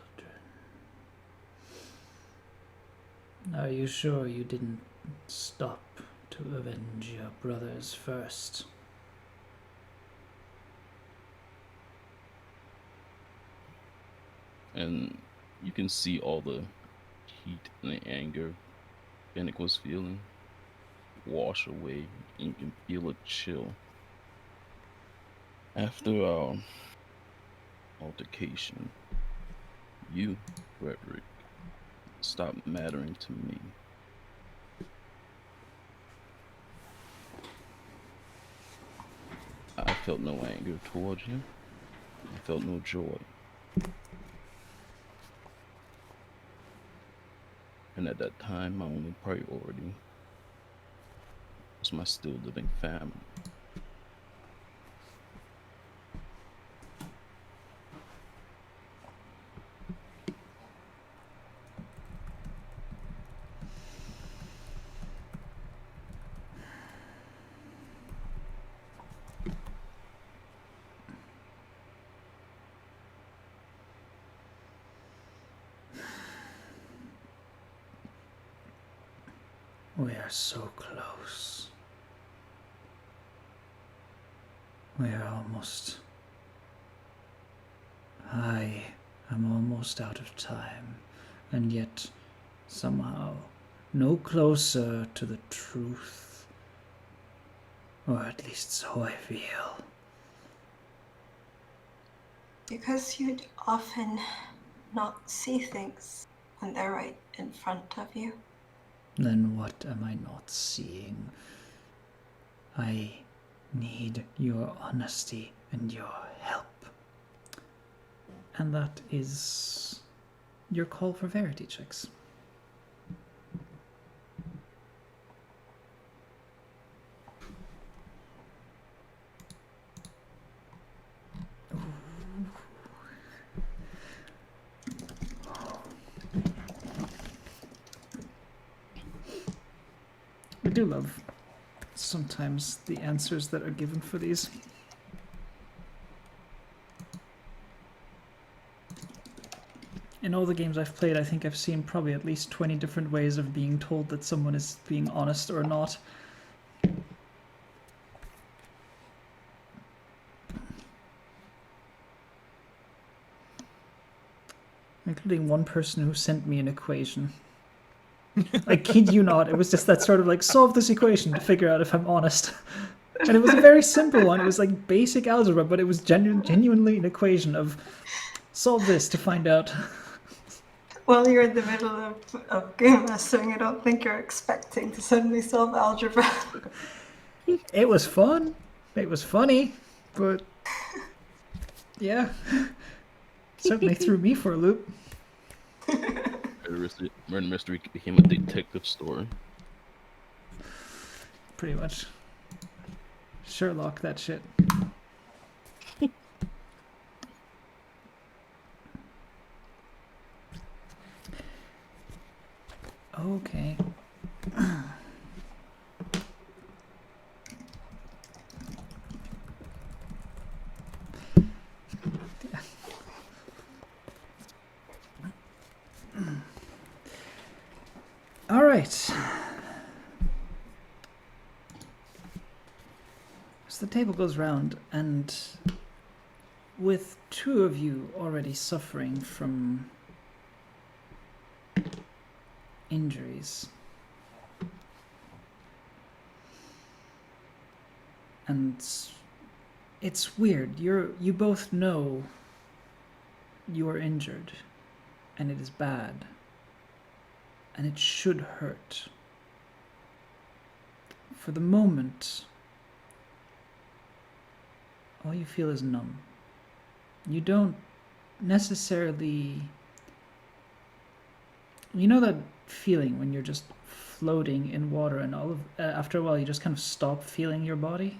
Are you sure you didn't stop to avenge your brothers first? And you can see all the heat and the anger Bennick was feeling wash away, and you can feel a chill. After our altercation, you, Frederick, stopped mattering to me. I felt no anger towards you. I felt no joy. And at that time, my only priority was my still living family. We are so close. We are almost... I am almost out of time. and yet somehow no closer to the truth. Or at least so I feel. Because you'd often not see things when they're right in front of you. Then what am I not seeing? I need your honesty and your help. And that is your call for verity checks. I do love sometimes the answers that are given for these. In all the games I've played, I think I've seen probably at least 20 different ways of being told that someone is being honest or not. Including one person who sent me an equation. I kid you not, it was just that sort of like, solve this equation to figure out if I'm honest. And it was a very simple one, it was like basic algebra, but it was genuinely an equation of solve this to find out. While you're in the middle of game mastering, I don't think you're expecting to suddenly solve algebra. It was fun, it was funny, but yeah, certainly threw me for a loop. Murder mystery became a detective story. Pretty much. Sherlock that shit. Okay. All right. So the table goes round, and with two of you already suffering from injuries, and it's weird. You both know you are injured, and it is bad. And it should hurt. For the moment, all you feel is numb. You don't necessarily... You know that feeling when you're just floating in water and all of... after a while you just kind of stop feeling your body?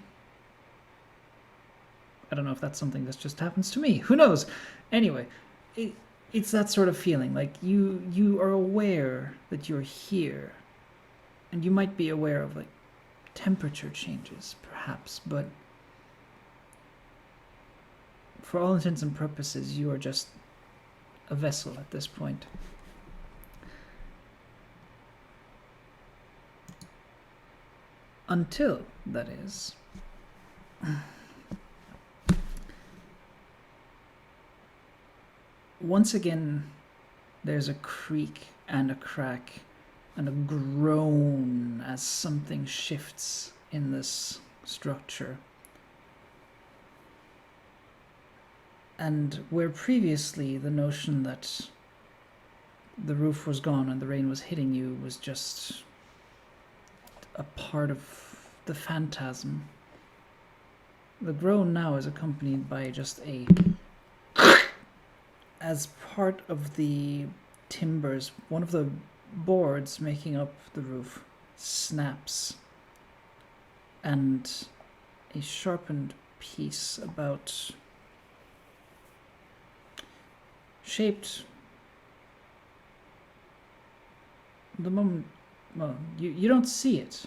I don't know if that's something that just happens to me. Who knows? Anyway, it's that sort of feeling, like you are aware that you're here, and you might be aware of like temperature changes perhaps, but for all intents and purposes you are just a vessel at this point. Until, that is, once again, there's a creak and a crack and a groan as something shifts in this structure. And where previously the notion that the roof was gone and the rain was hitting you was just a part of the phantasm, the groan now is accompanied by just a... As part of the timbers, one of the boards making up the roof snaps, and a sharpened piece about shaped the moment, well, you don't see it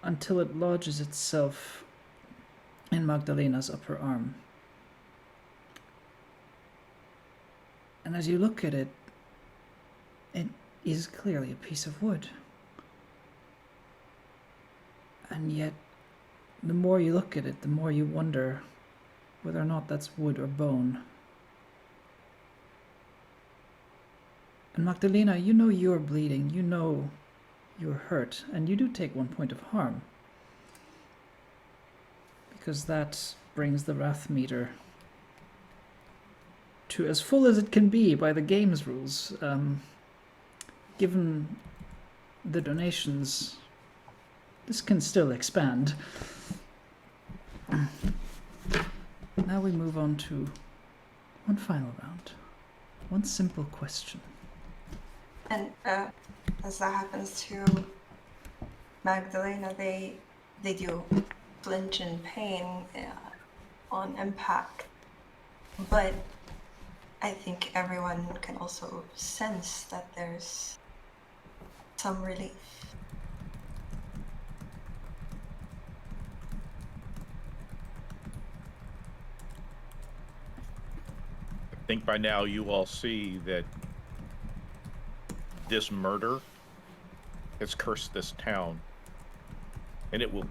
until it lodges itself in Magdalena's upper arm. And as you look at it, it is clearly a piece of wood. And yet, the more you look at it, the more you wonder whether or not that's wood or bone. And Magdalena, you know you're bleeding, you know you're hurt, and you do take 1 point of harm. Because that brings the wrath meter to as full as it can be by the game's rules. Given the donations, this can still expand. Now we move on to one final round. One simple question. And as that happens to Magdalena, they do flinch in pain on impact. But I think everyone can also sense that there's some relief. I think by now you all see that this murder has cursed this town, and it will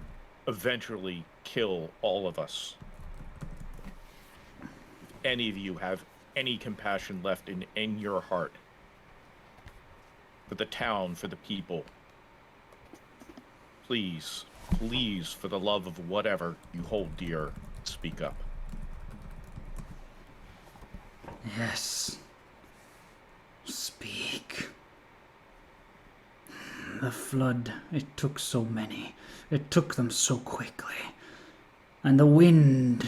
eventually kill all of us. If any of you have any compassion left in your heart for the town, for the people, please, please, for the love of whatever you hold dear, speak up. Yes. Speak. The flood, it took so many. It took them so quickly. And the wind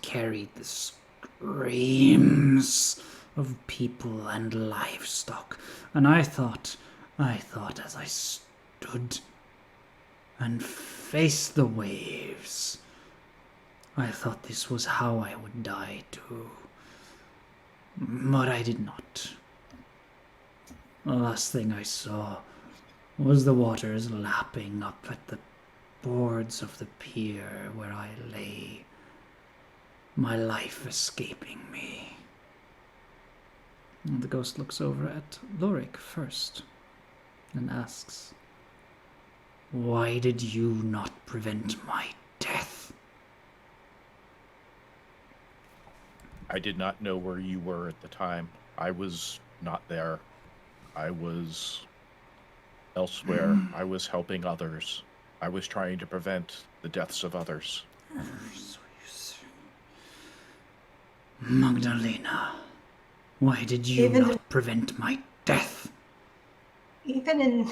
carried the screams of people and livestock. And I thought as I stood and faced the waves, I thought this was how I would die too. But I did not. The last thing I saw was the waters lapping up at the boards of the pier where I lay, my life escaping me. And the ghost looks over at Lorik first and asks, "Why did you not prevent my death?" I did not know where you were at the time. I was not there. I was elsewhere. I was helping others. I was trying to prevent the deaths of others. Magdalena, why did you not prevent my death? Even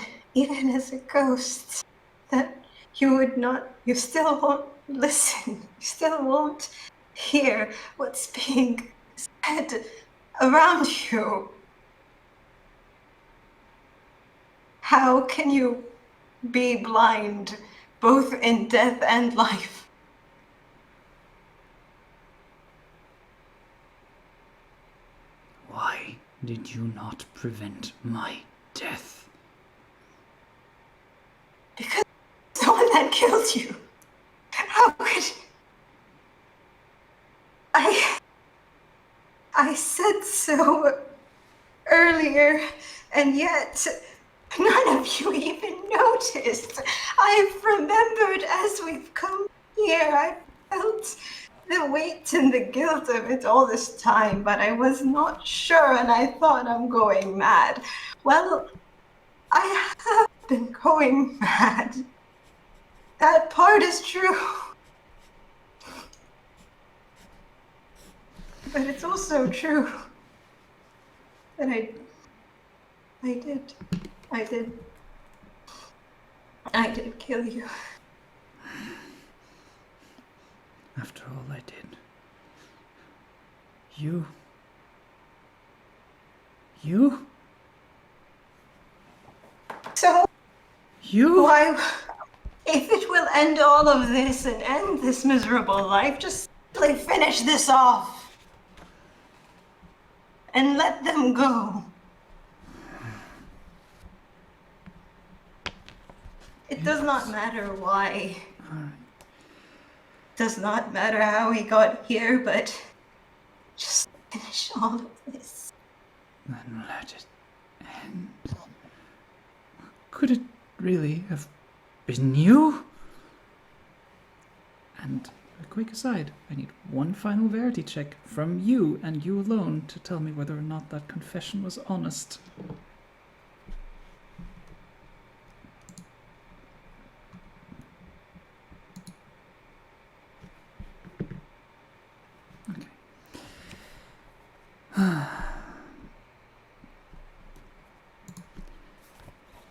as a ghost, that you still won't listen. You still won't hear what's being said around you. How can you be blind, both in death and life? Why did you not prevent my death? Because the one that killed you. How could... I said so earlier, and yet none of you even noticed. I've remembered as we've come here. I felt the weight and the guilt of it all this time, but I was not sure, and I thought I'm going mad. Well, I have been going mad. That part is true. But it's also true that I did kill you. After all I did. You? So, You? why, if it will end all of this and end this miserable life, just simply finish this off. And let them go. It does not matter why. It does not matter how we got here, but just finish all of this. Then let it end. Could it really have been you? And quick aside. I need one final verity check from you and you alone to tell me whether or not that confession was honest. Okay.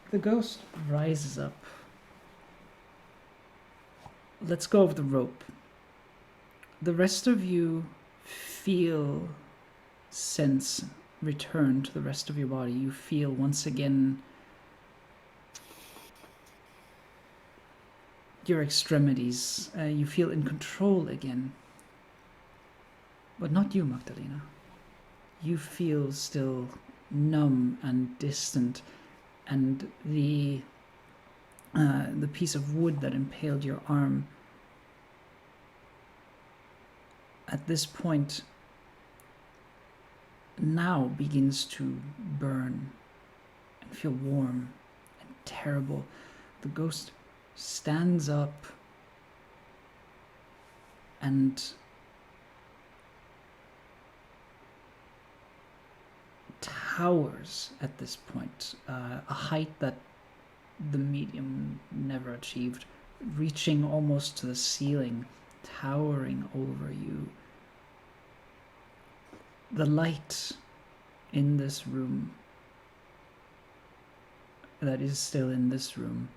The ghost rises up. Let's go over the rope. The rest of you feel sense return to the rest of your body. You feel once again your extremities. You feel in control again. But not you, Magdalena. You feel still numb and distant, and the piece of wood that impaled your arm at this point now begins to burn and feel warm and terrible. The ghost stands up and towers at this point, a height that the medium never achieved, reaching almost to the ceiling, towering over you. The light in this room, that is still in this room,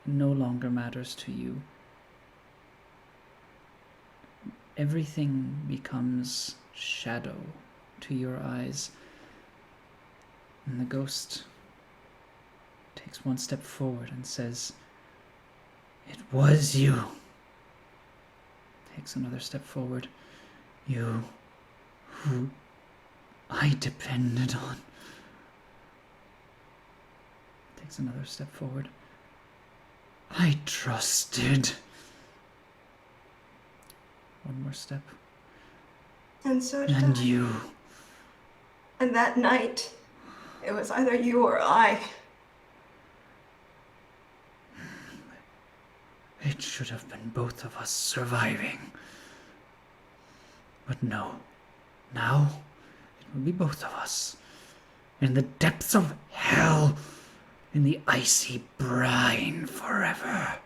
no longer matters to you. Everything becomes shadow to your eyes, and the ghost takes one step forward and says, "It was you." Takes another step forward. "You who I depended on." Takes another step forward. "I trusted." One more step. And so did "And I. you." And that night, it was either you or I. It should have been both of us surviving. But no. Now, it will be both of us. In the depths of hell. In the icy brine forever.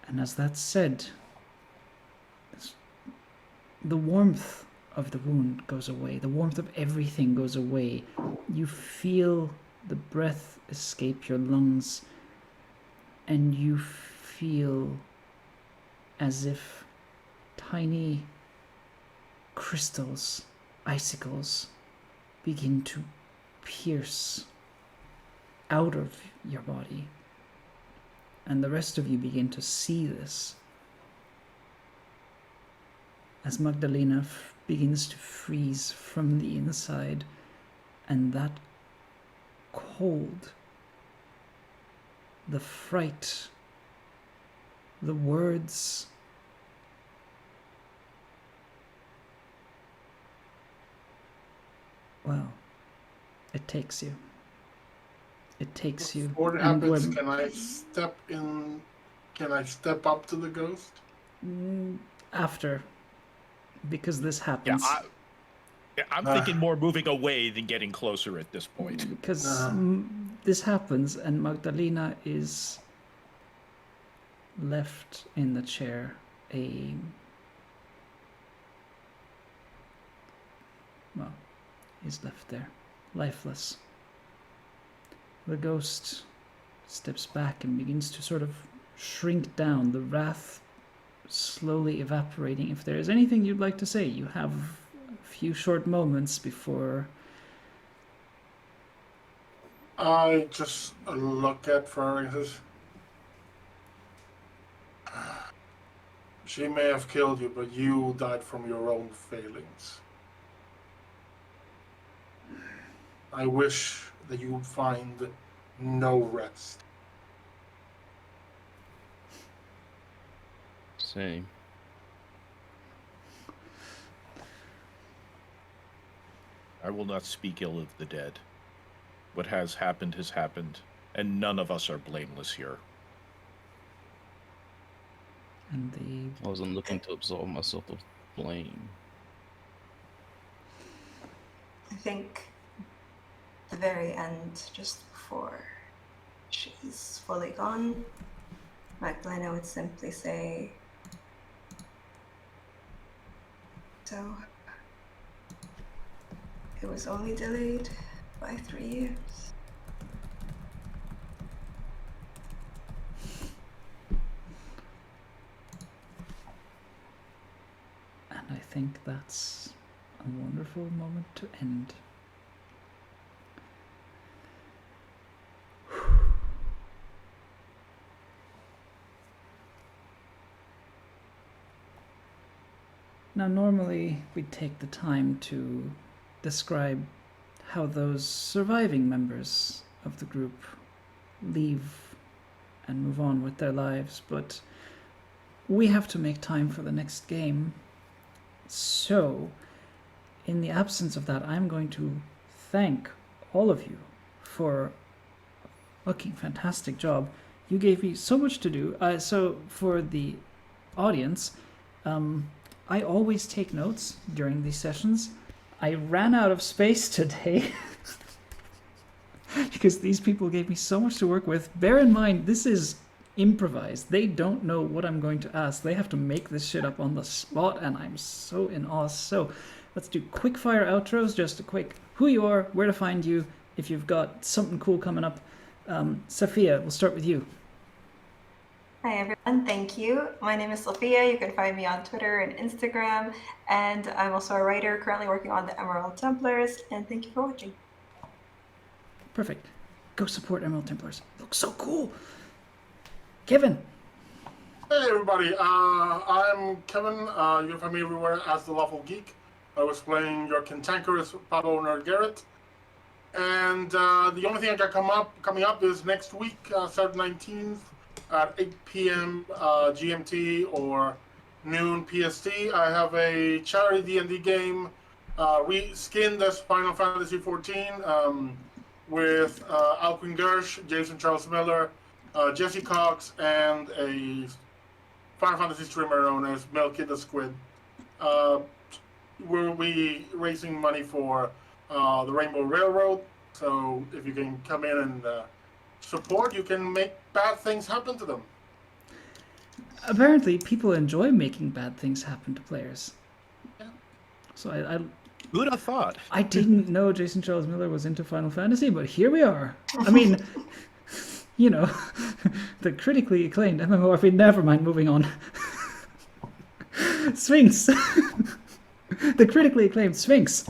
And as that's said, the warmth of the wound goes away. The warmth of everything goes away. You feel the breath escape your lungs. And you feel as if tiny crystals, icicles, begin to pierce out of your body. And the rest of you begin to see this. As Magdalena begins to freeze from the inside, and that cold, the fright, the words, well, it takes you. It takes you. Before it And happens, when- can I step in? Can I step up to the ghost? After, because this Yeah, happens. I'm thinking more moving away than getting closer at this point. Because this happens, and Magdalena is left in the chair, is left there, lifeless. The ghost steps back and begins to sort of shrink down, the wrath slowly evaporating. If there is anything you'd like to say, you have a few short moments before. I just look at Francis. She may have killed you, but you died from your own failings. I wish that you find no rest. Same. I will not speak ill of the dead. What has happened, and none of us are blameless here. And the I wasn't looking to absolve myself of blame. I think the very end, just before she's fully gone, Magdalena would simply say, so it was only delayed by 3 years. And I think that's a wonderful moment to end. Now, normally we take the time to describe how those surviving members of the group leave and move on with their lives, but we have to make time for the next game. So, in the absence of that, I'm going to thank all of you for a fucking fantastic job. You gave me so much to do. So, for the audience, I always take notes during these sessions. I ran out of space today because these people gave me so much to work with. Bear in mind, this is improvised. They don't know what I'm going to ask. They have to make this shit up on the spot, and I'm so in awe. So let's do quick fire outros, just a quick who you are, where to find you, if you've got something cool coming up. Sophia, we'll start with you. Hi everyone, thank you. My name is Sophia. You can find me on Twitter and Instagram, and I'm also a writer currently working on the Emerald Templars, and thank you for watching. Perfect. Go support Emerald Templars. Looks so cool. Kevin. Hey everybody, I'm Kevin. You can find me everywhere as the Lawful Geek. I was playing your cantankerous pub owner Garrett. And the only thing I got coming up is next week, Saturday 19th at 8 p.m. GMT or noon PST. I have a charity D&D game, reskinned as Final Fantasy XIV, with Alquin Gersh, Jason Charles Miller, Jesse Cox, and a Final Fantasy streamer known as Milky the Squid. We'll be raising money for the Rainbow Railroad, so if you can come in and support, you can make bad things happen to them. Apparently, people enjoy making bad things happen to players. Yeah. So I Who'd have thought? I didn't know Jason Charles Miller was into Final Fantasy, but here we are. I mean, you know, the critically acclaimed MMORPG. Never mind, moving on. Sphinx. The critically acclaimed Sphinx.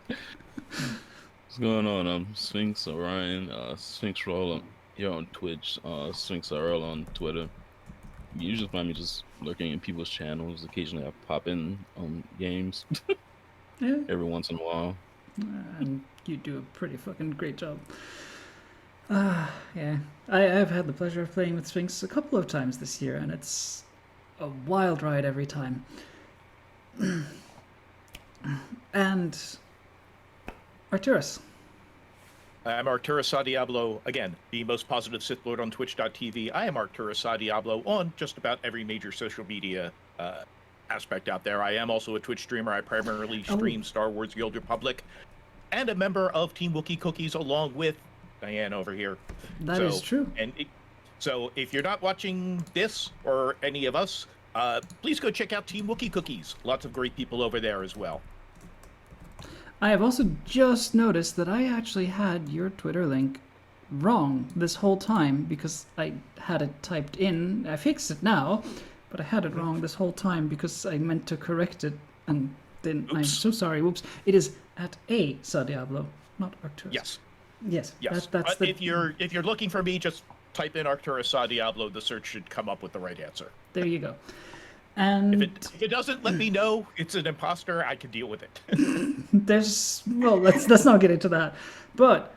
What's going on? I'm Sphinx Orion, Sphinx Roll here on Twitch, Sphinx RL on Twitter. You usually find me just lurking in people's channels. Occasionally I pop in on games Yeah. every once in a while. And you do a pretty fucking great job. Yeah. I've had the pleasure of playing with Sphinx a couple of times this year, and it's a wild ride every time. And Arturus. I'm Arturus Diablo, again, the most positive Sith Lord on Twitch.tv. I am Arturus Diablo on just about every major social media aspect out there. I am also a Twitch streamer. I primarily stream Star Wars Guild Republic, and a member of Team Wookiee Cookies along with Diane over here. That is true. So if you're not watching this or any of us, please go check out Team Wookiee Cookies. Lots of great people over there as well. I have also just noticed that I actually had your Twitter link wrong this whole time because I had it typed in. I fixed it now, but I had it wrong this whole time because I meant to correct it and then I'm so sorry. Whoops. It is at a Diablo, not Arcturus. Yes. Yes. Yes. That's but if you're looking for me, just type in Arcturus Diablo. The search should come up with the right answer. There you go. And if it doesn't let me know it's an imposter, I can deal with it. let's not get into that. But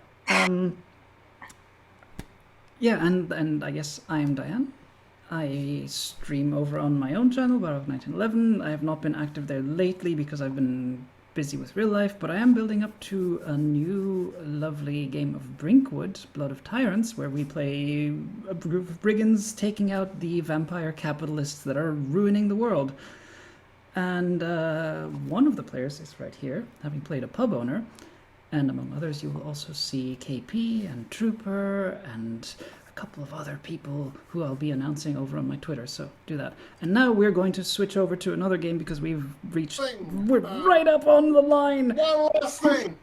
yeah, and I guess I am Diane. I stream over on my own channel, Bar of 1911. I have not been active there lately because I've been busy with real life, but I am building up to a new lovely game of Brinkwood, Blood of Tyrants, where we play a group of brigands taking out the vampire capitalists that are ruining the world. And one of the players is right here, having played a pub owner. And among others, you will also see KP and Trooper and a couple of other people who I'll be announcing over on my Twitter, so do that. And now we're going to switch over to another game because we're right up on the line. One last thing.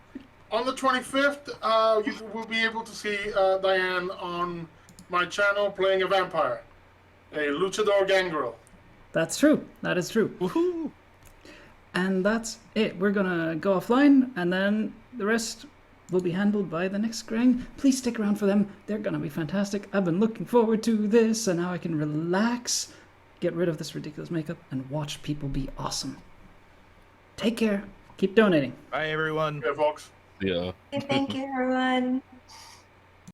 On the 25th, you will be able to see Diane on my channel playing a vampire, a luchador gangrel. That's true. That is true. Woohoo! And that's it. We're gonna go offline, and then the rest will be handled by the next gang. Please stick around for them. They're gonna be fantastic. I've been looking forward to this, and now I can relax, get rid of this ridiculous makeup, and watch people be awesome. Take care. Keep donating. Bye, everyone. Yeah, folks. Yeah. Thank you, everyone.